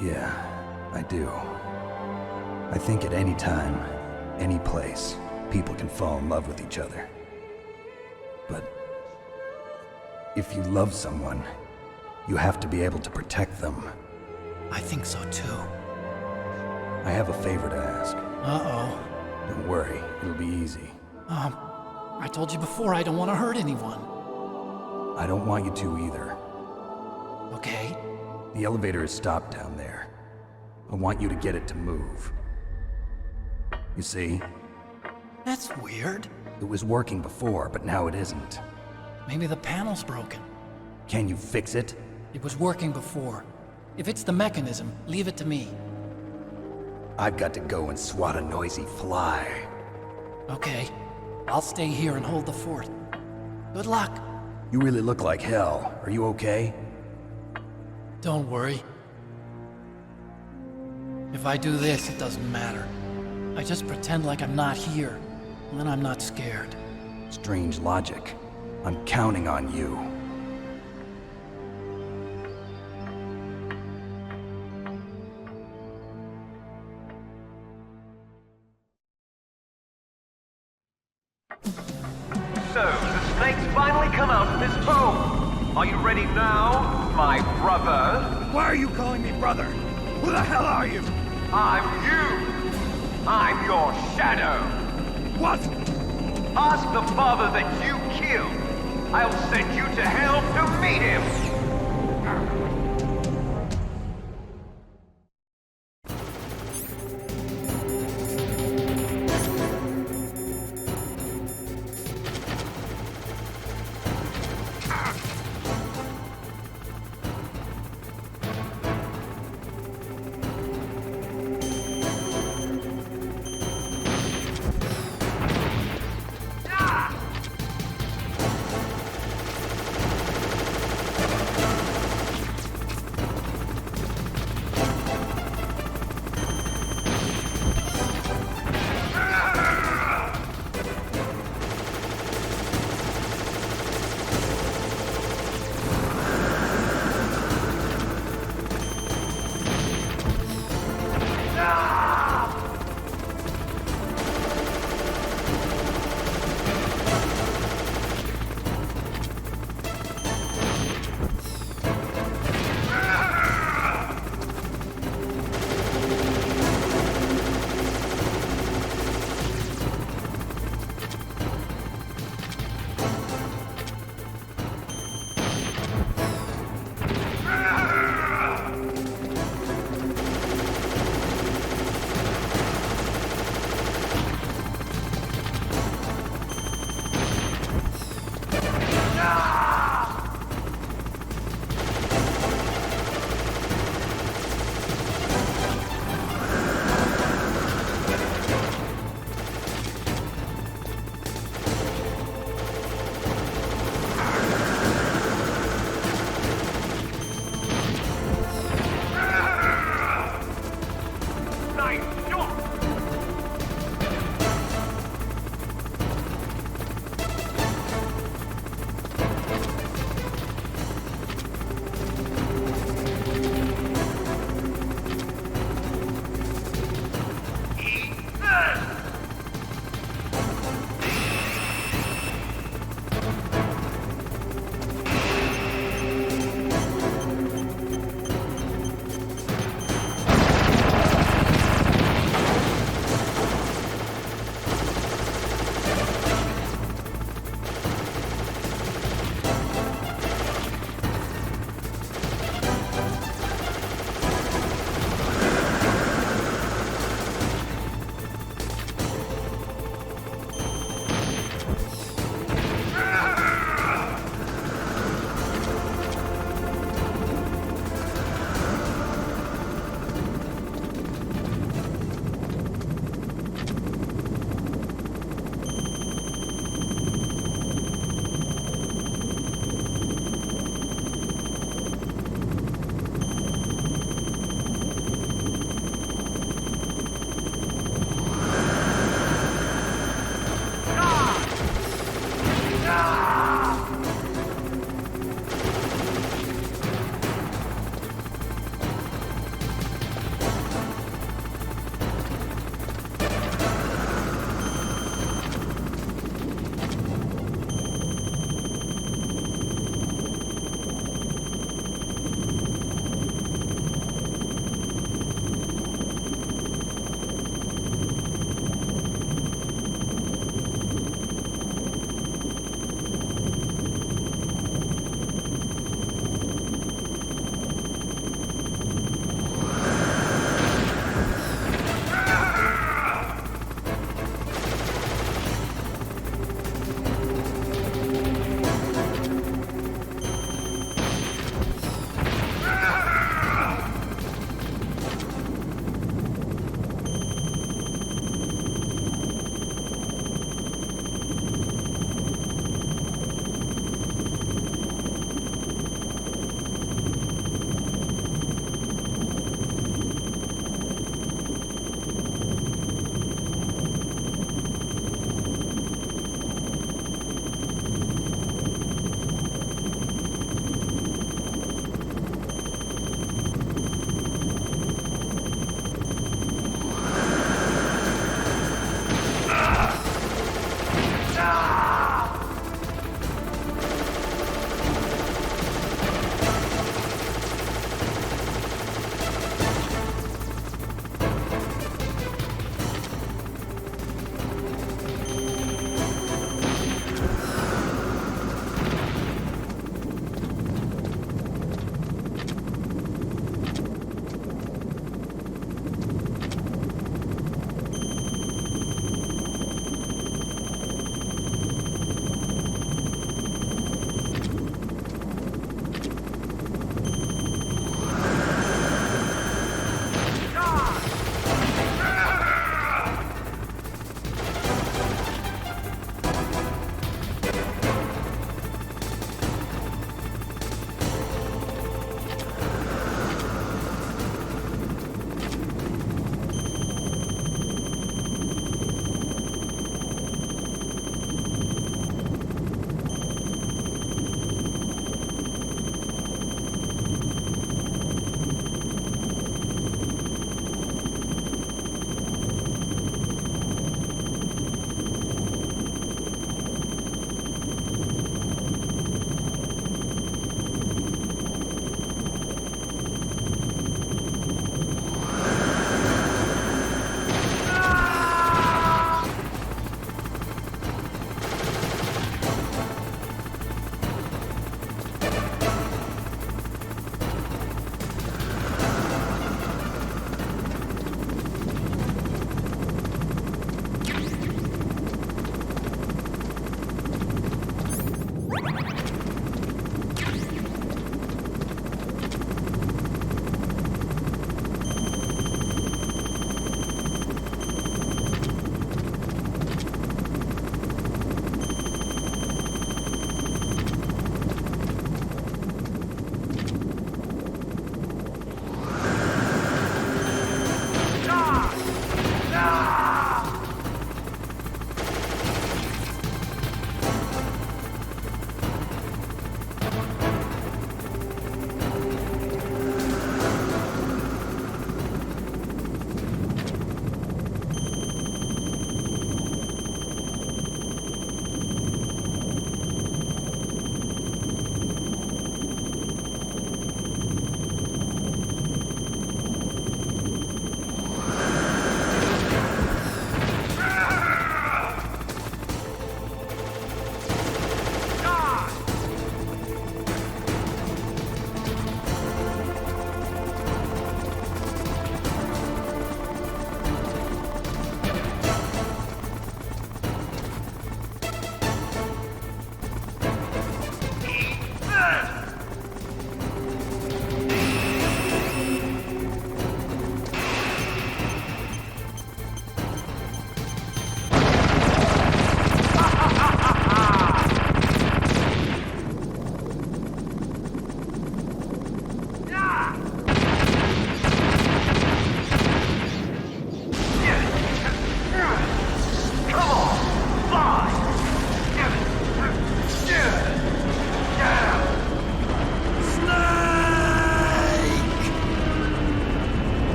Yeah, I do. I think at any time, any place, people can fall in love with each other. But if you love someone, you have to be able to protect them. I think so too. I have a favor to ask. Uh-oh. Don't worry, it'll be easy. I told you before I don't want to hurt anyone. I don't want you to either. Okay. The elevator is stopped down there. I want you to get it to move. You see? That's weird. It was working before, but now it isn't. Maybe the panel's broken. Can you fix it? It was working before. If it's the mechanism, leave it to me. I've got to go and swat a noisy fly. Okay. I'll stay here and hold the fort. Good luck. You really look like hell. Are you okay? Don't worry. If I do this, it doesn't matter. I just pretend like I'm not here, and then I'm not scared. Strange logic. I'm counting on you. Are you ready now, my brother? Why are you calling me brother? Who the hell are you? I'm you. I'm your shadow. What? Ask the father that you killed. I'll send you to hell to meet him.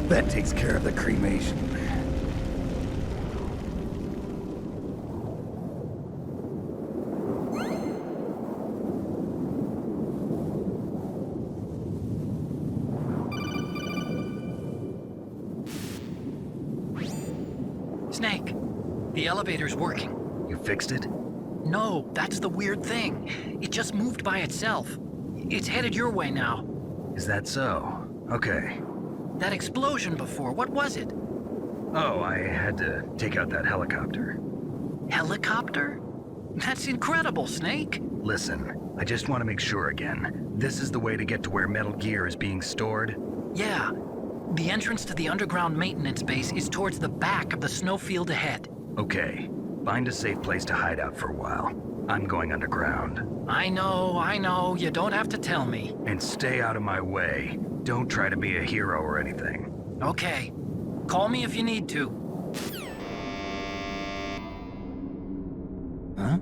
That takes care of the cremation. Snake, the elevator's working. You fixed it? No, that's the weird thing. It just moved by itself. It's headed your way now. Is that so? Okay. That explosion before, what was it? Oh, I had to take out that helicopter. Helicopter? That's incredible, Snake. Listen, I just want to make sure again. This is the way to get to where Metal Gear is being stored? Yeah. The entrance to the underground maintenance base is towards the back of the snowfield ahead. Okay. Find a safe place to hide out for a while. I'm going underground. I know. You don't have to tell me. And stay out of my way. Don't try to be a hero or anything. Okay. Call me if you need to. Huh?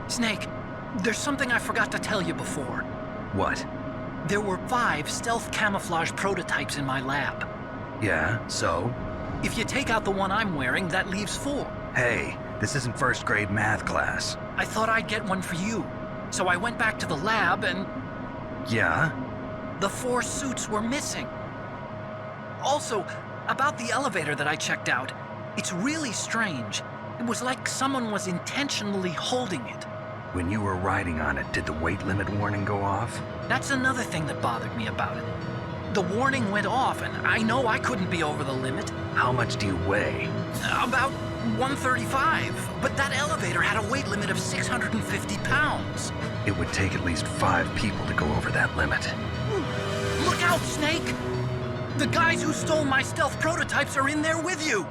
Snake, there's something I forgot to tell you before. What? There were 5 stealth camouflage prototypes in my lab. Yeah, so? If you take out the one I'm wearing, that leaves 4. Hey, this isn't first grade math class. I thought I'd get one for you. So I went back to the lab and... Yeah? The 4 suits were missing. Also, about the elevator that I checked out, it's really strange. It was like someone was intentionally holding it. When you were riding on it, did the weight limit warning go off? That's another thing that bothered me about it. The warning went off, and I know I couldn't be over the limit. How much do you weigh? About 135, but that elevator had a weight limit of 650 pounds. It would take at least 5 people to go over that limit. Look out, Snake! The guys who stole my stealth prototypes are in there with you!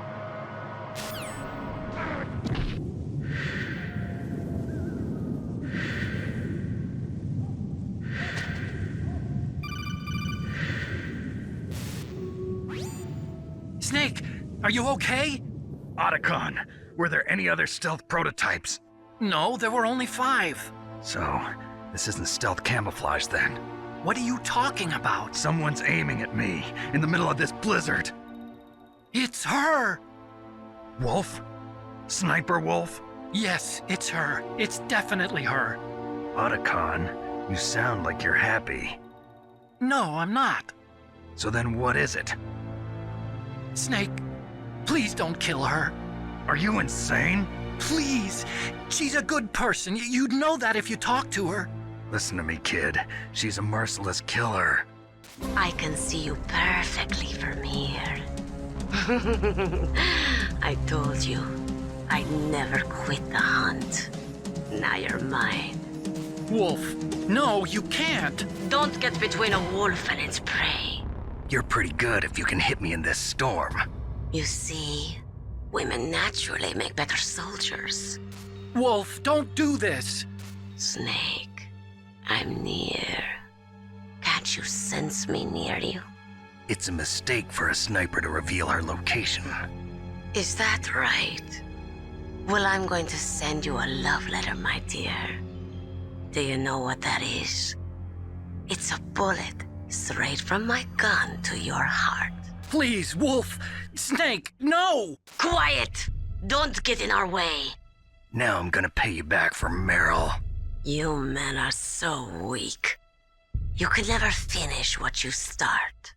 Snake, are you okay? Otacon, were there any other stealth prototypes? No, there were only 5. So, this isn't stealth camouflage then? What are you talking about? Someone's aiming at me, in the middle of this blizzard. It's her! Wolf? Sniper Wolf? Yes, it's her. It's definitely her. Otacon, you sound like you're happy. No, I'm not. So then what is it? Snake, please don't kill her. Are you insane? Please! She's a good person. You'd know that if you talked to her. Listen to me, kid. She's a merciless killer. I can see you perfectly from here. I told you, I'd never quit the hunt. Now you're mine. Wolf, no, you can't. Don't get between a wolf and its prey. You're pretty good if you can hit me in this storm. You see, women naturally make better soldiers. Wolf, don't do this. Snake, I'm near. Can't you sense me near you? It's a mistake for a sniper to reveal her location. Is that right? Well, I'm going to send you a love letter, my dear. Do you know what that is? It's a bullet straight from my gun to your heart. Please, Wolf! Snake, no! Quiet! Don't get in our way. Now I'm gonna pay you back for Meryl. You men are so weak. You can never finish what you start.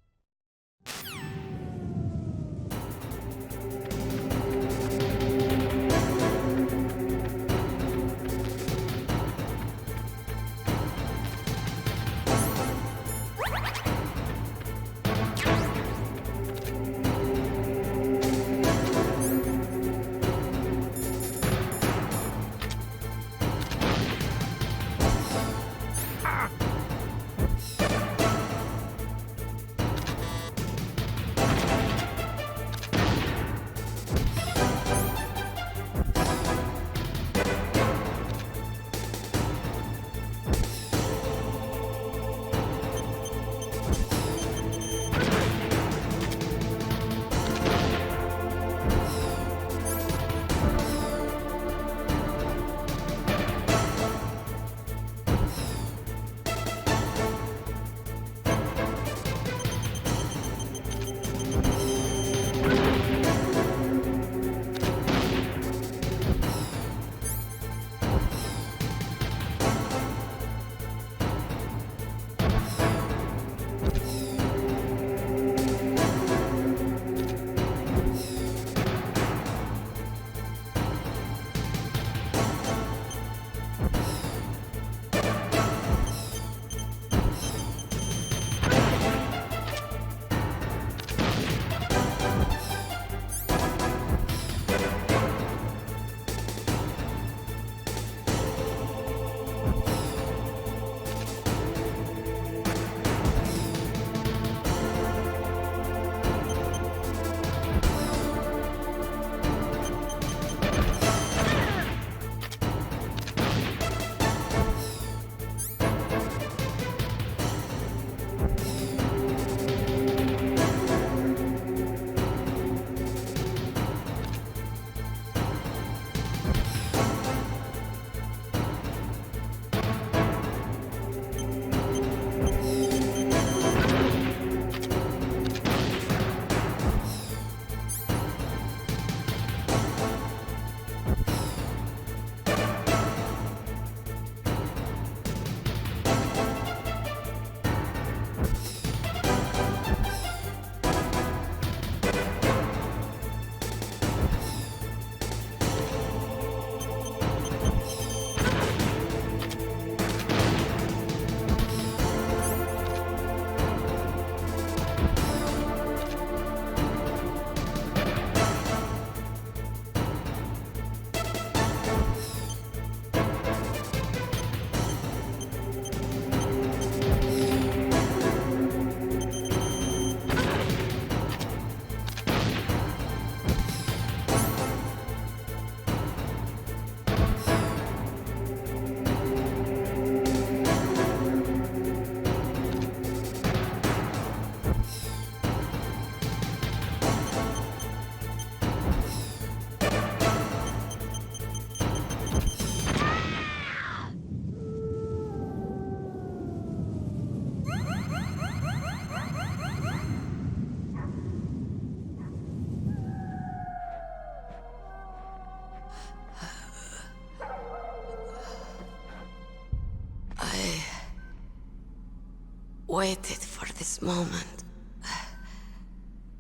waited for this moment.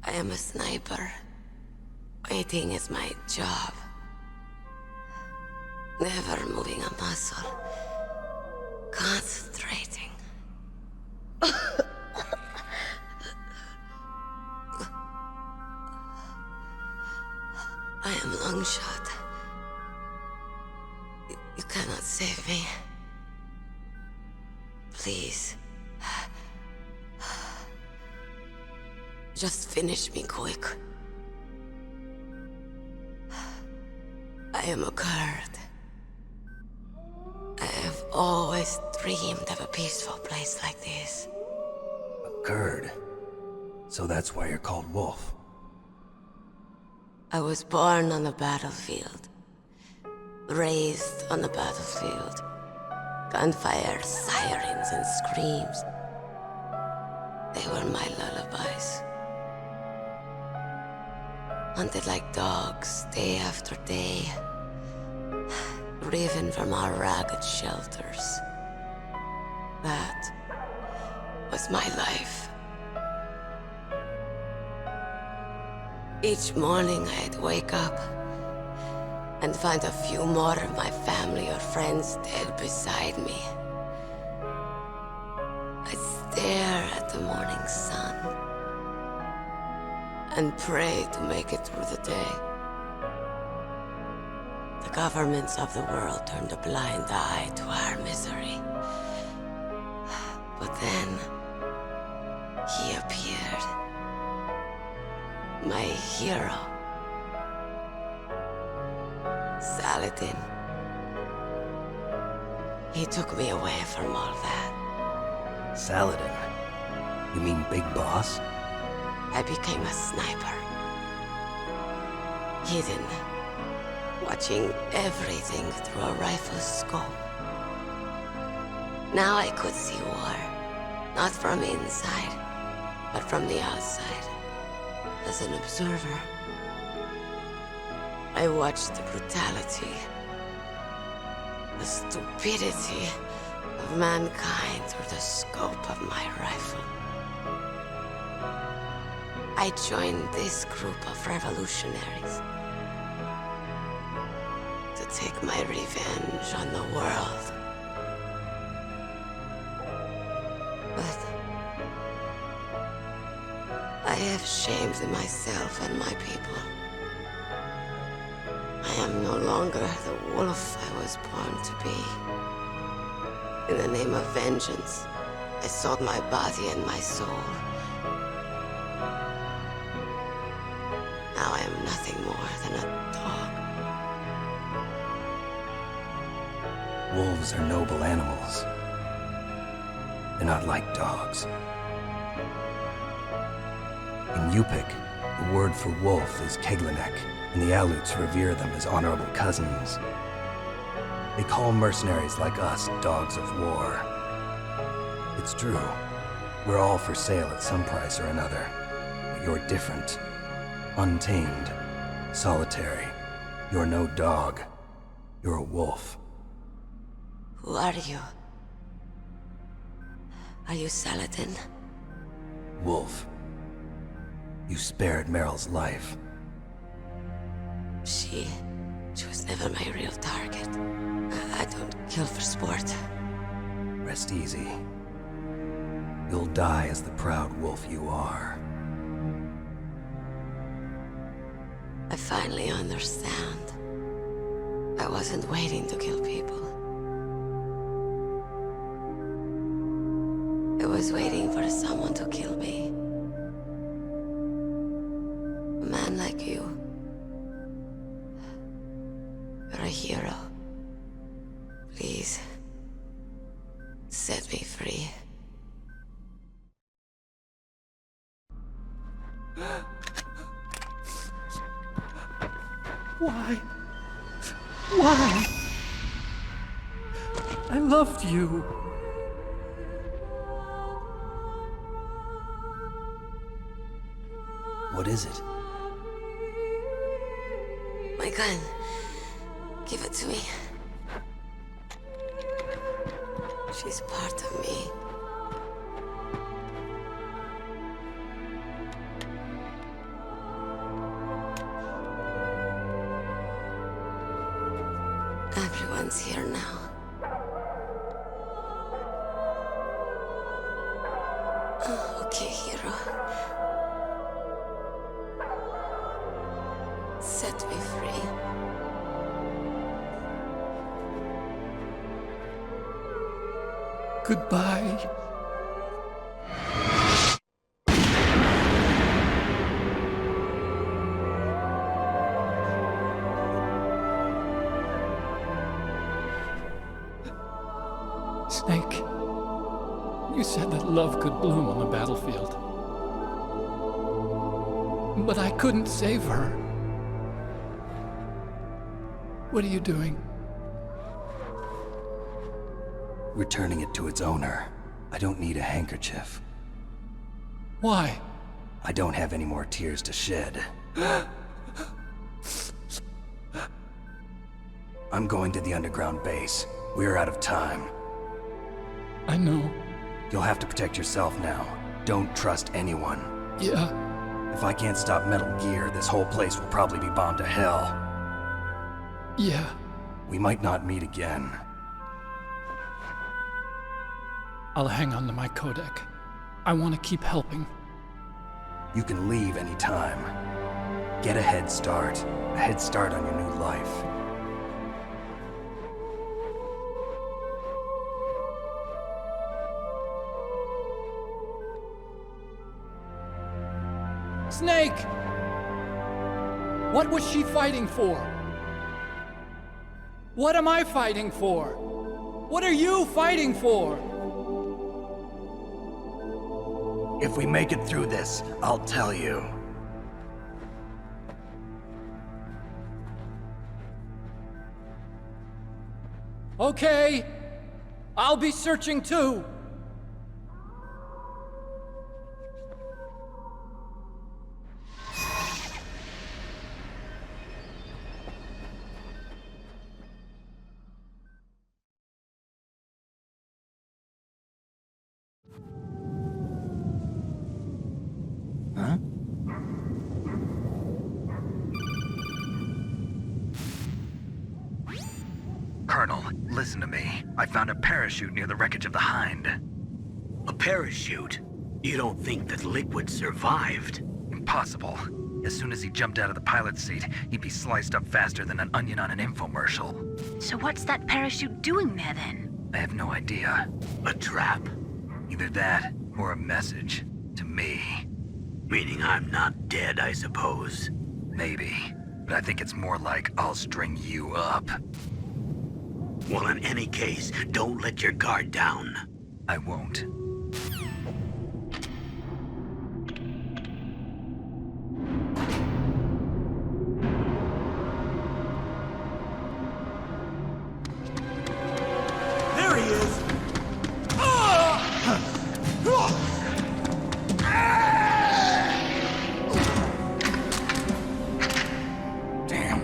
I am a sniper. Waiting is my job. Never moving a muscle. Concentrating. I am Longshot. You cannot save me. Please. Just finish me quick. I am a Kurd. I have always dreamed of a peaceful place like this. A Kurd? So that's why you're called Wolf. I was born on the battlefield. Raised on the battlefield. Gunfire, sirens, and screams. They were my lullabies. Hunted like dogs, day after day. Driven from our ragged shelters. That was my life. Each morning I'd wake up and find a few more of my family or friends dead beside me. I'd stare at the morning sun and pray to make it through the day. The governments of the world turned a blind eye to our misery. But then, he appeared. My hero. Saladin. He took me away from all that. Saladin? You mean Big Boss? I became a sniper. Hidden. Watching everything through a rifle's scope. Now I could see war. Not from inside, but from the outside. As an observer. I watched the brutality, the stupidity of mankind through the scope of my rifle. I joined this group of revolutionaries to take my revenge on the world. But I have shamed myself and my people. I am no longer the wolf I was born to be. In the name of vengeance, I sold my body and my soul. Now I am nothing more than a dog. Wolves are noble animals. They're not like dogs. In Yupik, the word for wolf is Keglanek, and the Aleuts revere them as honorable cousins. They call mercenaries like us dogs of war. It's true. We're all for sale at some price or another. But you're different. Untamed. Solitary. You're no dog. You're a wolf. Who are you? Are you Saladin? Wolf. You spared Meryl's life. She was never my real target. I don't kill for sport. Rest easy. You'll die as the proud wolf you are. I finally understand. I wasn't waiting to kill people. I was waiting for someone to kill me. A man like you. You're a hero. Please, set me free. Why? Why? I loved you. What is it? My gun. Give it to me. She's part of me. Okay, hero. Set me free. Goodbye. Snake, you said that love could bloom on the battlefield. But I couldn't save her. What are you doing? Returning it to its owner. I don't need a handkerchief. Why? I don't have any more tears to shed. I'm going to the underground base. We're out of time. I know. You'll have to protect yourself now. Don't trust anyone. Yeah. If I can't stop Metal Gear, this whole place will probably be bombed to hell. Yeah. We might not meet again. I'll hang on to my codec. I want to keep helping. You can leave anytime. Get a head start. A head start on your new life. Snake! What was she fighting for? What am I fighting for? What are you fighting for? If we make it through this, I'll tell you. Okay. I'll be searching too. Huh? Colonel, listen to me. I found a parachute near the wreckage of the Hind. A parachute? You don't think that Liquid survived? Impossible. As soon as he jumped out of the pilot's seat, he'd be sliced up faster than an onion on an infomercial. So what's that parachute doing there then? I have no idea. A trap? Either that, or a message. To me. Meaning I'm not dead, I suppose. Maybe. But I think it's more like I'll string you up. Well, in any case, don't let your guard down. I won't. There he is! Damn.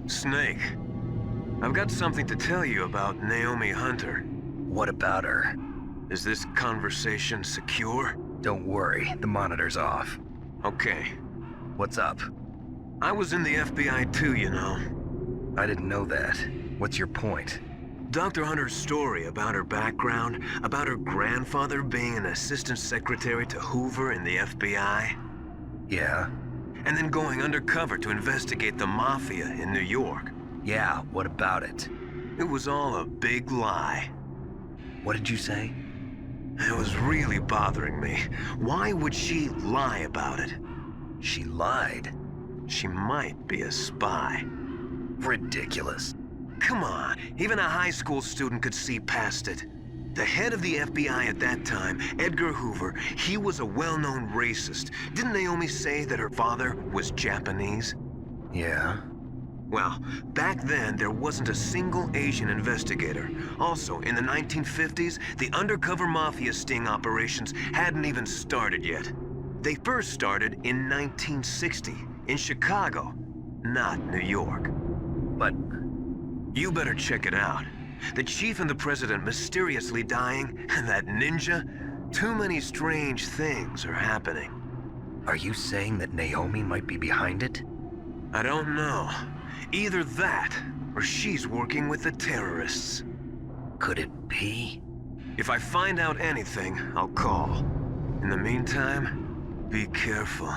Snake, I've got something to tell you about Naomi Hunter. What about her? Is this conversation secure? Don't worry, the monitor's off. Okay. What's up? I was in the FBI too, you know. I didn't know that. What's your point? Dr. Hunter's story about her background, about her grandfather being an assistant secretary to Hoover in the FBI. Yeah? And then going undercover to investigate the Mafia in New York. Yeah, what about it? It was all a big lie. What did you say? It was really bothering me. Why would she lie about it? She lied? She might be a spy. Ridiculous. Come on, even a high school student could see past it. The head of the FBI at that time, Edgar Hoover, he was a well-known racist. Didn't Naomi say that her father was Japanese? Yeah. Well, back then, there wasn't a single Asian investigator. Also, in the 1950s, the undercover mafia sting operations hadn't even started yet. They first started in 1960, in Chicago, not New York. But you better check it out. The chief and the president mysteriously dying, and that ninja? Too many strange things are happening. Are you saying that Naomi might be behind it? I don't know. Either that, or she's working with the terrorists. Could it be? If I find out anything, I'll call. In the meantime, be careful.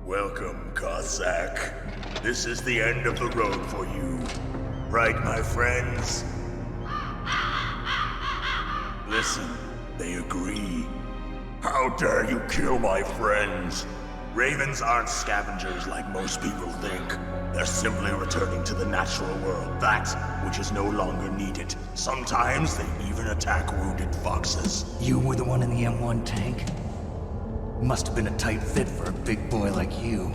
Welcome, Cossack. This is the end of the road for you. Right, my friends? Listen, they agree. How dare you kill my friends? Ravens aren't scavengers like most people think. They're simply returning to the natural world, that which is no longer needed. Sometimes they even attack wounded foxes. You were the one in the M1 tank? Must have been a tight fit for a big boy like you.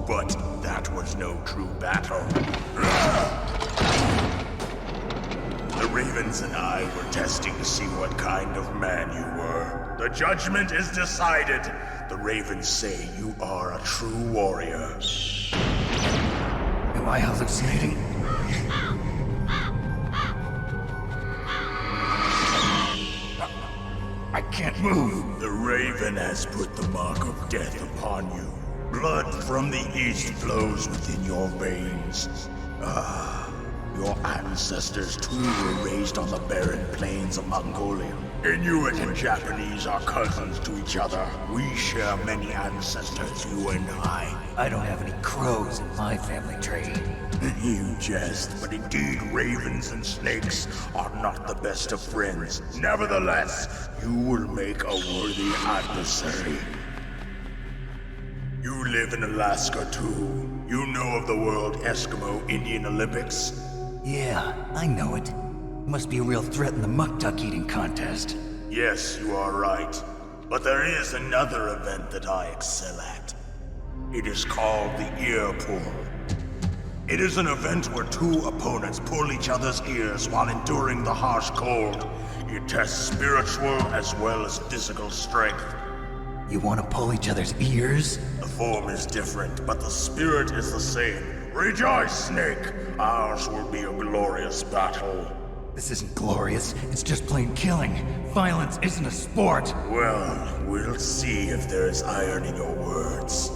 But that was no true battle. The Ravens and I were testing to see what kind of man you were. The judgment is decided. The Ravens say you are a true warrior. Am I hallucinating? I can't move. The Raven has put the mark of death upon you. Blood from the east flows within your veins. Your ancestors too were raised on the barren plains of Mongolia. Inuit and Japanese are cousins to each other. We share many ancestors, you and I. I don't have any crows in my family tree. You jest, but indeed ravens and snakes are not the best of friends. Nevertheless, you will make a worthy adversary. You live in Alaska too. You know of the World Eskimo Indian Olympics? Yeah, I know it. Must be a real threat in the muck duck eating contest. Yes, you are right. But there is another event that I excel at. It is called the ear pull. It is an event where two opponents pull each other's ears while enduring the harsh cold. It tests spiritual as well as physical strength. You want to pull each other's ears? The form is different, but the spirit is the same. Rejoice, Snake! Ours will be a glorious battle. This isn't glorious, it's just plain killing. Violence isn't a sport. Well, we'll see if there is iron in your words.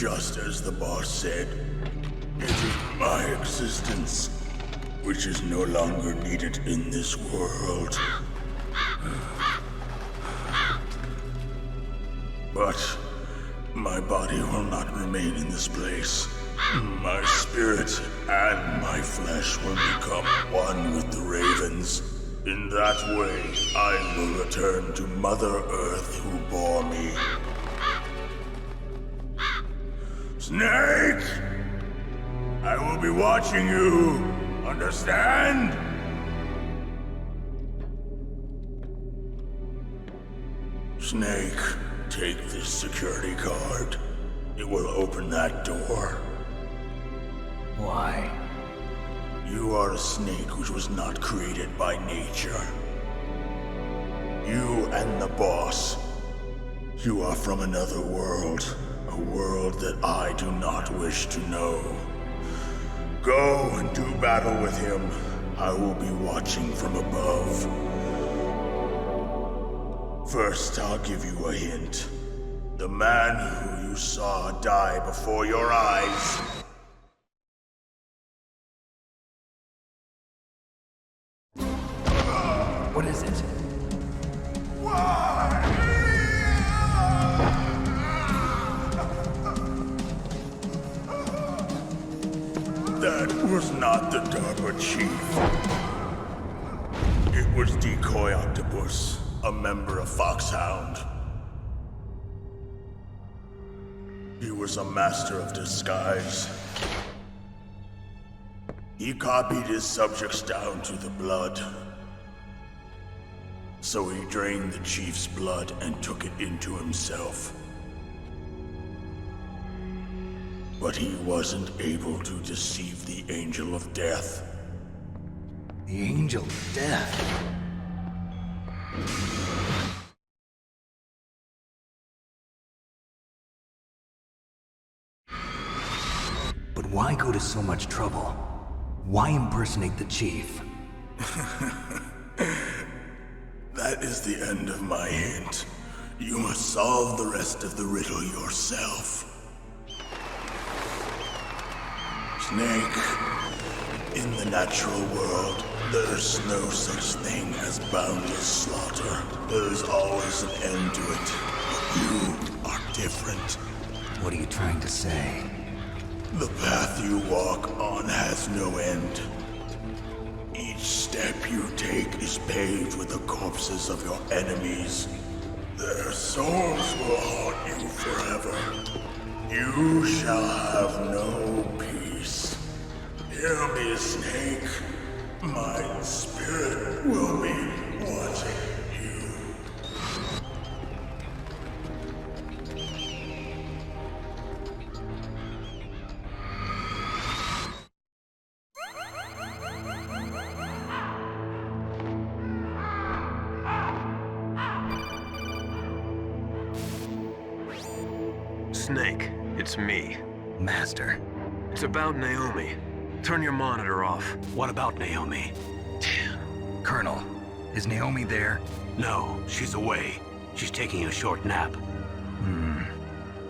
Just as the boss said, it is my existence which is no longer needed in this world. But my body will not remain in this place. My spirit and my flesh will become one with the ravens. In that way, I will return to Mother Earth who bore me. Snake! I will be watching you. Understand? Snake, take this security card. It will open that door. Why? You are a snake which was not created by nature. You and the boss. You are from another world. A world that I do not wish to know. Go and do battle with him. I will be watching from above. First, I'll give you a hint. The man who you saw die before your eyes. What is it? That was not the DARPA chief. It was Decoy Octopus, a member of Foxhound. He was a master of disguise. He copied his subjects down to the blood. So he drained the chief's blood and took it into himself. But he wasn't able to deceive the Angel of Death. The Angel of Death? But why go to so much trouble? Why impersonate the chief? That is the end of my hint. You must solve the rest of the riddle yourself. Snake, in the natural world, there's no such thing as boundless slaughter. There's always an end to it. But you are different. What are you trying to say? The path you walk on has no end. Each step you take is paved with the corpses of your enemies. Their souls will haunt you forever. You shall have no peace. Hear me, Snake. My spirit will be watching you. Snake, it's me. Master. It's about Naomi. Turn your monitor off. What about Naomi? Colonel, is Naomi there? No, she's away. She's taking a short nap.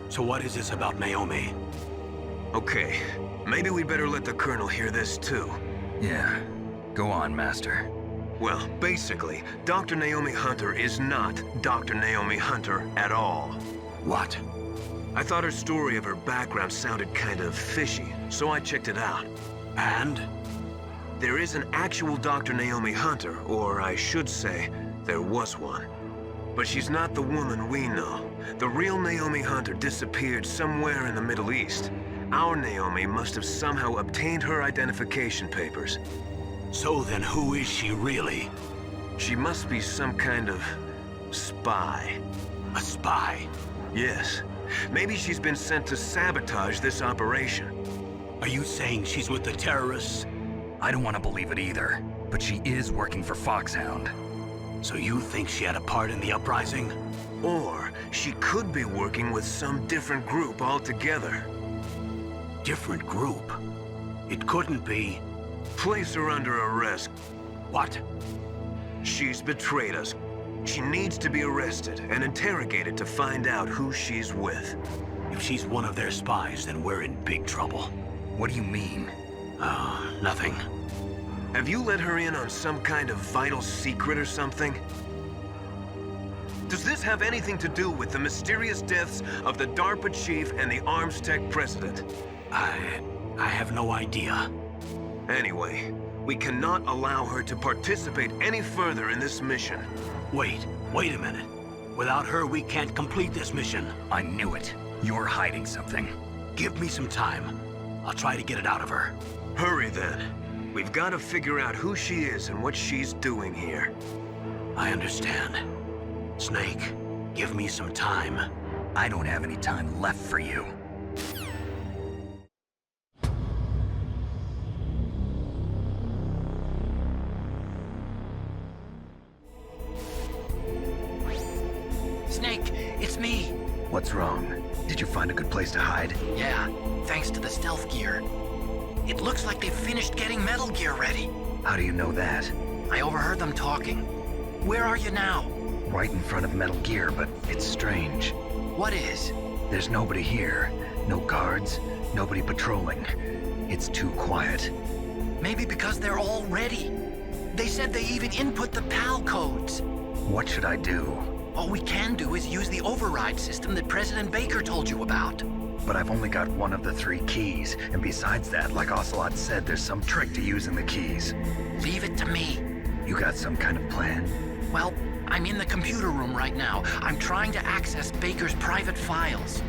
So what is this about Naomi? Okay, maybe we'd better let the Colonel hear this too. Yeah, go on, Master. Well, basically, Dr. Naomi Hunter is not Dr. Naomi Hunter at all. What? I thought her story of her background sounded kind of fishy, so I checked it out. And? There is an actual Dr. Naomi Hunter, or I should say, there was one. But she's not the woman we know. The real Naomi Hunter disappeared somewhere in the Middle East. Our Naomi must have somehow obtained her identification papers. So then who is she really? She must be some kind of spy. A spy? Yes. Maybe she's been sent to sabotage this operation. Are you saying she's with the terrorists? I don't want to believe it either, but she is working for Foxhound. So you think she had a part in the uprising? Or she could be working with some different group altogether. Different group? It couldn't be... Place her under arrest. What? She's betrayed us. She needs to be arrested and interrogated to find out who she's with. If she's one of their spies, then we're in big trouble. What do you mean? Nothing. Have you let her in on some kind of vital secret or something? Does this have anything to do with the mysterious deaths of the DARPA chief and the arms tech president? I have no idea. Anyway, we cannot allow her to participate any further in this mission. Wait a minute. Without her, we can't complete this mission. I knew it. You're hiding something. Give me some time. I'll try to get it out of her. Hurry then. We've got to figure out who she is and what she's doing here. I understand. Snake, give me some time. I don't have any time left for you. Snake, it's me. What's wrong? Did you find a good place to hide? Yeah, thanks to the stealth gear. It looks like they've finished getting Metal Gear ready. How do you know that? I overheard them talking. Where are you now? Right in front of Metal Gear, but it's strange. What is? There's nobody here. No guards, nobody patrolling. It's too quiet. Maybe because they're all ready. They said they even input the PAL codes. What should I do? All we can do is use the override system that President Baker told you about. But I've only got one of the 3 keys, and besides that, like Ocelot said, there's some trick to using the keys. Leave it to me. You got some kind of plan? Well, I'm in the computer room right now. I'm trying to access Baker's private files.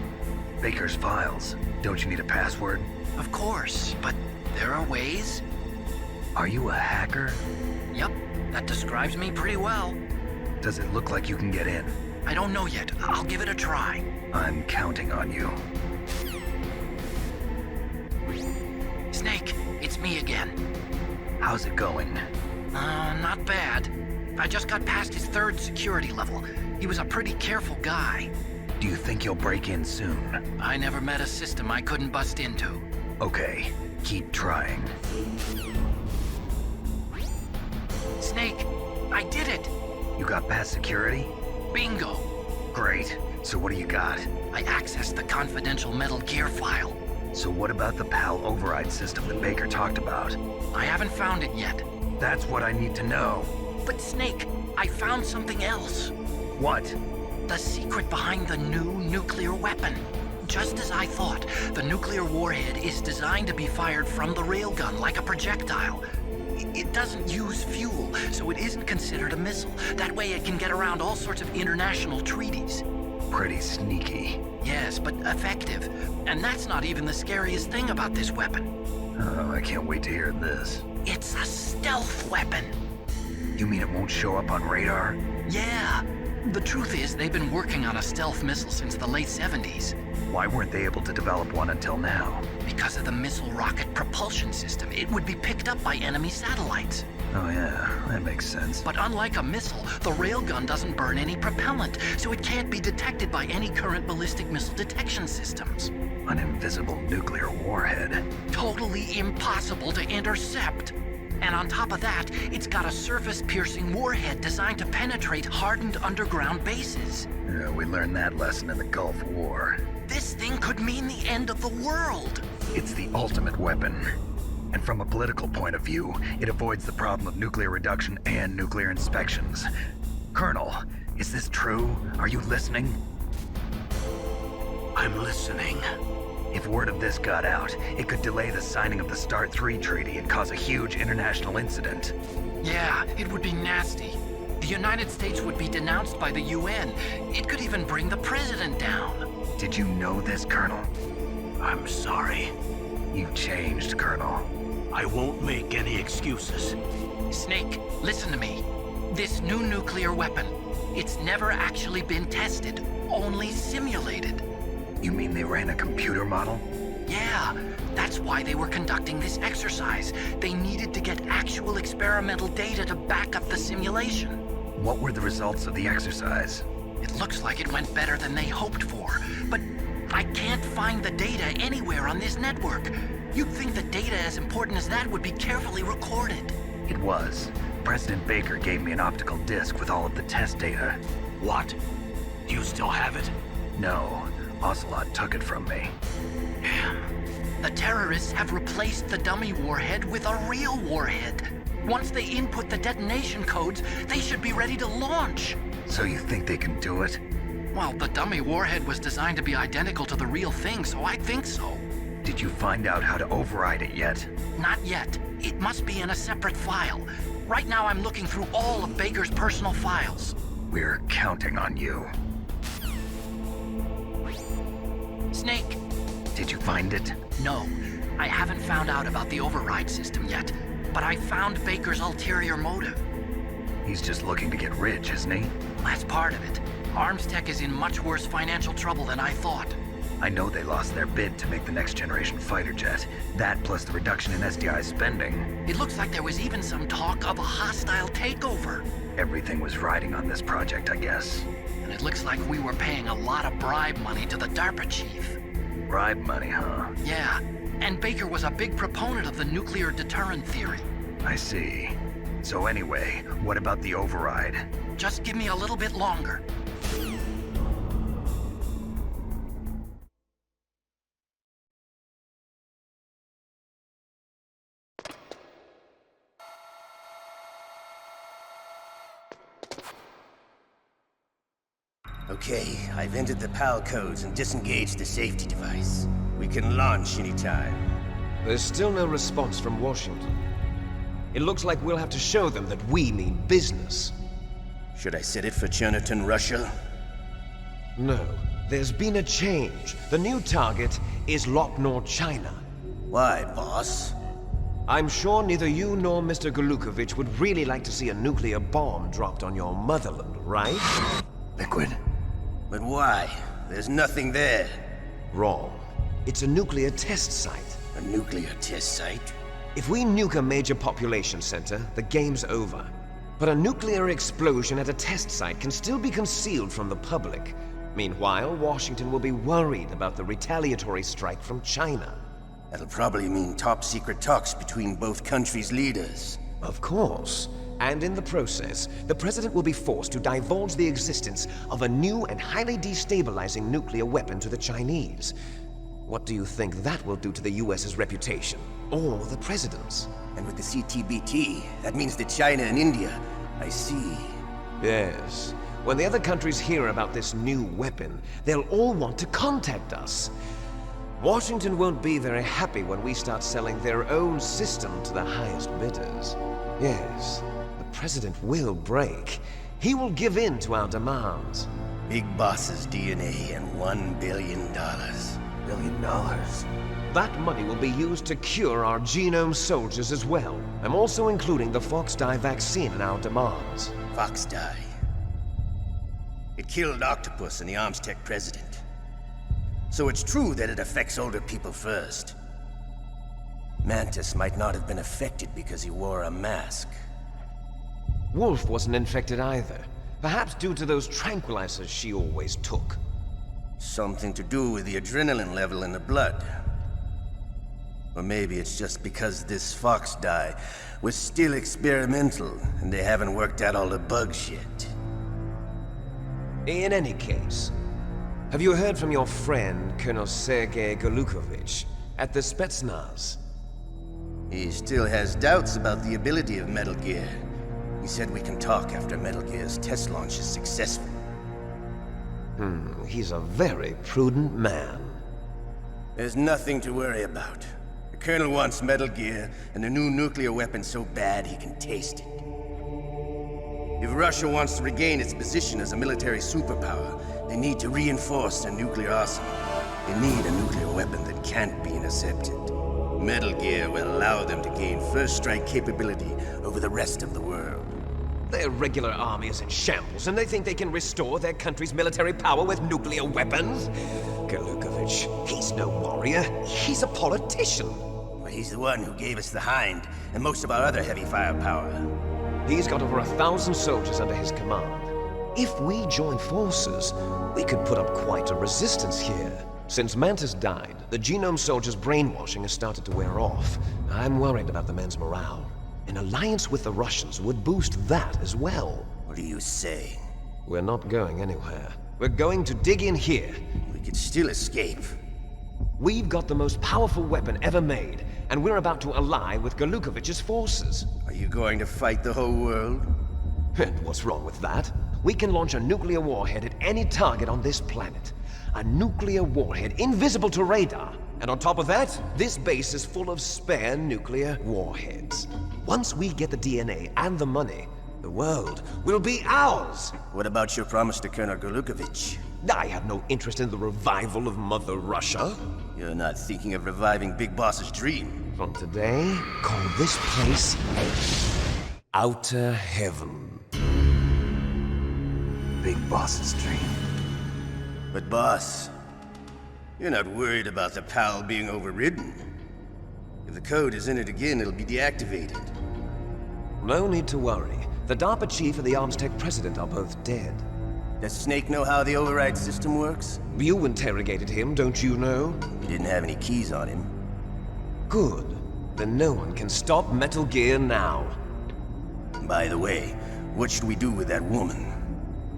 Baker's files? Don't you need a password? Of course, but there are ways. Are you a hacker? Yep, that describes me pretty well. Does it look like you can get in? I don't know yet. I'll give it a try. I'm counting on you. Snake, it's me again. How's it going? Not bad. I just got past his 3rd security level. He was a pretty careful guy. Do you think you'll break in soon? I never met a system I couldn't bust into. Okay, keep trying. Snake, I did it! You got past security? Bingo! Great. So what do you got? I accessed the confidential Metal Gear file. So what about the PAL override system that Baker talked about? I haven't found it yet. That's what I need to know. But Snake, I found something else. What? The secret behind the new nuclear weapon. Just as I thought, the nuclear warhead is designed to be fired from the railgun like a projectile. It doesn't use fuel, so it isn't considered a missile. That way it can get around all sorts of international treaties. Pretty sneaky. Yes, but effective. And that's not even the scariest thing about this weapon. Oh, I can't wait to hear this. It's a stealth weapon. You mean it won't show up on radar? Yeah. The truth is, they've been working on a stealth missile since the late 70s. Why weren't they able to develop one until now? Because of the missile rocket propulsion system. It would be picked up by enemy satellites. Oh yeah, that makes sense. But unlike a missile, the railgun doesn't burn any propellant, so it can't be detected by any current ballistic missile detection systems. An invisible nuclear warhead. Totally impossible to intercept. And on top of that, it's got a surface-piercing warhead designed to penetrate hardened underground bases. Yeah, we learned that lesson in the Gulf War. This thing could mean the end of the world. It's the ultimate weapon. And from a political point of view, it avoids the problem of nuclear reduction and nuclear inspections. Colonel, is this true? Are you listening? I'm listening. If word of this got out, it could delay the signing of the START 3 treaty and cause a huge international incident. Yeah, it would be nasty. The United States would be denounced by the UN. It could even bring the president down. Did you know this, Colonel? I'm sorry. You've changed, Colonel. I won't make any excuses. Snake, listen to me. This new nuclear weapon, it's never actually been tested, only simulated. You mean they ran a computer model? Yeah, that's why they were conducting this exercise. They needed to get actual experimental data to back up the simulation. What were the results of the exercise? It looks like it went better than they hoped for, but I can't find the data anywhere on this network. You'd think the data as important as that would be carefully recorded. It was. President Baker gave me an optical disc with all of the test data. What? Do you still have it? No. Ocelot took it from me. The terrorists have replaced the dummy warhead with a real warhead. Once they input the detonation codes, they should be ready to launch. So you think they can do it? Well, the dummy warhead was designed to be identical to the real thing, so I think so. Did you find out how to override it yet? Not yet. It must be in a separate file. Right now I'm looking through all of Baker's personal files. We're counting on you. Snake. Did you find it? No. I haven't found out about the override system yet, but I found Baker's ulterior motive. He's just looking to get rich, isn't he? That's part of it. Arms Tech is in much worse financial trouble than I thought. I know they lost their bid to make the next generation fighter jet. That plus the reduction in SDI spending. It looks like there was even some talk of a hostile takeover. Everything was riding on this project, I guess. And it looks like we were paying a lot of bribe money to the DARPA chief. Bribe money, huh? Yeah, and Baker was a big proponent of the nuclear deterrent theory. I see. So anyway, what about the override? Just give me a little bit longer. Okay, I've entered the PAL codes and disengaged the safety device. We can launch anytime. There's still no response from Washington. It looks like we'll have to show them that we mean business. Should I set it for Cherniton, Russia? No. There's been a change. The new target is Locknor, China. Why, boss? I'm sure neither you nor Mr. Golukovich would really like to see a nuclear bomb dropped on your motherland, right? Liquid. But why? There's nothing there. Wrong. It's a nuclear test site. A nuclear test site? If we nuke a major population center, the game's over. But a nuclear explosion at a test site can still be concealed from the public. Meanwhile, Washington will be worried about the retaliatory strike from China. That'll probably mean top-secret talks between both countries' leaders. Of course. And in the process, the President will be forced to divulge the existence of a new and highly destabilizing nuclear weapon to the Chinese. What do you think that will do to the US's reputation? Or the President's? And with the CTBT, that means that China and India... I see. Yes. When the other countries hear about this new weapon, they'll all want to contact us. Washington won't be very happy when we start selling their own system to the highest bidders. Yes, the President will break. He will give in to our demands. Big Boss's DNA and $1 billion. $1 billion? That money will be used to cure our genome soldiers as well. I'm also including the Foxdie vaccine in our demands. Foxdie? It killed Octopus and the Arms Tech president. So it's true that it affects older people first. Mantis might not have been affected because he wore a mask. Wolf wasn't infected either. Perhaps due to those tranquilizers she always took. Something to do with the adrenaline level in the blood. Or maybe it's just because this Foxdie was still experimental and they haven't worked out all the bugs yet. In any case, have you heard from your friend, Colonel Sergei Golukovich, at the Spetsnaz? He still has doubts about the ability of Metal Gear. He said we can talk after Metal Gear's test launch is successful. He's a very prudent man. There's nothing to worry about. The Colonel wants Metal Gear and the new nuclear weapon so bad he can taste it. If Russia wants to regain its position as a military superpower, they need to reinforce their nuclear arsenal. They need a nuclear weapon that can't be intercepted. Metal Gear will allow them to gain first strike capability over the rest of the world. Their regular army is in shambles, and they think they can restore their country's military power with nuclear weapons? Golukovich, he's no warrior. He's a politician. Well, he's the one who gave us the Hind and most of our other heavy firepower. He's got over 1,000 soldiers under his command. If we join forces, we could put up quite a resistance here. Since Mantis died, the genome soldiers' brainwashing has started to wear off. I'm worried about the men's morale. An alliance with the Russians would boost that as well. What are you saying? We're not going anywhere. We're going to dig in here. We could still escape. We've got the most powerful weapon ever made, and we're about to ally with Galukovich's forces. Are you going to fight the whole world? And what's wrong with that? We can launch a nuclear warhead at any target on this planet. A nuclear warhead invisible to radar. And on top of that, this base is full of spare nuclear warheads. Once we get the DNA and the money, the world will be ours! What about your promise to Colonel Galukovich? I have no interest in the revival of Mother Russia. You're not thinking of reviving Big Boss's dream. From today, call this place Outer Heaven. Big Boss's dream. But boss, you're not worried about the PAL being overridden. If the code is in it again, it'll be deactivated. No need to worry. The DARPA chief and the Arms Tech president are both dead. Does Snake know how the override system works? You interrogated him, don't you know? He didn't have any keys on him. Good. Then no one can stop Metal Gear now. By the way, what should we do with that woman?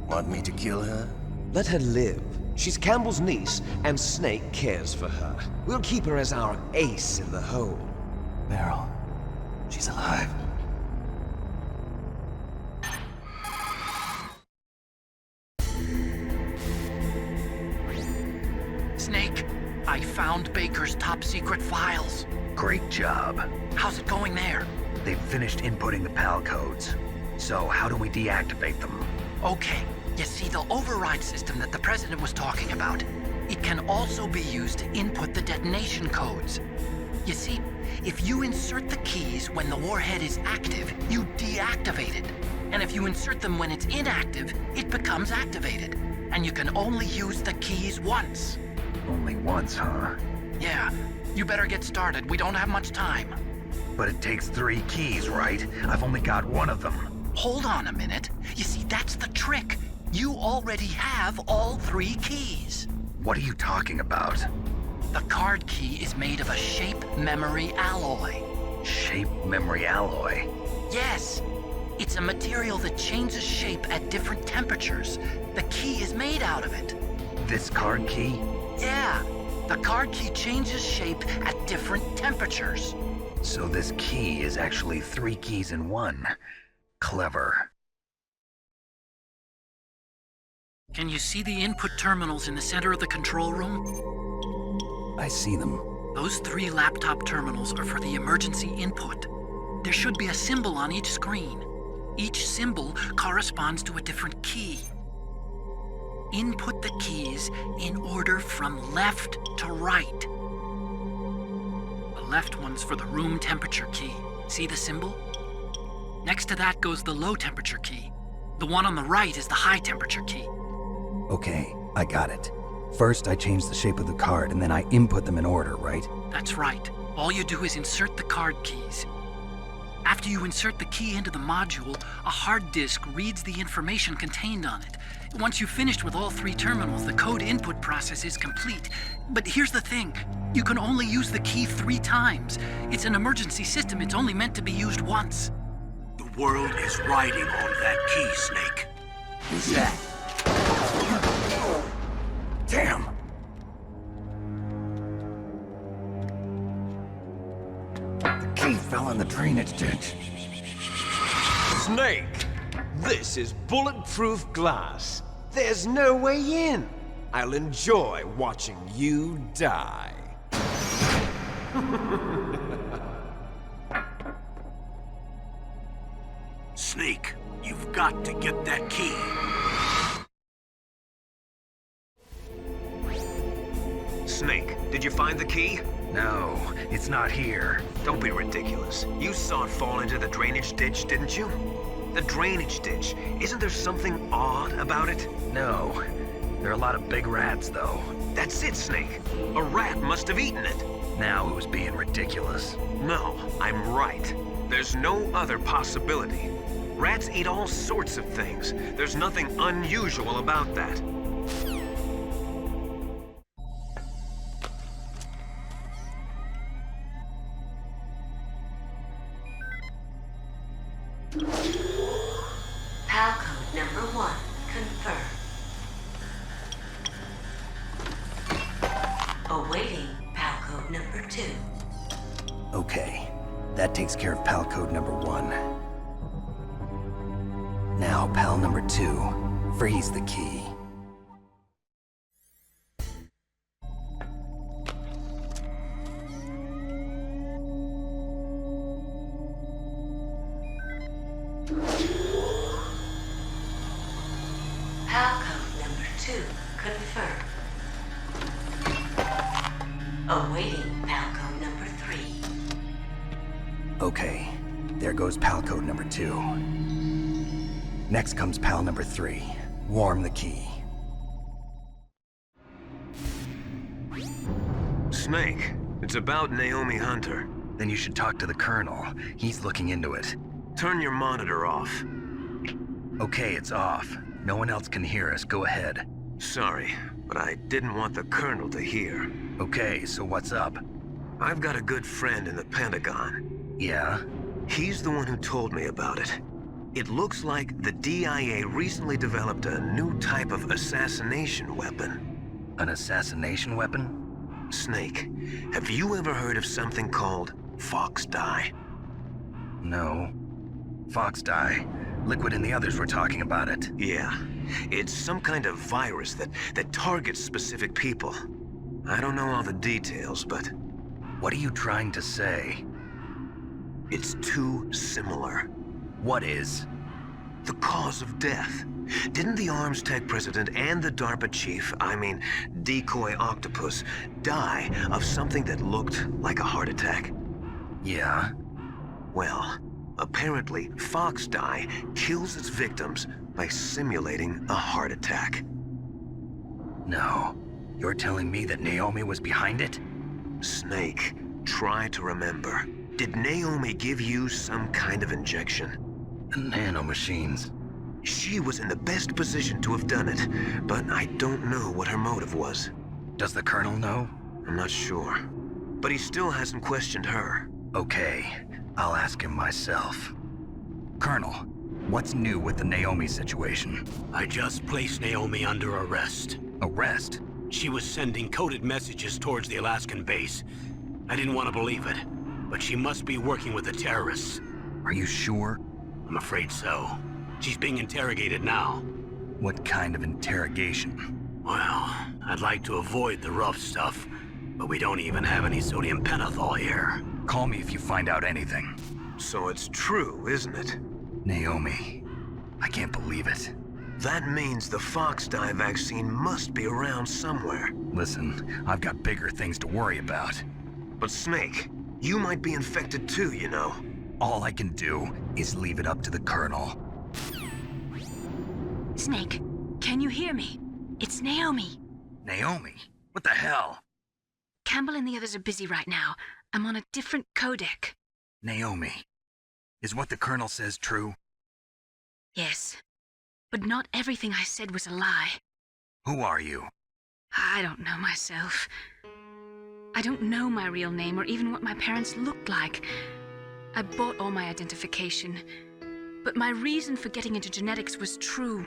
Want me to kill her? Let her live. She's Campbell's niece, and Snake cares for her. We'll keep her as our ace in the hole. Meryl, she's alive. Snake, I found Baker's top secret files. Great job. How's it going there? They've finished inputting the PAL codes. So how do we deactivate them? Okay, you see the override system that the President was talking about. It can also be used to input the detonation codes. You see, if you insert the keys when the warhead is active, you deactivate it. And if you insert them when it's inactive, it becomes activated. And you can only use the keys once. Only once, huh? Yeah, you better get started. We don't have much time. But it takes 3 keys, right? I've only got 1 of them. Hold on a minute. You see, that's the trick. You already have all 3 keys. What are you talking about? The card key is made of a shape memory alloy. Shape memory alloy? Yes. It's a material that changes shape at different temperatures. The key is made out of it. This card key? Yeah. The card key changes shape at different temperatures. So this key is actually 3 keys in 1. Clever. Can you see the input terminals in the center of the control room? I see them. Those 3 laptop terminals are for the emergency input. There should be a symbol on each screen. Each symbol corresponds to a different key. Input the keys in order from left to right. The left one's for the room temperature key. See the symbol? Next to that goes the low temperature key. The one on the right is the high temperature key. Okay, I got it. First, I change the shape of the card, and then I input them in order, right? That's right. All you do is insert the card keys. After you insert the key into the module, a hard disk reads the information contained on it. Once you've finished with all 3 terminals, the code input process is complete. But here's the thing. You can only use the key 3 times. It's an emergency system. It's only meant to be used once. The world is riding on that key, Snake. Who's that? Damn! The key fell in the drainage ditch. Snake! This is bulletproof glass. There's no way in. I'll enjoy watching you die. Snake, you've got to get that key. Snake, did you find the key? No, it's not here. Don't be ridiculous. You saw it fall into the drainage ditch, didn't you? The drainage ditch. Isn't there something odd about it? No. There are a lot of big rats, though. That's it, Snake. A rat must have eaten it. Now who's being ridiculous? No, I'm right. There's no other possibility. Rats eat all sorts of things. There's nothing unusual about that. PAL code number 1 confirmed. Awaiting PAL code number 2. Okay, that takes care of PAL code number 1. Now, PAL number 2, freeze the key. PAL code number 2 confirmed. Awaiting PAL code number 3. Okay, there goes PAL code number 2. Next comes PAL number 3. Warm the key. Snake, it's about Naomi Hunter. Then you should talk to the Colonel. He's looking into it. Turn your monitor off. Okay, it's off. No one else can hear us. Go ahead. Sorry, but I didn't want the Colonel to hear. Okay, so what's up? I've got a good friend in the Pentagon. Yeah? He's the one who told me about it. It looks like the DIA recently developed a new type of assassination weapon. An assassination weapon? Snake, have you ever heard of something called Fox Dye? No. Fox Dye. Liquid and the others were talking about it. Yeah. It's some kind of virus that targets specific people. I don't know all the details, but... What are you trying to say? It's too similar. What is? The cause of death. Didn't the Arms Tech president and the DARPA chief, Decoy Octopus, die of something that looked like a heart attack? Yeah? Well, apparently Fox Dye kills its victims by simulating a heart attack. No. You're telling me that Naomi was behind it? Snake, try to remember. Did Naomi give you some kind of injection? Nanomachines. She was in the best position to have done it, but I don't know what her motive was. Does the Colonel know? I'm not sure. But he still hasn't questioned her. Okay, I'll ask him myself. Colonel, what's new with the Naomi situation? I just placed Naomi under arrest. Arrest? She was sending coded messages towards the Alaskan base. I didn't want to believe it, but she must be working with the terrorists. Are you sure? I'm afraid so. She's being interrogated now. What kind of interrogation? Well, I'd like to avoid the rough stuff, but we don't even have any sodium pentothal here. Call me if you find out anything. So it's true, isn't it? Naomi, I can't believe it. That means the Fox Dye vaccine must be around somewhere. Listen, I've got bigger things to worry about. But Snake, you might be infected too, you know. All I can do is leave it up to the Colonel. Snake, can you hear me? It's Naomi. Naomi? What the hell? Campbell and the others are busy right now. I'm on a different codec. Naomi, is what the Colonel says true? Yes, but not everything I said was a lie. Who are you? I don't know myself. I don't know my real name or even what my parents looked like. I bought all my identification, but my reason for getting into genetics was true.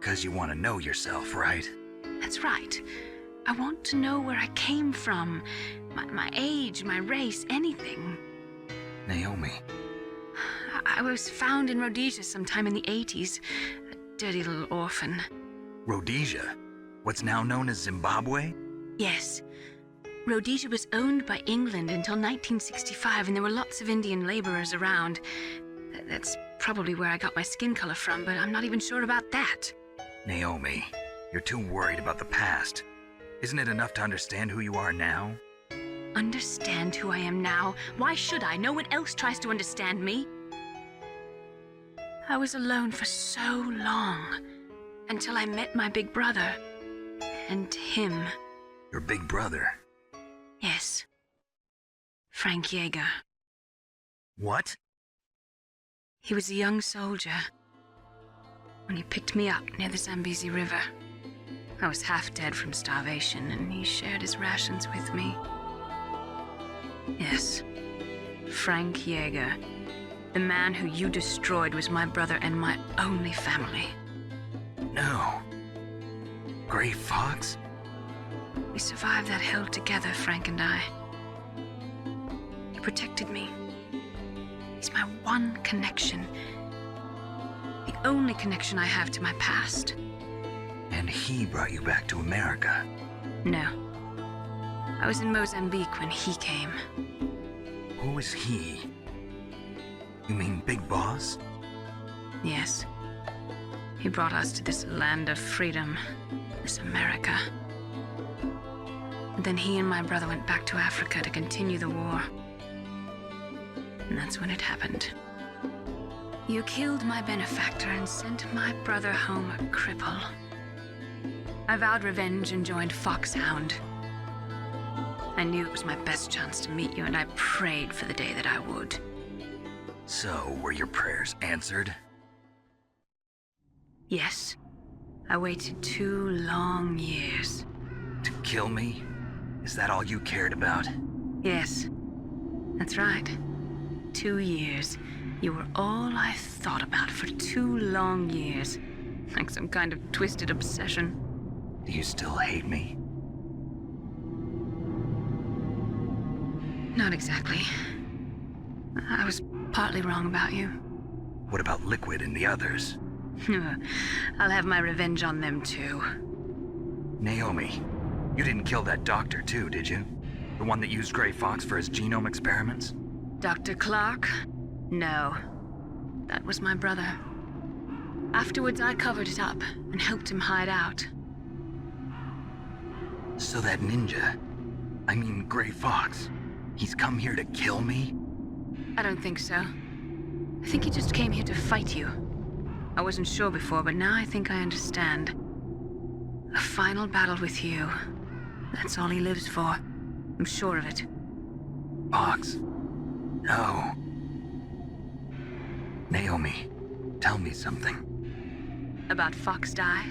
'Cause you want to know yourself, right? That's right. I want to know where I came from, my age, my race, anything. Naomi. I was found in Rhodesia sometime in the 80s, a dirty little orphan. Rhodesia? What's now known as Zimbabwe? Yes. Rhodesia was owned by England until 1965, and there were lots of Indian laborers around. That's probably where I got my skin color from, but I'm not even sure about that. Naomi, you're too worried about the past. Isn't it enough to understand who you are now? Understand who I am now? Why should I? No one else tries to understand me. I was alone for so long, until I met my big brother. And him. Your big brother? Yes. Frank Yeager. What? He was a young soldier when he picked me up near the Zambezi River. I was half dead from starvation, and he shared his rations with me. Yes, Frank Yeager. The man who you destroyed was my brother and my only family. No. Gray Fox? We survived that hell together, Frank and I. He protected me. He's my one connection. The only connection I have to my past. And he brought you back to America? No. I was in Mozambique when he came. Who was he? You mean Big Boss? Yes. He brought us to this land of freedom, this America. And then he and my brother went back to Africa to continue the war. And that's when it happened. You killed my benefactor and sent my brother home a cripple. I vowed revenge and joined Foxhound. I knew it was my best chance to meet you, and I prayed for the day that I would. So, were your prayers answered? Yes. I waited 2 long years. To kill me? Is that all you cared about? Yes. That's right. 2 years. You were all I thought about for 2 long years. Like some kind of twisted obsession. Do you still hate me? Not exactly. I was partly wrong about you. What about Liquid and the others? I'll have my revenge on them too. Naomi, you didn't kill that doctor too, did you? The one that used Grey Fox for his genome experiments? Dr. Clark? No. That was my brother. Afterwards, I covered it up and helped him hide out. So that ninja, I mean Grey Fox, he's come here to kill me? I don't think so. I think he just came here to fight you. I wasn't sure before, but now I think I understand. A final battle with you. That's all he lives for. I'm sure of it. Fox. No. Naomi, tell me something. About Fox Die?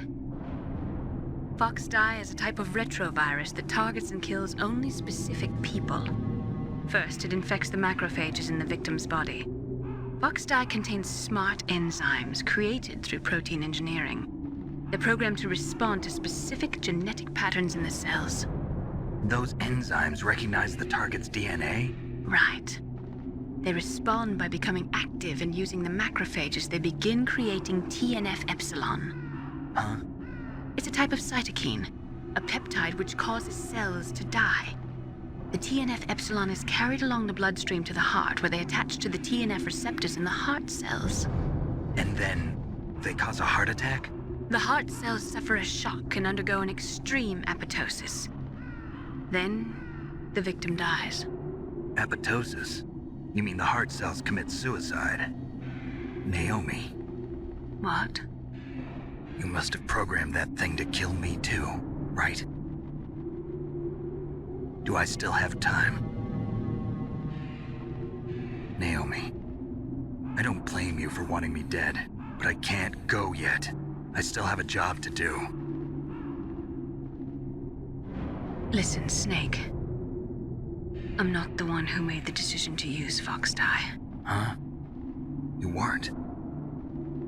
Fox Die is a type of retrovirus that targets and kills only specific people. First, it infects the macrophages in the victim's body. Fox Die contains smart enzymes created through protein engineering. They're programmed to respond to specific genetic patterns in the cells. Those enzymes recognize the target's DNA? Right. They respond by becoming active and using the macrophages. They begin creating TNF-epsilon. Huh? It's a type of cytokine, a peptide which causes cells to die. The TNF-epsilon is carried along the bloodstream to the heart, where they attach to the TNF receptors in the heart cells. And then they cause a heart attack? The heart cells suffer a shock and undergo an extreme apoptosis. Then, the victim dies. Apoptosis? You mean the heart cells commit suicide? Naomi. What? You must have programmed that thing to kill me too, right? Do I still have time? Naomi, I don't blame you for wanting me dead, but I can't go yet. I still have a job to do. Listen, Snake. I'm not the one who made the decision to use Fox Die. Huh? You weren't?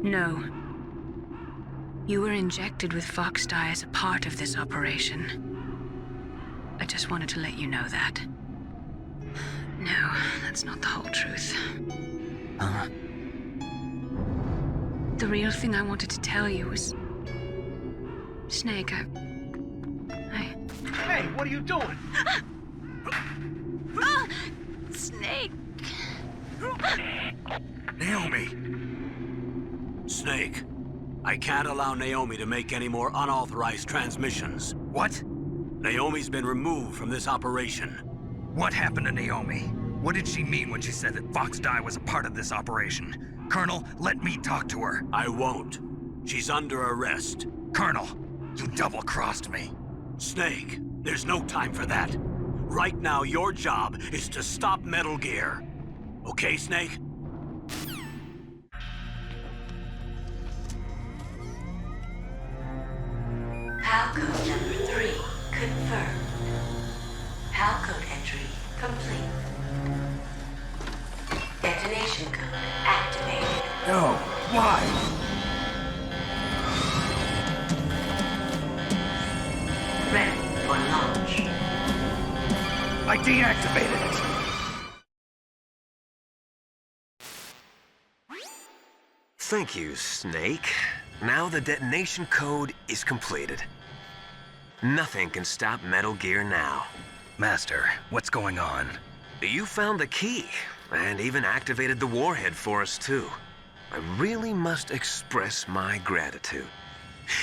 No. You were injected with Fox Die as a part of this operation. I just wanted to let you know that. No, that's not the whole truth. Huh? The real thing I wanted to tell you was... Snake, I... Hey, what are you doing? Snake! Naomi! Snake, I can't allow Naomi to make any more unauthorized transmissions. What? Naomi's been removed from this operation. What happened to Naomi? What did she mean when she said that Fox Die was a part of this operation? Colonel, let me talk to her. I won't. She's under arrest. Colonel, you double-crossed me. Snake, there's no time for that. Right now, your job is to stop Metal Gear. Okay, Snake? PAL code number 3 confirmed. PAL code entry complete. Detonation code activated. No, why? Ready for launch. deactivated it. Thank you, Snake. Now the detonation code is completed. Nothing can stop Metal Gear now. Master, what's going on? You found the key, and even activated the warhead for us, too. I really must express my gratitude.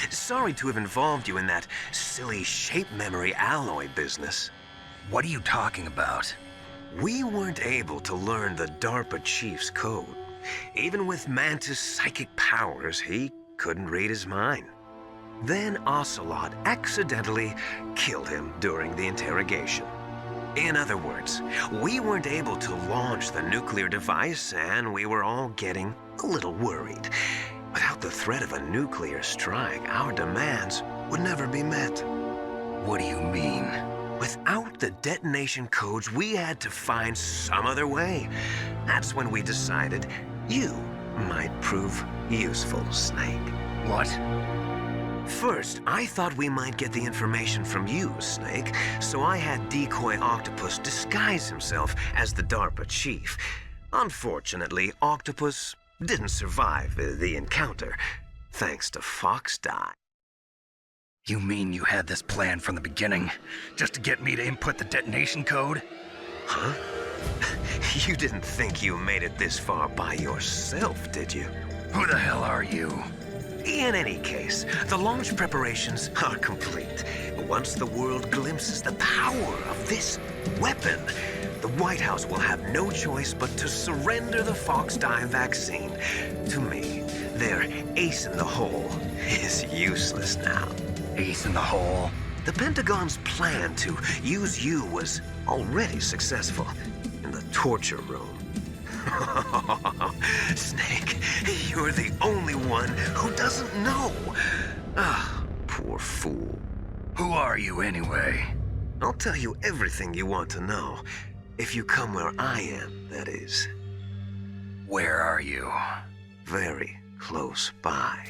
Sorry to have involved you in that silly shape memory alloy business. What are you talking about? We weren't able to learn the DARPA chief's code. Even with Mantis' psychic powers, he couldn't read his mind. Then Ocelot accidentally killed him during the interrogation. In other words, we weren't able to launch the nuclear device, and we were all getting a little worried. Without the threat of a nuclear strike, our demands would never be met. What do you mean? Without the detonation codes, we had to find some other way. That's when we decided you might prove useful, Snake. What? First, I thought we might get the information from you, Snake, so I had Decoy Octopus disguise himself as the DARPA chief. Unfortunately, Octopus didn't survive the encounter, thanks to Fox Die. You mean you had this plan from the beginning, just to get me to input the detonation code? Huh? You didn't think you made it this far by yourself, did you? Who the hell are you? In any case, the launch preparations are complete. Once the world glimpses the power of this weapon, the White House will have no choice but to surrender the Fox Die vaccine. To me, their ace in the hole is useless now. Ace in the hole? The Pentagon's plan to use you was already successful in the torture room. Snake, you're the only one who doesn't know. Ah, poor fool. Who are you anyway? I'll tell you everything you want to know. If you come where I am, that is. Where are you? Very close by.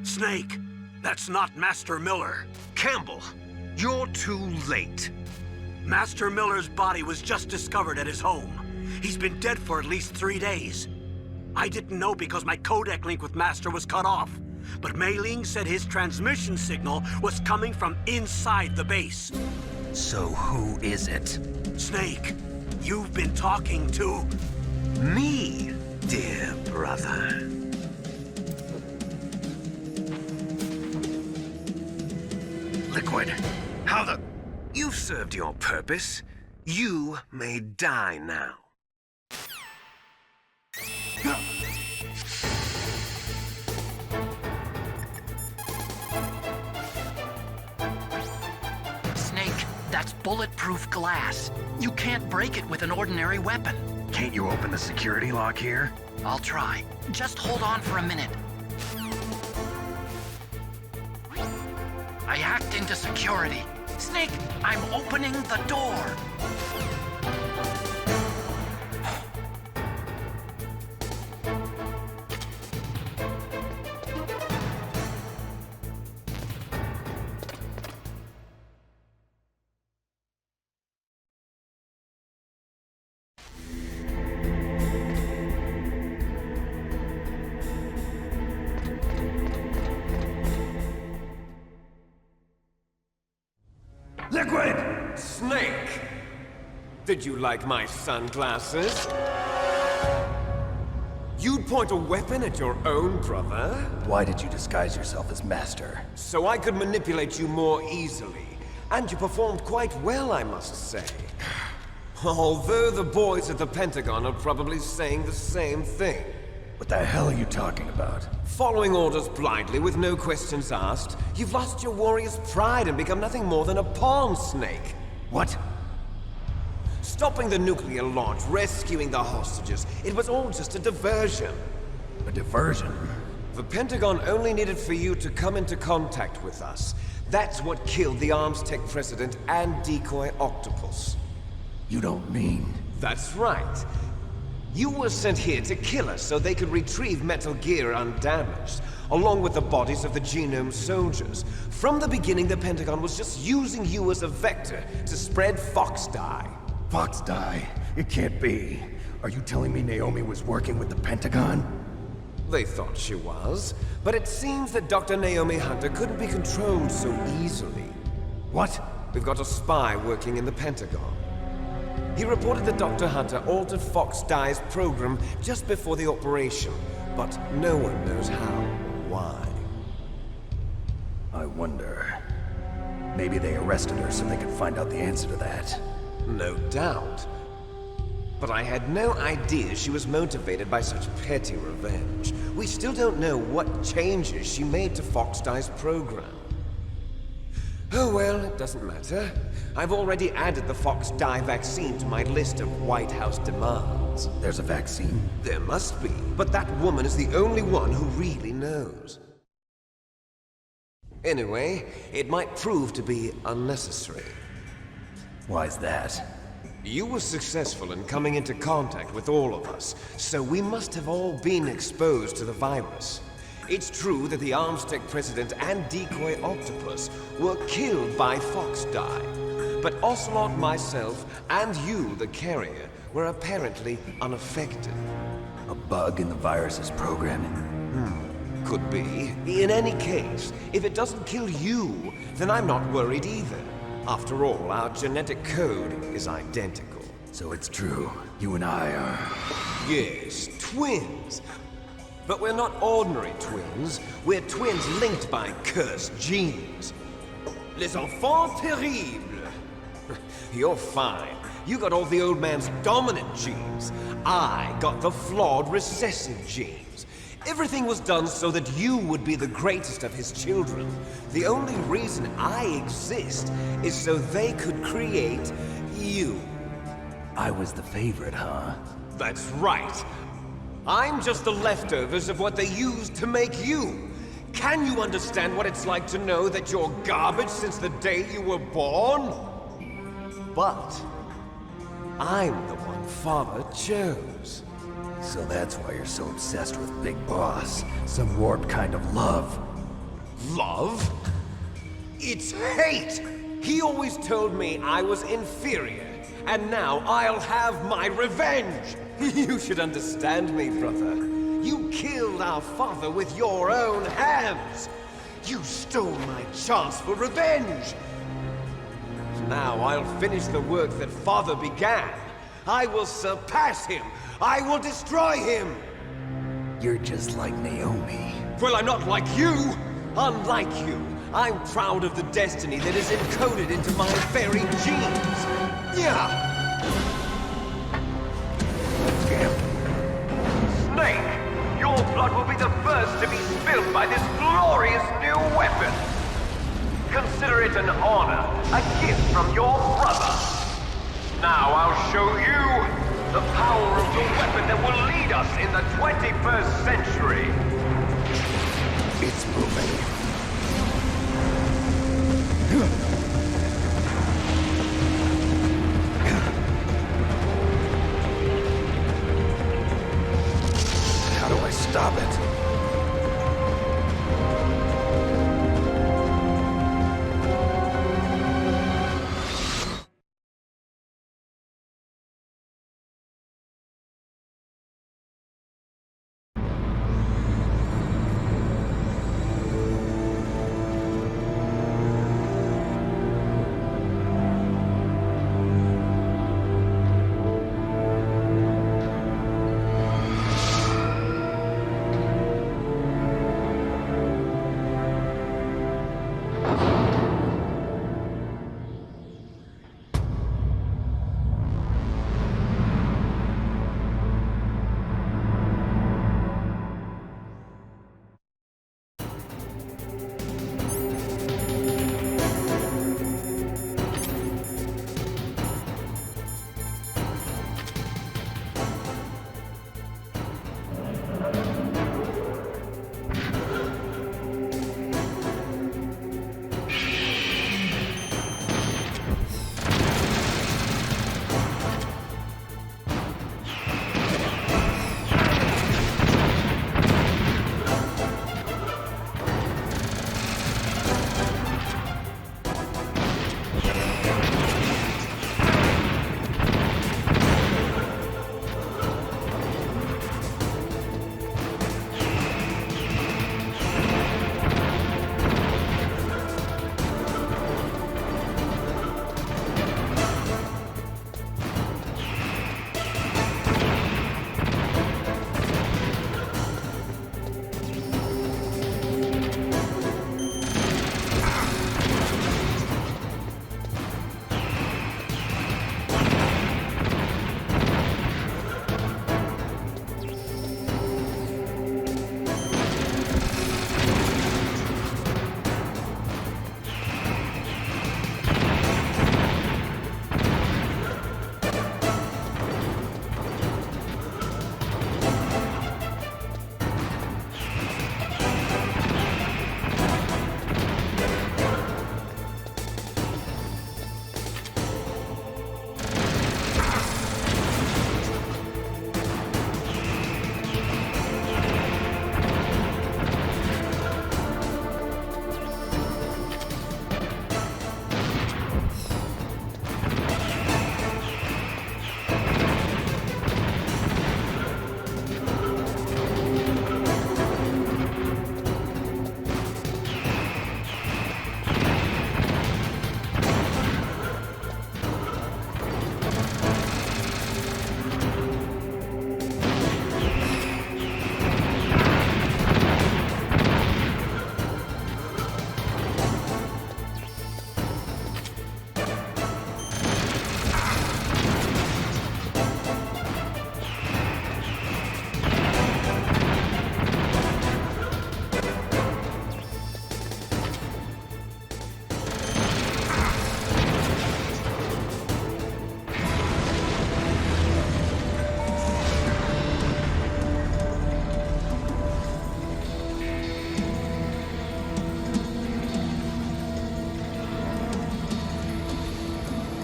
Snake, that's not Master Miller. Campbell, you're too late. Master Miller's body was just discovered at his home. He's been dead for at least 3 days. I didn't know because my codec link with Master was cut off. But Mei Ling said his transmission signal was coming from inside the base. So who is it? Snake, you've been talking to... me, dear brother. Liquid, how the... You've served your purpose. You may die now. Snake, that's bulletproof glass. You can't break it with an ordinary weapon. Can't you open the security lock here? I'll try. Just hold on for a minute. I hacked into security. Snake, I'm opening the door. Liquid! Snake! Did you like my sunglasses? You'd point a weapon at your own brother? Why did you disguise yourself as Master? So I could manipulate you more easily. And you performed quite well, I must say. Although the boys at the Pentagon are probably saying the same thing. What the hell are you talking about? Following orders blindly with no questions asked, you've lost your warrior's pride and become nothing more than a pawn, Snake. What? Stopping the nuclear launch, rescuing the hostages, it was all just a diversion. A diversion? The Pentagon only needed for you to come into contact with us. That's what killed the Arms Tech president and Decoy Octopus. You don't mean... That's right. You were sent here to kill us so they could retrieve Metal Gear undamaged. along with the bodies of the Genome soldiers. From the beginning, the Pentagon was just using you as a vector to spread Fox dye. Fox dye? It can't be. Are you telling me Naomi was working with the Pentagon? They thought she was, but it seems that Dr. Naomi Hunter couldn't be controlled so easily. What? We've got a spy working in the Pentagon. He reported that Dr. Hunter altered Fox Dye's program just before the operation, but no one knows how or why. I wonder... maybe they arrested her so they could find out the answer to that. No doubt. But I had no idea she was motivated by such petty revenge. We still don't know what changes she made to Fox Dye's program. Oh well, it doesn't matter. I've already added the Fox Dye vaccine to my list of White House demands. There's a vaccine? There must be, but that woman is the only one who really knows. Anyway, it might prove to be unnecessary. Why's that? You were successful in coming into contact with all of us, so we must have all been exposed to the virus. It's true that the Armstech president and decoy octopus were killed by Fox Dye, but Ocelot, myself, and you, the carrier, were apparently unaffected. A bug in the virus's programming? Could be. In any case, if it doesn't kill you, then I'm not worried either. After all, our genetic code is identical. So it's true. You and I are... Yes, twins. But we're not ordinary twins. We're twins linked by cursed genes. Les enfants terribles. You're fine. You got all the old man's dominant genes. I got the flawed recessive genes. Everything was done so that you would be the greatest of his children. The only reason I exist is so they could create you. I was the favorite, huh? That's right. I'm just the leftovers of what they used to make you. Can you understand what it's like to know that you're garbage since the day you were born? But I'm the one Father chose. So that's why you're so obsessed with Big Boss. Some warped kind of love. Love? It's hate! He always told me I was inferior, and now I'll have my revenge! You should understand me, brother. You killed our father with your own hands! You stole my chance for revenge! Now I'll finish the work that Father began. I will surpass him! I will destroy him! You're just like Naomi. Well, I'm not like you! Unlike you, I'm proud of the destiny that is encoded into my very genes! Yeah! Snake, your blood will be the first to be spilled by this glorious new weapon! Consider it an honor, a gift from your brother! Now I'll show you the power of the weapon that will lead us in the 21st century! It's moving. How do I stop it?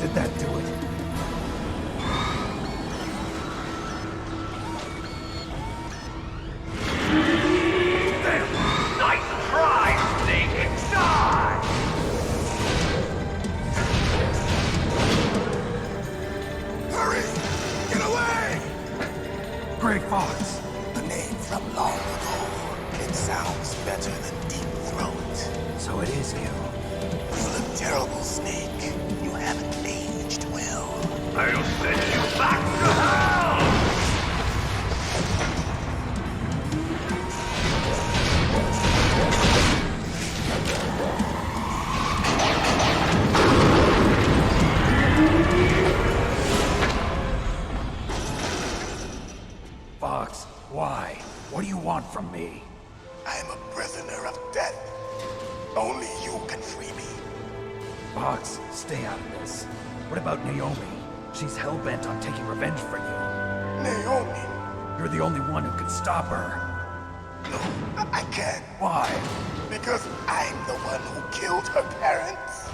Did that do it? Nice try, Snake! Die! Hurry! Get away! Grey Fox. The name from long ago. It sounds better than Deep Throat. So it is you. You look terrible, Snake. You haven't aged well. I'll send you back to hell! Fox, why? What do you want from me? I'm a prisoner of death. Only you can free me. Fox, stay out of this. What about Naomi? She's hell-bent on taking revenge for you. Naomi? You're the only one who can stop her. No, I can't. Why? Because I'm the one who killed her parents.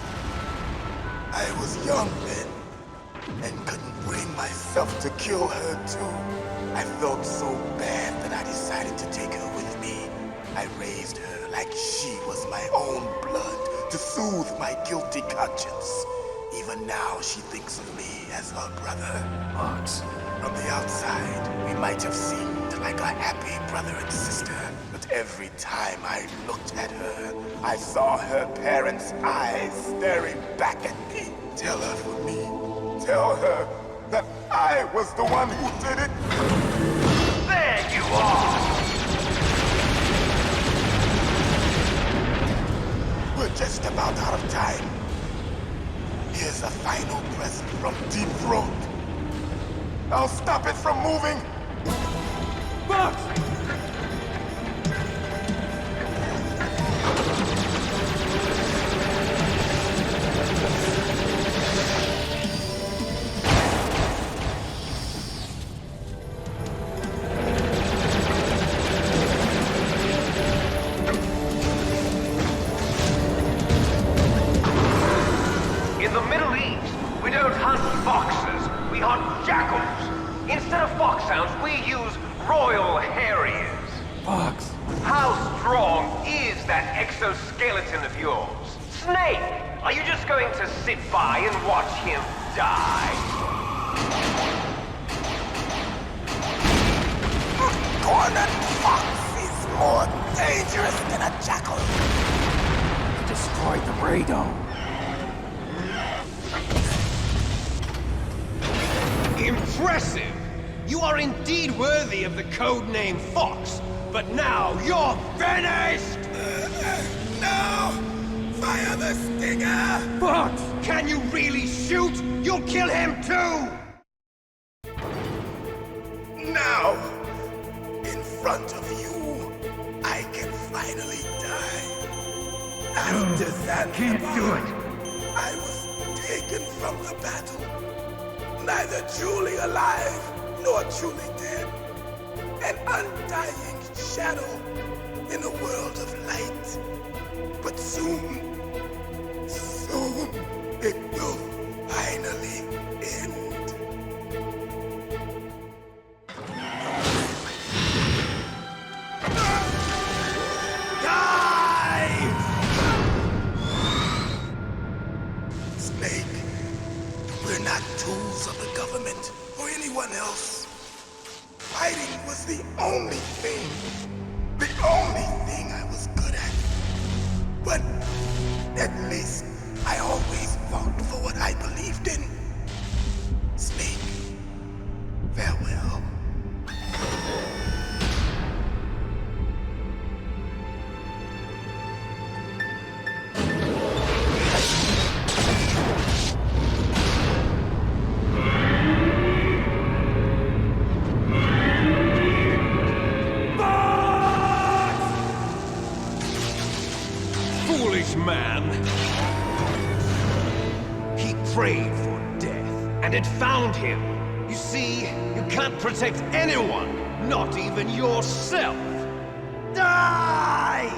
I was young then, and couldn't bring myself to kill her too. I felt so bad that I decided to take her with me. I raised her like she was my own blood to soothe my guilty conscience. Even now, she thinks of me as her brother. Fox. From the outside, we might have seemed like a happy brother and sister, but every time I looked at her, I saw her parents' eyes staring back at me. Tell her for me. Tell her that I was the one who did it. There you are! We're just about out of time. Here's a final present from Deep Throat. I'll stop it from moving. Fox! In the Middle East, we don't hunt foxes, we hunt jackals. Instead of foxhounds, we use royal harriers. Fox! How strong is that exoskeleton of yours? Snake, are you just going to sit by and watch him die? A cornered fox is more dangerous than a jackal. You destroyed the radome. Impressive! You are indeed worthy of the codename Fox, but now you're finished! No! Fire the stinger! Fox! Can you really shoot? You'll kill him too! Now, in front of you, I can finally die. After that, can't do it. I was taken from the battle. Neither truly alive, nor truly dead. An undying shadow in a world of light. But soon, it will finally end. Snake, we're not tools of the government or anyone else. Fighting was the only thing I was good at. But at least I always fought for what I believed in. Snake, farewell. Foolish man! He prayed for death, and it found him. You see, you can't protect anyone, not even yourself. Die!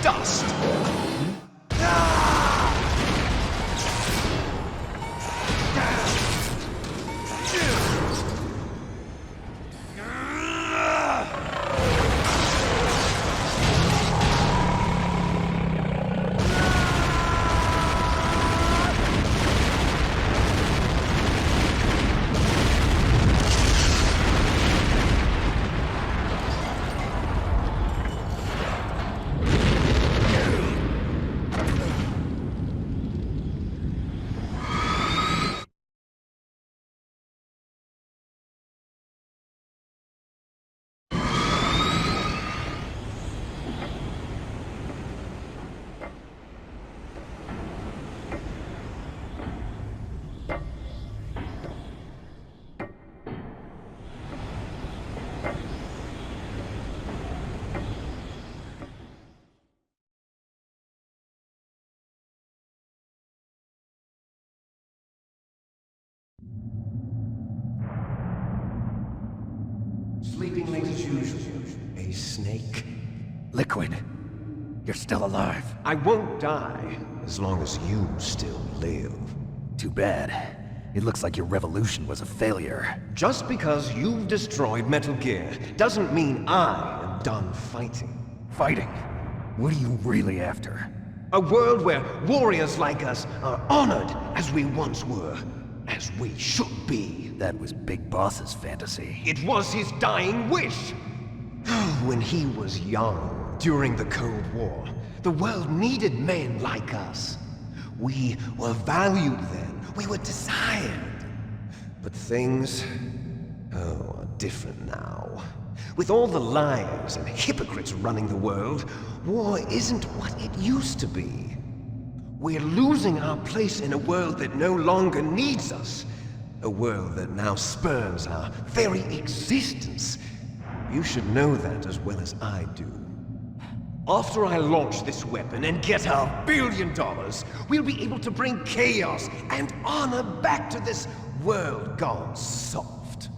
dust! Sleeping late as usual. A snake? Liquid, you're still alive. I won't die as long as you still live. Too bad. It looks like your revolution was a failure. Just because you've destroyed Metal Gear doesn't mean I am done fighting. Fighting? What are you really after? A world where warriors like us are honored as we once were. As we should be. That was Big Boss's fantasy. It was his dying wish! When he was young, during the Cold War, the world needed men like us. We were valued then. We were desired. But things, are different now. With all the liars and hypocrites running the world, war isn't what it used to be. We're losing our place in a world that no longer needs us. A world that now spurns our very existence. You should know that as well as I do. After I launch this weapon and get our $1 billion, we'll be able to bring chaos and honor back to this world gone soft.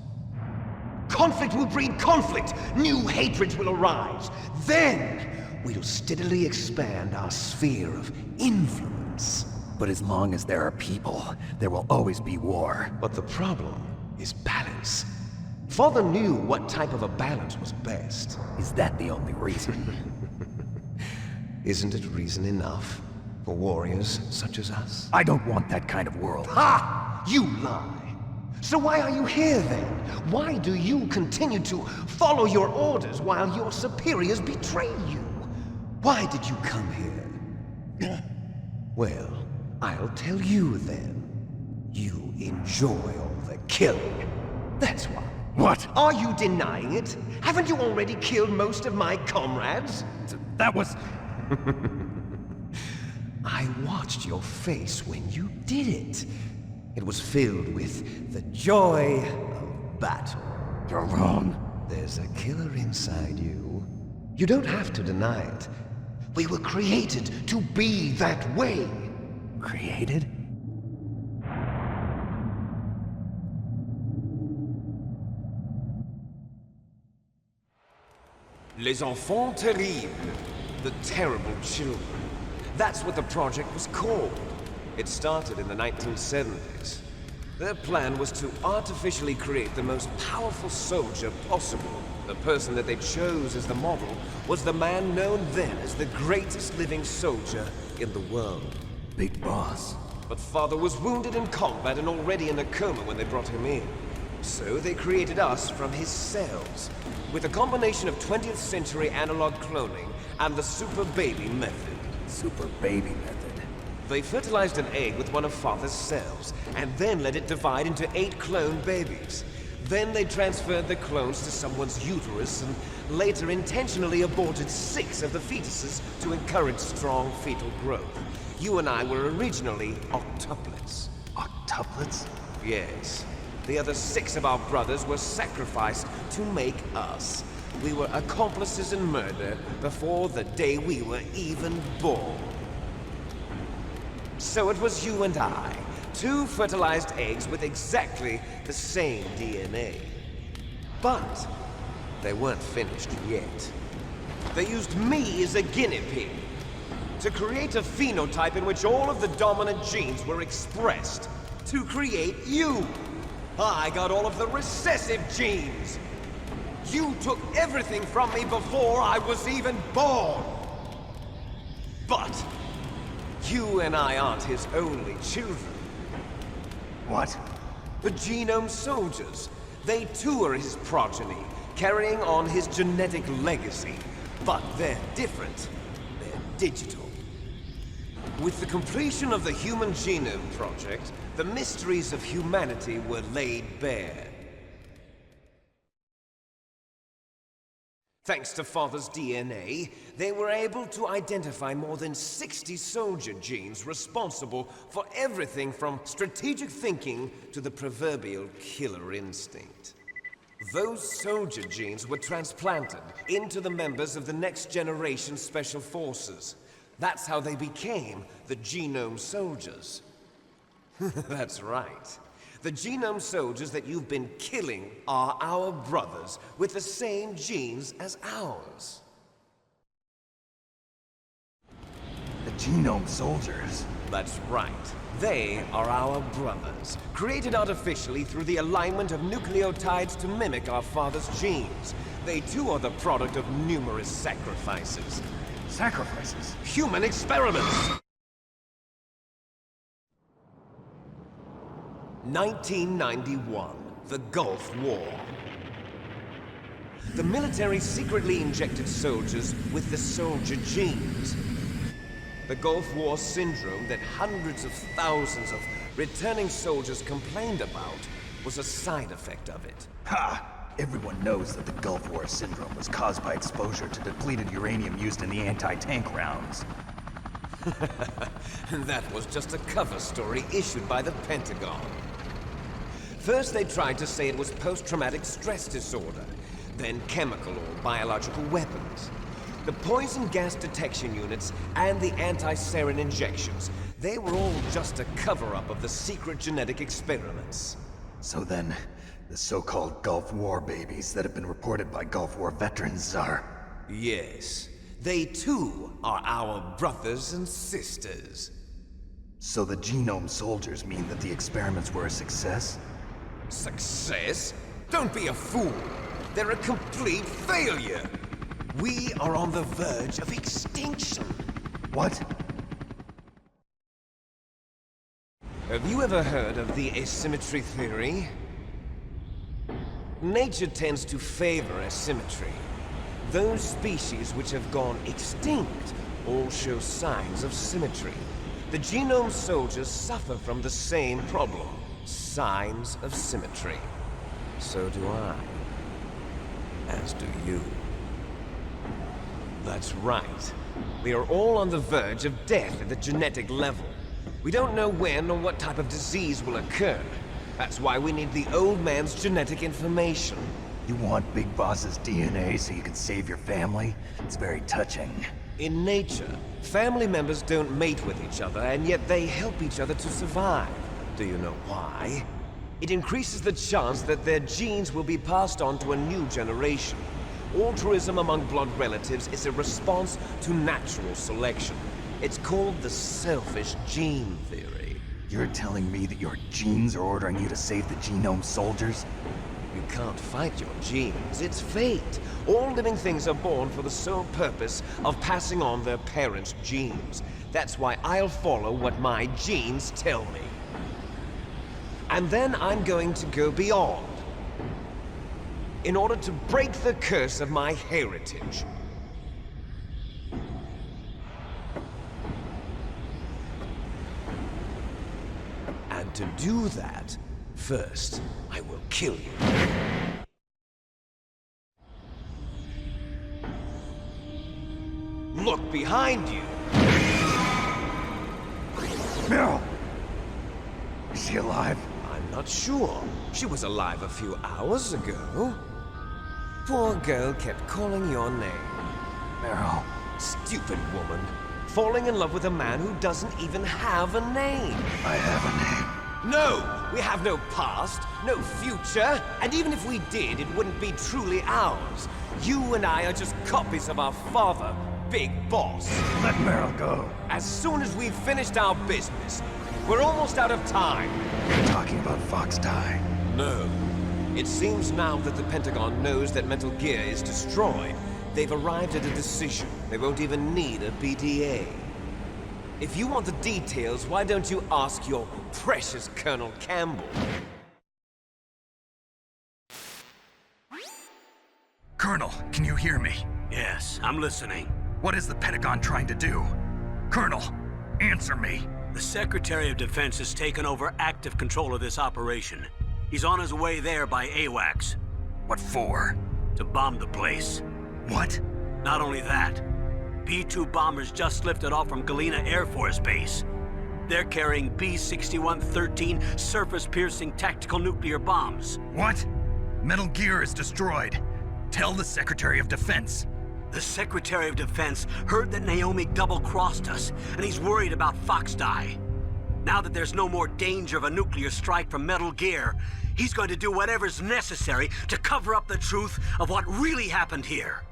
Conflict will breed conflict. New hatreds will arise. Then, we'll steadily expand our sphere of influence. But as long as there are people, there will always be war. But the problem is balance. Father knew what type of a balance was best. Is that the only reason? Isn't it reason enough for warriors such as us? I don't want that kind of world. Ha! You lie! So why are you here then? Why do you continue to follow your orders while your superiors betray you? Why did you come here? Well, I'll tell you then. You enjoy all the killing. That's why. What? Are you denying it? Haven't you already killed most of my comrades? That was... I watched your face when you did it. It was filled with the joy of battle. You're wrong. There's a killer inside you. You don't have to deny it. We were created to be that way. Created? Les enfants terribles. The terrible children. That's what the project was called. It started in the 1970s. Their plan was to artificially create the most powerful soldier possible. The person that they chose as the model was the man known then as the greatest living soldier in the world. Big Boss. But Father was wounded in combat and already in a coma when they brought him in. So they created us from his cells, with a combination of 20th century analog cloning and the super baby method. Super baby method? They fertilized an egg with one of Father's cells, and then let it divide into 8 clone babies. Then they transferred the clones to someone's uterus, and later intentionally aborted 6 of the fetuses to encourage strong fetal growth. You and I were originally octuplets. Octuplets? Yes. The other 6 of our brothers were sacrificed to make us. We were accomplices in murder before the day we were even born. So it was you and I, 2 fertilized eggs with exactly the same DNA. But they weren't finished yet. They used me as a guinea pig to create a phenotype in which all of the dominant genes were expressed. To create you! I got all of the recessive genes! You took everything from me before I was even born! But you and I aren't his only children. What? The Genome Soldiers. They too are his progeny, carrying on his genetic legacy. But they're different. They're digital. With the completion of the Human Genome Project, the mysteries of humanity were laid bare. Thanks to Father's DNA, they were able to identify more than 60 soldier genes responsible for everything from strategic thinking to the proverbial killer instinct. Those soldier genes were transplanted into the members of the next generation Special Forces. That's how they became the Genome Soldiers. That's right. The Genome Soldiers that you've been killing are our brothers with the same genes as ours. The Genome Soldiers? That's right. They are our brothers, created artificially through the alignment of nucleotides to mimic our father's genes. They too are the product of numerous sacrifices. Sacrifices? Human experiments! 1991, the Gulf War. The military secretly injected soldiers with the soldier genes. The Gulf War syndrome that hundreds of thousands of returning soldiers complained about was a side effect of it. Ha! Everyone knows that the Gulf War syndrome was caused by exposure to depleted uranium used in the anti-tank rounds. That was just a cover story issued by the Pentagon. First they tried to say it was post-traumatic stress disorder, then chemical or biological weapons. The poison gas detection units and the anti-sarin injections, they were all just a cover-up of the secret genetic experiments. So then, the so-called Gulf War babies that have been reported by Gulf War veterans are... Yes. They too are our brothers and sisters. So the Genome Soldiers mean that the experiments were a success? Success? Don't be a fool! They're a complete failure! We are on the verge of extinction. What? Have you ever heard of the asymmetry theory? Nature tends to favor asymmetry. Those species which have gone extinct all show signs of symmetry. The Genome Soldiers suffer from the same problem. Signs of symmetry. So do I. As do you. That's right. We are all on the verge of death at the genetic level. We don't know when or what type of disease will occur. That's why we need the old man's genetic information. You want Big Boss's DNA so you can save your family? It's very touching. In nature, family members don't mate with each other, and yet they help each other to survive. Do you know why? It increases the chance that their genes will be passed on to a new generation. Altruism among blood relatives is a response to natural selection. It's called the selfish gene theory. You're telling me that your genes are ordering you to save the Genome Soldiers? You can't fight your genes. It's fate. All living things are born for the sole purpose of passing on their parents' genes. That's why I'll follow what my genes tell me. And then I'm going to go beyond. In order to break the curse of my heritage. And to do that, first, I will kill you. Look behind you! Meryl! Is she alive? I'm not sure. She was alive a few hours ago. Poor girl kept calling your name. Meryl. Stupid woman. Falling in love with a man who doesn't even have a name. I have a name. No! We have no past, no future, and even if we did, it wouldn't be truly ours. You and I are just copies of our father, Big Boss. Let Meryl go. As soon as we've finished our business, we're almost out of time. You're talking about Fox Die. No. It seems now that the Pentagon knows that Metal Gear is destroyed. They've arrived at a decision. They won't even need a BDA. If you want the details, why don't you ask your precious Colonel Campbell? Colonel, can you hear me? Yes, I'm listening. What is the Pentagon trying to do? Colonel, answer me. The Secretary of Defense has taken over active control of this operation. He's on his way there by AWACS. What for? To bomb the place. What? Not only that, B-2 bombers just lifted off from Galena Air Force Base. They're carrying B-6113 surface-piercing tactical nuclear bombs. What? Metal Gear is destroyed. Tell the Secretary of Defense. The Secretary of Defense heard that Naomi double-crossed us, and he's worried about Fox Die. Now that there's no more danger of a nuclear strike from Metal Gear, he's going to do whatever's necessary to cover up the truth of what really happened here.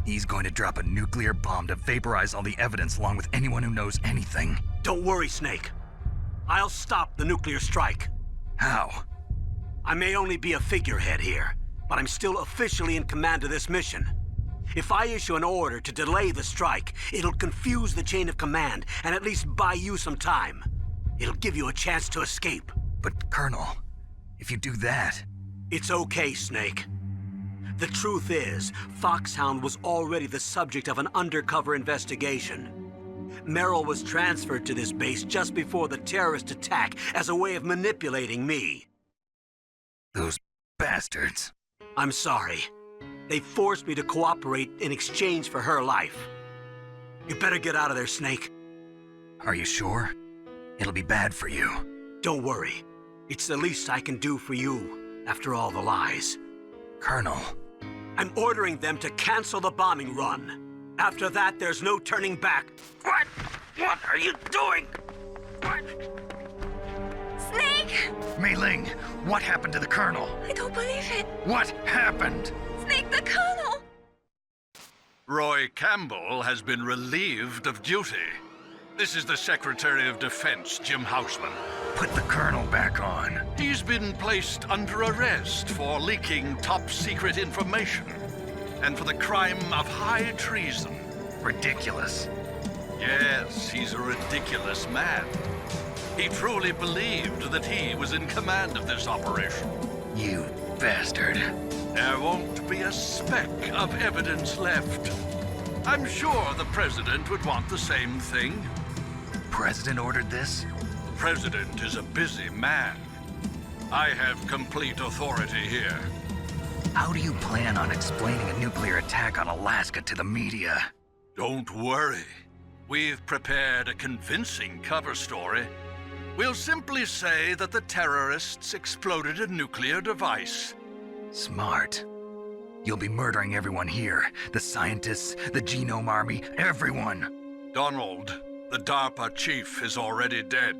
He's going to drop a nuclear bomb to vaporize all the evidence along with anyone who knows anything. Don't worry, Snake. I'll stop the nuclear strike. How? I may only be a figurehead here, but I'm still officially in command of this mission. If I issue an order to delay the strike, it'll confuse the chain of command and at least buy you some time. It'll give you a chance to escape. But, Colonel, if you do that... It's okay, Snake. The truth is, Foxhound was already the subject of an undercover investigation. Meryl was transferred to this base just before the terrorist attack as a way of manipulating me. Those bastards. I'm sorry. They forced me to cooperate in exchange for her life. You better get out of there, Snake. Are you sure? It'll be bad for you. Don't worry. It's the least I can do for you, after all the lies. Colonel. I'm ordering them to cancel the bombing run. After that, there's no turning back. What? What are you doing? What? Snake! Mei Ling, what happened to the Colonel? I don't believe it. What happened? Snake, the Colonel! Roy Campbell has been relieved of duty. This is the Secretary of Defense, Jim Houseman. Put the Colonel back on. He's been placed under arrest for leaking top-secret information and for the crime of high treason. Ridiculous. Yes, he's a ridiculous man. He truly believed that he was in command of this operation. You bastard. There won't be a speck of evidence left. I'm sure the President would want the same thing. President ordered this? President is a busy man. I have complete authority here. How do you plan on explaining a nuclear attack on Alaska to the media? Don't worry. We've prepared a convincing cover story. We'll simply say that the terrorists exploded a nuclear device. Smart. You'll be murdering everyone here. The scientists, the Genome Army, everyone. Donald, the DARPA chief, is already dead.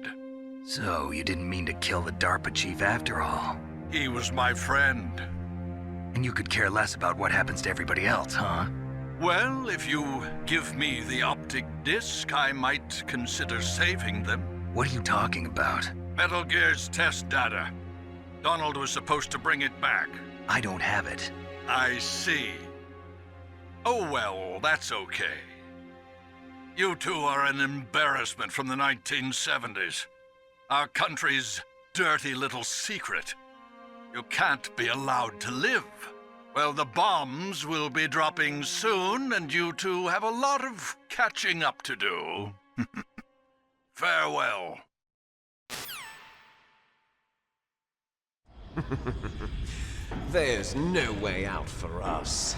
So, you didn't mean to kill the DARPA chief after all? He was my friend. And you could care less about what happens to everybody else, huh? Well, if you give me the optic disc, I might consider saving them. What are you talking about? Metal Gear's test data. Donald was supposed to bring it back. I don't have it. I see. Oh well, that's okay. You two are an embarrassment from the 1970s. Our country's dirty little secret. You can't be allowed to live. Well, the bombs will be dropping soon, and you two have a lot of catching up to do. Farewell. There's no way out for us.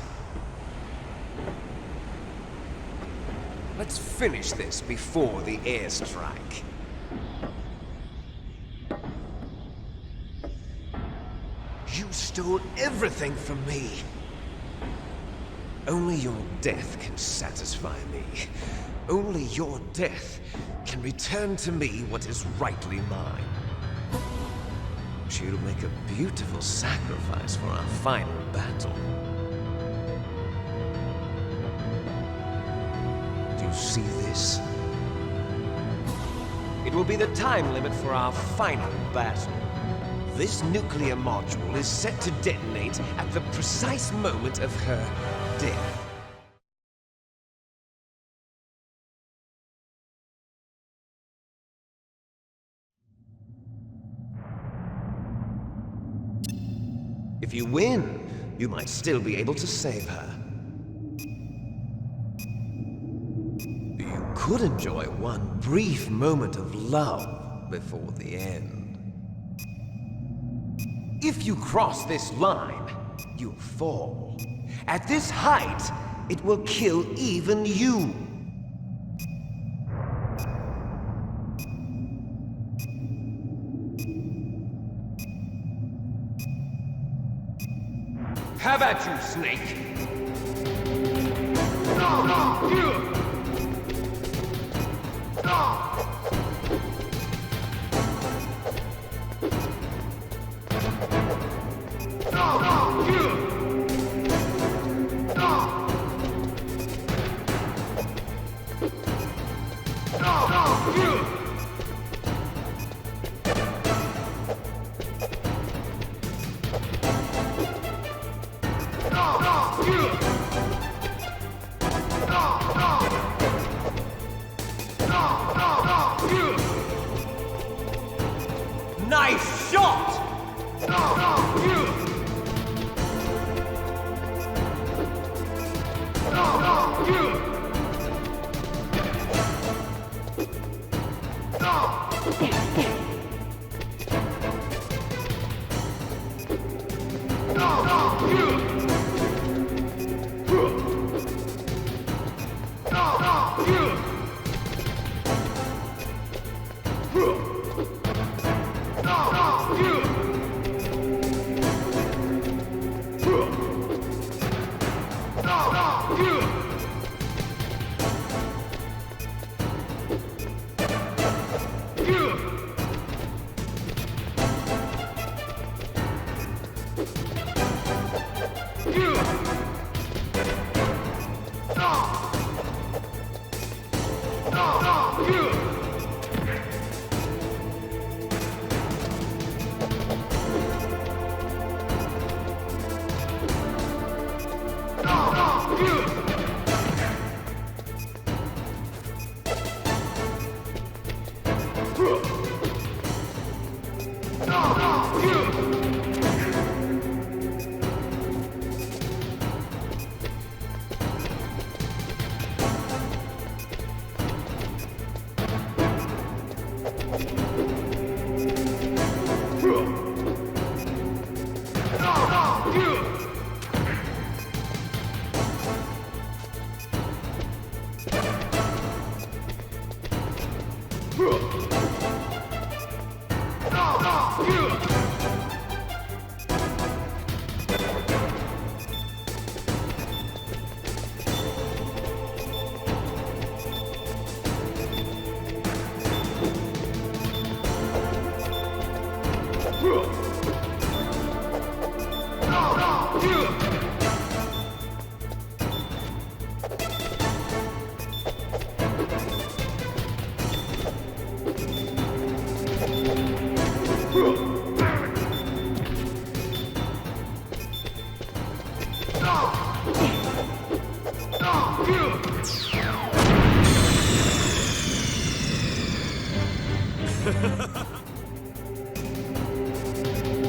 Let's finish this before the airstrike. You stole everything from me. Only your death can satisfy me. Only your death can return to me what is rightly mine. She'll make a beautiful sacrifice for our final battle. you see this? It will be the time limit for our final battle. This nuclear module is set to detonate at the precise moment of her death. If you win, you might still be able to save her. You could enjoy one brief moment of love before the end. If you cross this line, you'll fall. At this height, it will kill even you. Have at you, Snake! Nice shot!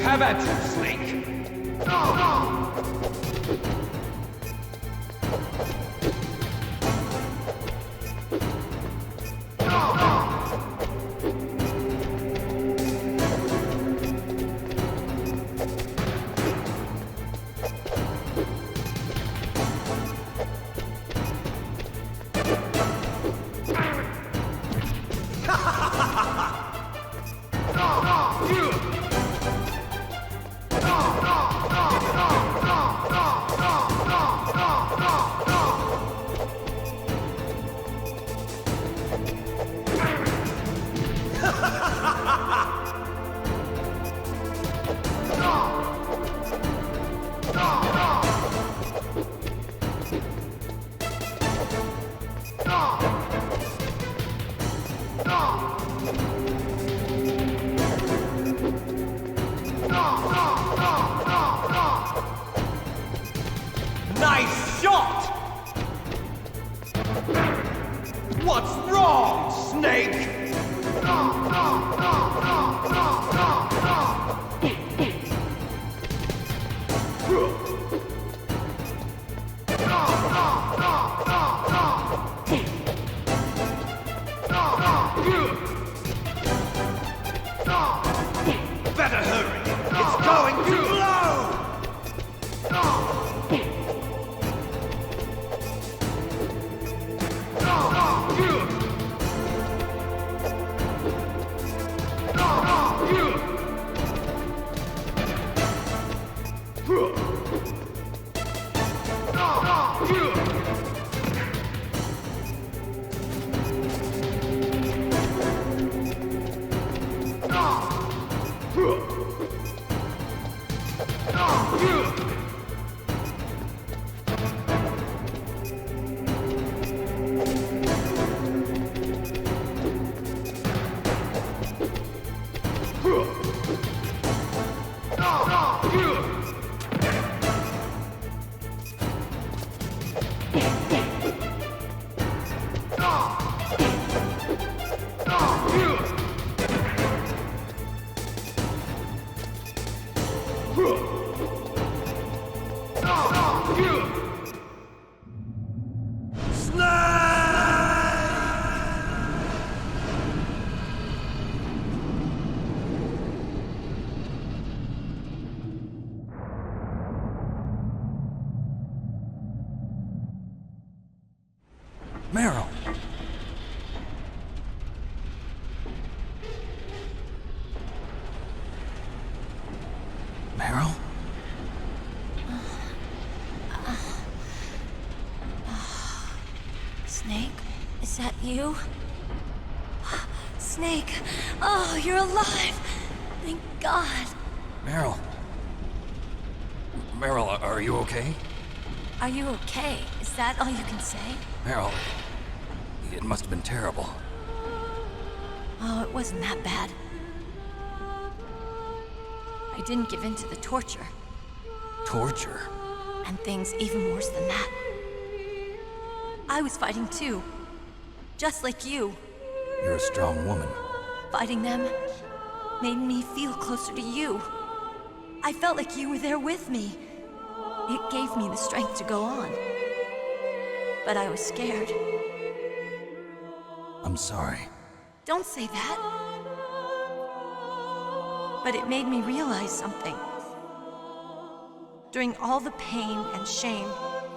Have at you, Snake! Nice shot! What's wrong, Snake? Better hurry! It's going to blow! Meryl! Meryl? Snake, is that you? Snake, oh, you're alive! Thank God. Meryl? Meryl, are you okay? Are you okay? Is that all you can say? Meryl, it must have been terrible. Oh, it wasn't that bad. I didn't give in to the torture. Torture? And things even worse than that. I was fighting too. Just like you. You're a strong woman. Fighting them made me feel closer to you. I felt like you were there with me. It gave me the strength to go on. But I was scared. I'm sorry. Don't say that. But it made me realize something. During all the pain and shame,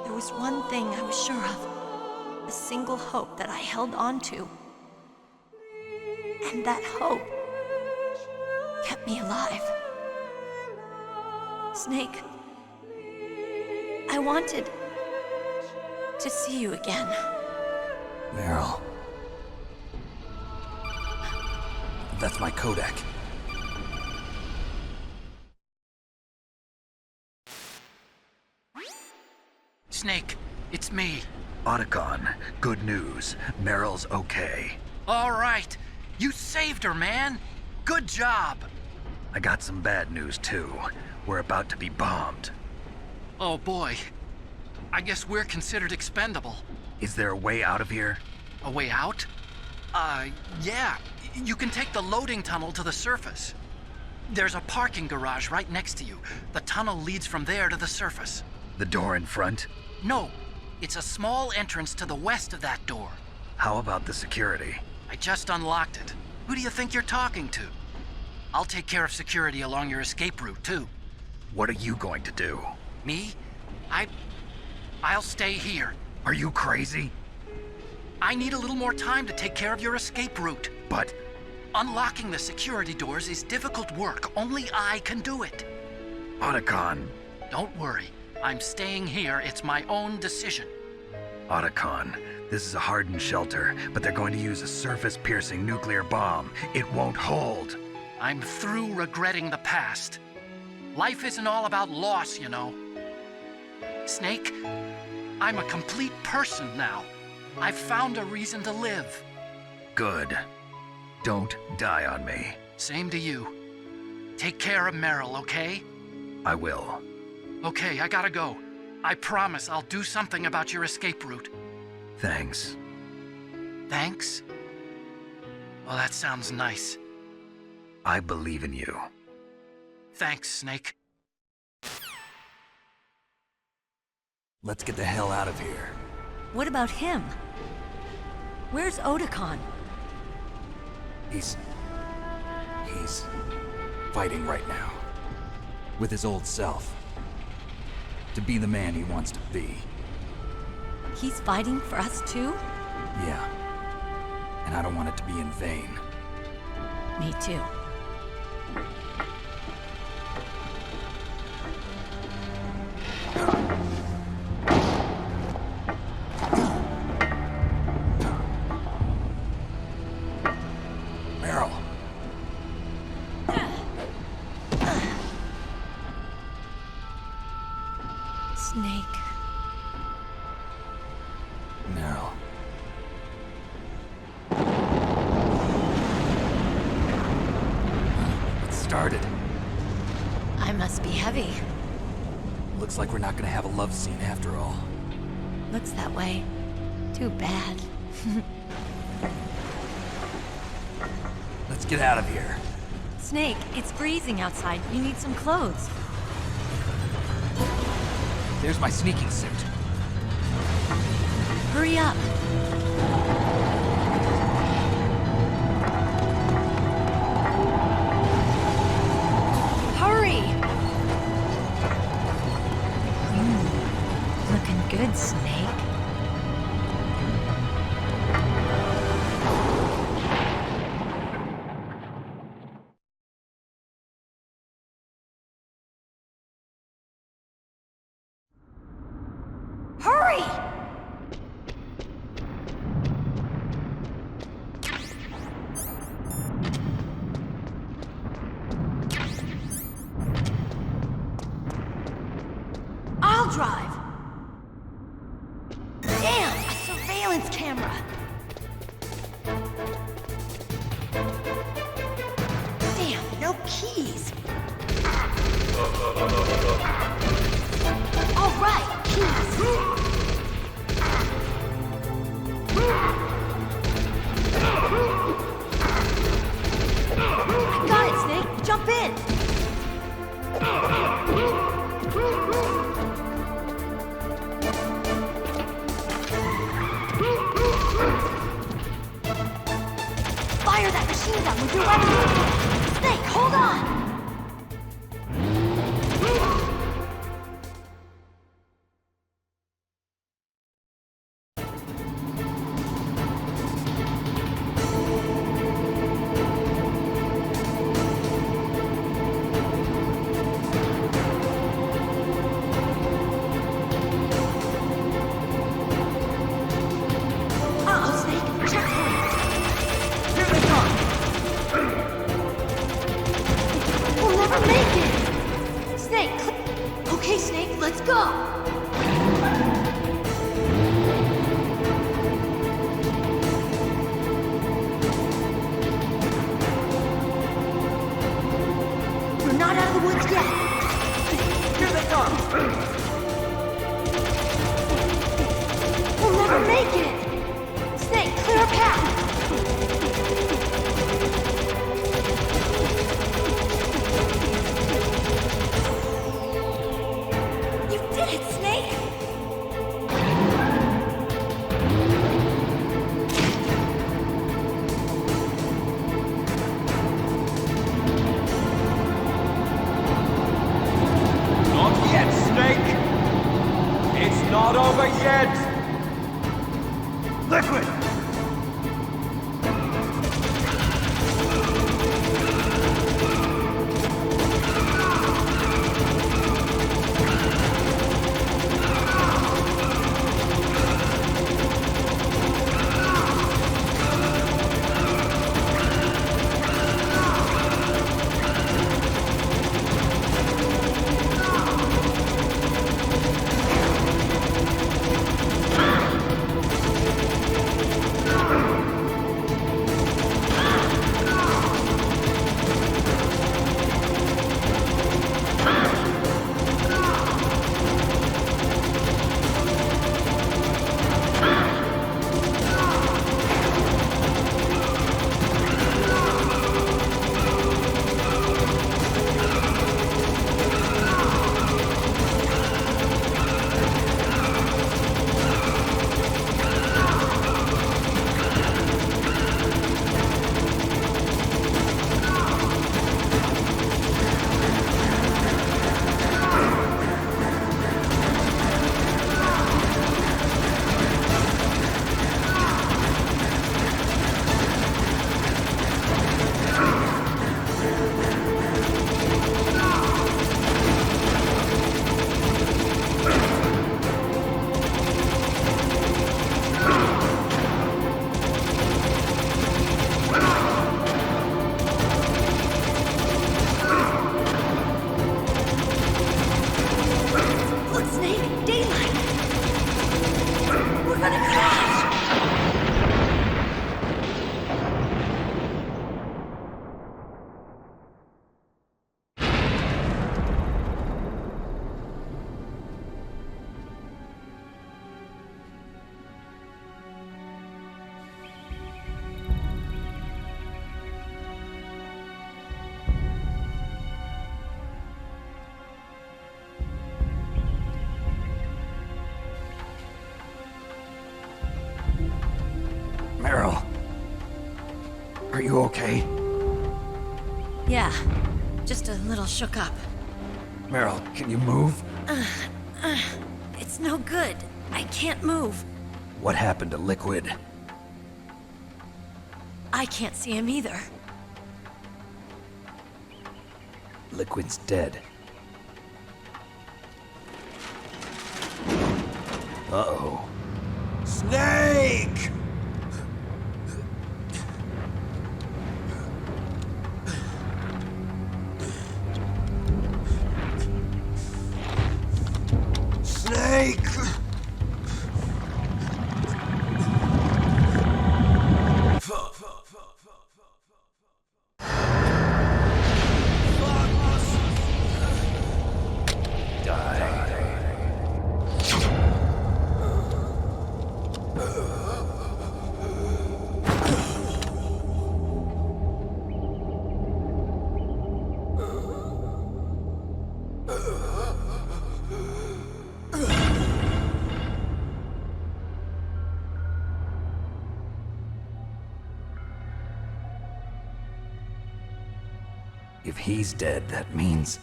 there was one thing I was sure of. A single hope that I held on to. And that hope kept me alive. Snake, I wanted to see you again. Meryl. That's my Codec. Snake, it's me. Otacon, good news. Meryl's okay. All right. You saved her, man. Good job. I got some bad news, too. We're about to be bombed. Oh, boy. I guess we're considered expendable. Is there a way out of here? A way out? Yeah. You can take the loading tunnel to the surface. There's a parking garage right next to you. The tunnel leads from there to the surface. The door in front? No. It's a small entrance to the west of that door. How about the security? I just unlocked it. Who do you think you're talking to? I'll take care of security along your escape route, too. What are you going to do? Me? I'll stay here. Are you crazy? I need a little more time to take care of your escape route. But... unlocking the security doors is difficult work. Only I can do it. Otacon. Don't worry. I'm staying here. It's my own decision. Otacon, this is a hardened shelter, but they're going to use a surface-piercing nuclear bomb. It won't hold. I'm through regretting the past. Life isn't all about loss, you know. Snake, I'm a complete person now. I've found a reason to live. Good. Don't die on me. Same to you. Take care of Meryl, okay? I will. Okay, I gotta go. I promise I'll do something about your escape route. Thanks. Thanks? Well, that sounds nice. I believe in you. Thanks, Snake. Let's get the hell out of here. What about him? Where's Oticon? He's fighting right now. With his old self. To be the man he wants to be. He's fighting for us too? Yeah. And I don't want it to be in vain. Me too. Meryl. Snake. Meryl. It started. I must be heavy. Looks like we're not gonna have a love scene after all. Looks that way. Too bad. Let's get out of here. Snake, it's freezing outside. You need some clothes. There's my sneaking suit. Hurry up. Hurry! Looking good, Snake. Hurry! I'll drive. Damn, a surveillance camera. Damn, no keys. All right, keys. I got it, Snake. Jump in. Fire that machine gun with your weapon. Snake, hold on. Are you okay? Yeah, just a little shook up. Meryl, can you move? It's no good. I can't move. What happened to Liquid? I can't see him either. Liquid's dead. Uh-oh. Snake! Snake! If he's dead, that means...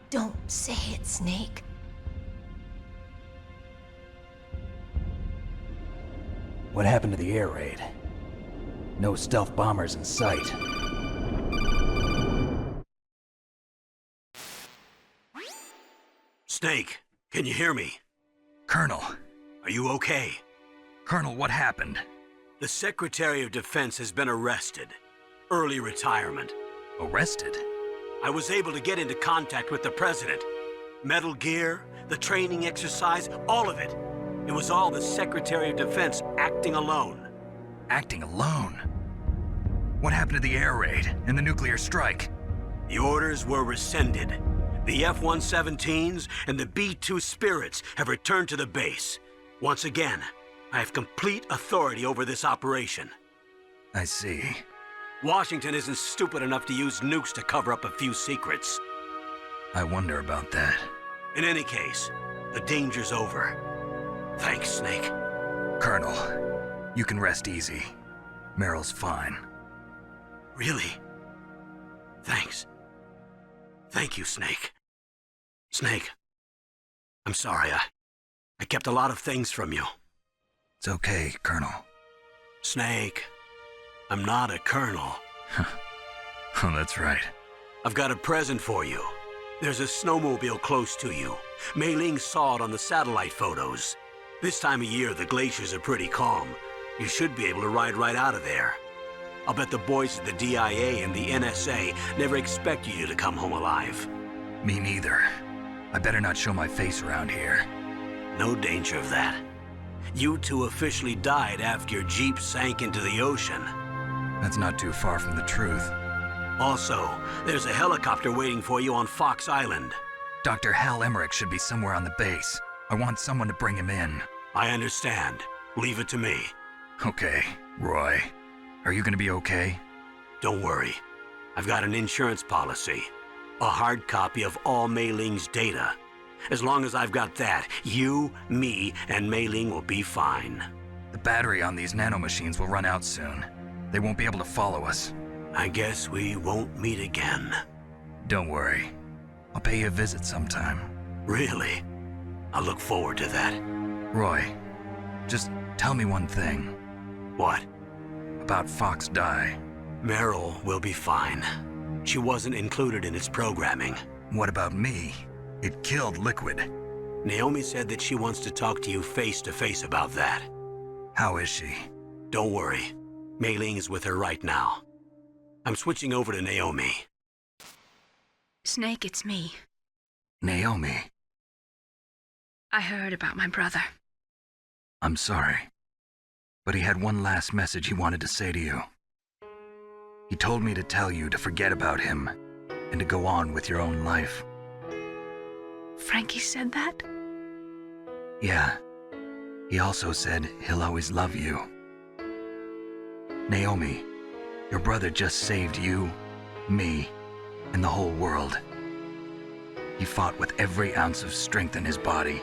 Don't say it, Snake. What happened to the air raid? No stealth bombers in sight. Snake, can you hear me? Colonel. Are you okay? Colonel, what happened? The Secretary of Defense has been arrested. Early retirement. Arrested? I was able to get into contact with the President. Metal Gear, the training exercise, all of it. It was all the Secretary of Defense acting alone. Acting alone? What happened to the air raid and the nuclear strike? The orders were rescinded. The F-117s and the B-2 Spirits have returned to the base. Once again, I have complete authority over this operation. I see. Washington isn't stupid enough to use nukes to cover up a few secrets. I wonder about that. In any case, the danger's over. Thanks, Snake. Colonel, you can rest easy. Meryl's fine. Really? Thanks. Thank you, Snake. Snake, I'm sorry. I kept a lot of things from you. It's okay, Colonel. Snake, I'm not a colonel. Oh, that's right. I've got a present for you. There's a snowmobile close to you. Mei Ling saw it on the satellite photos. This time of year, the glaciers are pretty calm. You should be able to ride right out of there. I'll bet the boys at the DIA and the NSA never expect you to come home alive. Me neither. I better not show my face around here. No danger of that. You two officially died after your Jeep sank into the ocean. That's not too far from the truth. Also, there's a helicopter waiting for you on Fox Island. Dr. Hal Emmerich should be somewhere on the base. I want someone to bring him in. I understand. Leave it to me. Okay, Roy. Are you gonna be okay? Don't worry. I've got an insurance policy. A hard copy of all Mei Ling's data. As long as I've got that, you, me, and Mei Ling will be fine. The battery on these nanomachines will run out soon. They won't be able to follow us. I guess we won't meet again. Don't worry. I'll pay you a visit sometime. Really? I look forward to that. Roy, just tell me one thing. What? About Fox Die. Meryl will be fine. She wasn't included in its programming. What about me? It killed Liquid. Naomi said that she wants to talk to you face to face about that. How is she? Don't worry. Mei Ling is with her right now. I'm switching over to Naomi. Snake, it's me. Naomi. I heard about my brother. I'm sorry. But he had one last message he wanted to say to you. He told me to tell you to forget about him and to go on with your own life. Frankie said that? Yeah. He also said he'll always love you. Naomi, your brother just saved you, me, and the whole world. He fought with every ounce of strength in his body.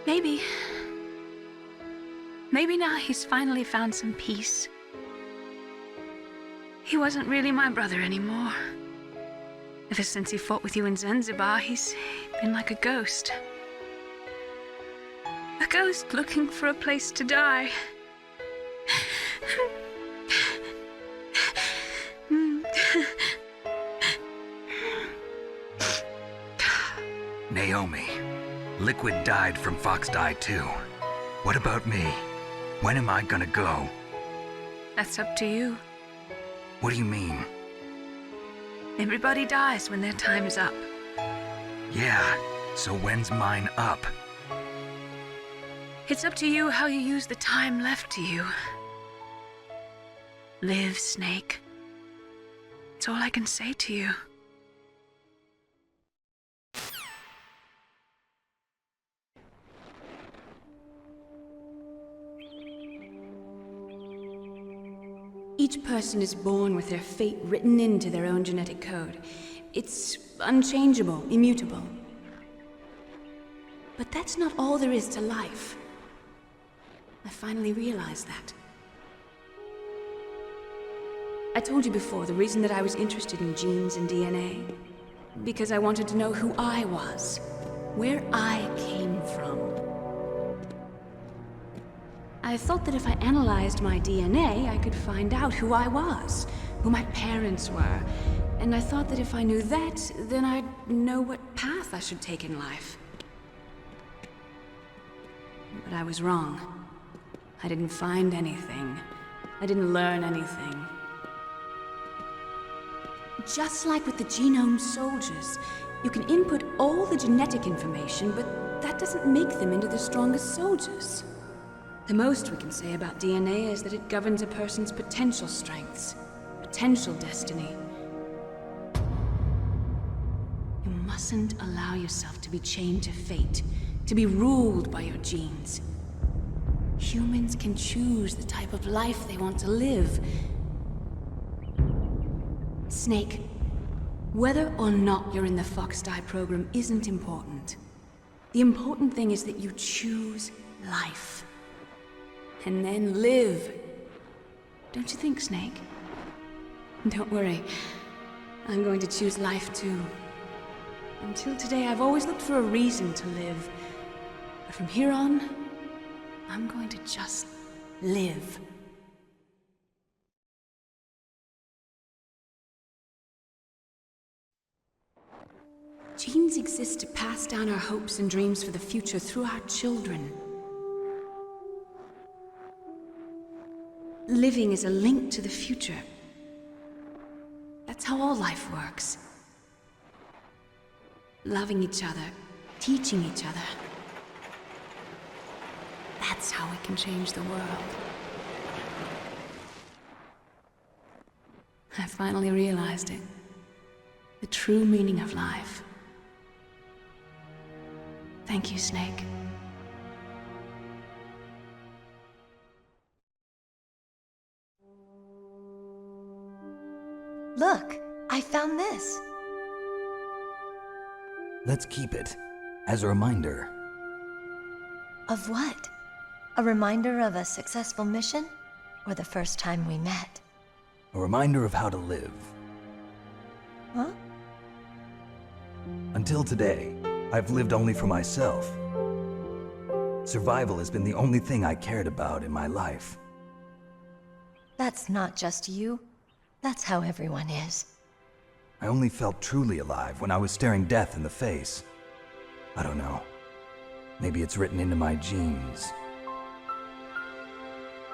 Maybe. Maybe now he's finally found some peace. He wasn't really my brother anymore. Ever since he fought with you in Zanzibar, he's been like a ghost. A ghost looking for a place to die. Naomi, Liquid died from Fox Die too. What about me? When am I gonna go? That's up to you. What do you mean? Everybody dies when their time is up. Yeah, so when's mine up? It's up to you how you use the time left to you. Live, Snake. That's all I can say to you. Each person is born with their fate written into their own genetic code. It's unchangeable, immutable. But that's not all there is to life. I finally realized that. I told you before the reason that I was interested in genes and DNA. Because I wanted to know who I was, where I came from. I thought that if I analyzed my DNA, I could find out who I was, who my parents were. And I thought that if I knew that, then I'd know what path I should take in life. But I was wrong. I didn't find anything. I didn't learn anything. Just like with the genome soldiers, you can input all the genetic information, but that doesn't make them into the strongest soldiers. The most we can say about DNA is that it governs a person's potential strengths, potential destiny. You mustn't allow yourself to be chained to fate, to be ruled by your genes. Humans can choose the type of life they want to live. Snake, whether or not you're in the Fox Die program isn't important. The important thing is that you choose life. And then live. Don't you think, Snake? Don't worry. I'm going to choose life too. Until today, I've always looked for a reason to live. But from here on, I'm going to just live. Genes exist to pass down our hopes and dreams for the future through our children. Living is a link to the future. That's how all life works. Loving each other, teaching each other. That's how we can change the world. I finally realized it. The true meaning of life. Thank you, Snake. Look, I found this. Let's keep it as a reminder. Of what? A reminder of a successful mission? Or the first time we met? A reminder of how to live. Huh? Until today, I've lived only for myself. Survival has been the only thing I cared about in my life. That's not just you. That's how everyone is. I only felt truly alive when I was staring death in the face. I don't know. Maybe it's written into my genes.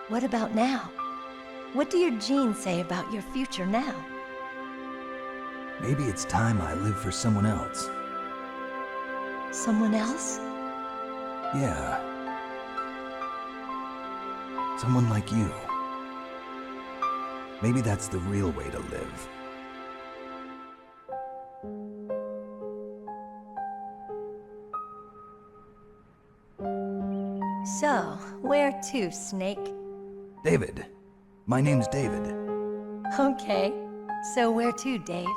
What about now? What do your genes say about your future now? Maybe it's time I live for someone else. Someone else? Yeah. Someone like you. Maybe that's the real way to live. So, where to, Snake? David. My name's David. Okay. So where to, Dave?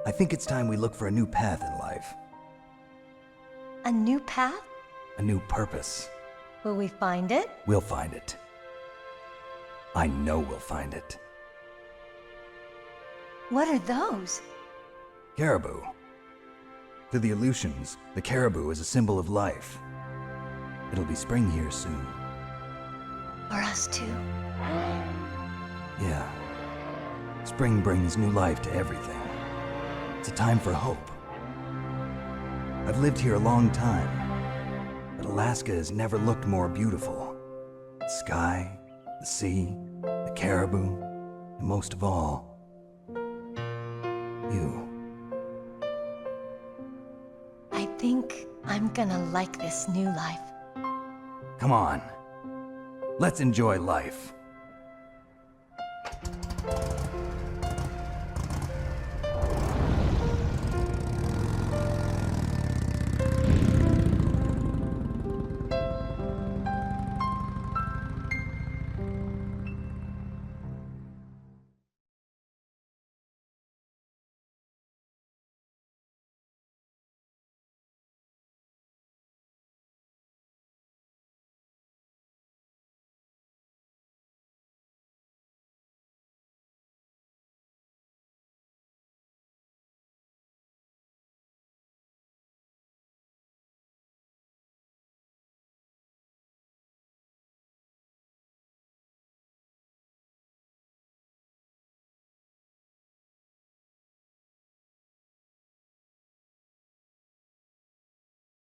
I think it's time we look for a new path in life. A new path? A new purpose. Will we find it? We'll find it. I know we'll find it. What are those? Caribou. To the Aleutians, the caribou is a symbol of life. It'll be spring here soon. For us too. Yeah. Spring brings new life to everything. It's a time for hope. I've lived here a long time, but Alaska has never looked more beautiful. The sky, the sea, the caribou, and most of all, you. I think I'm gonna like this new life. Come on. Let's enjoy life.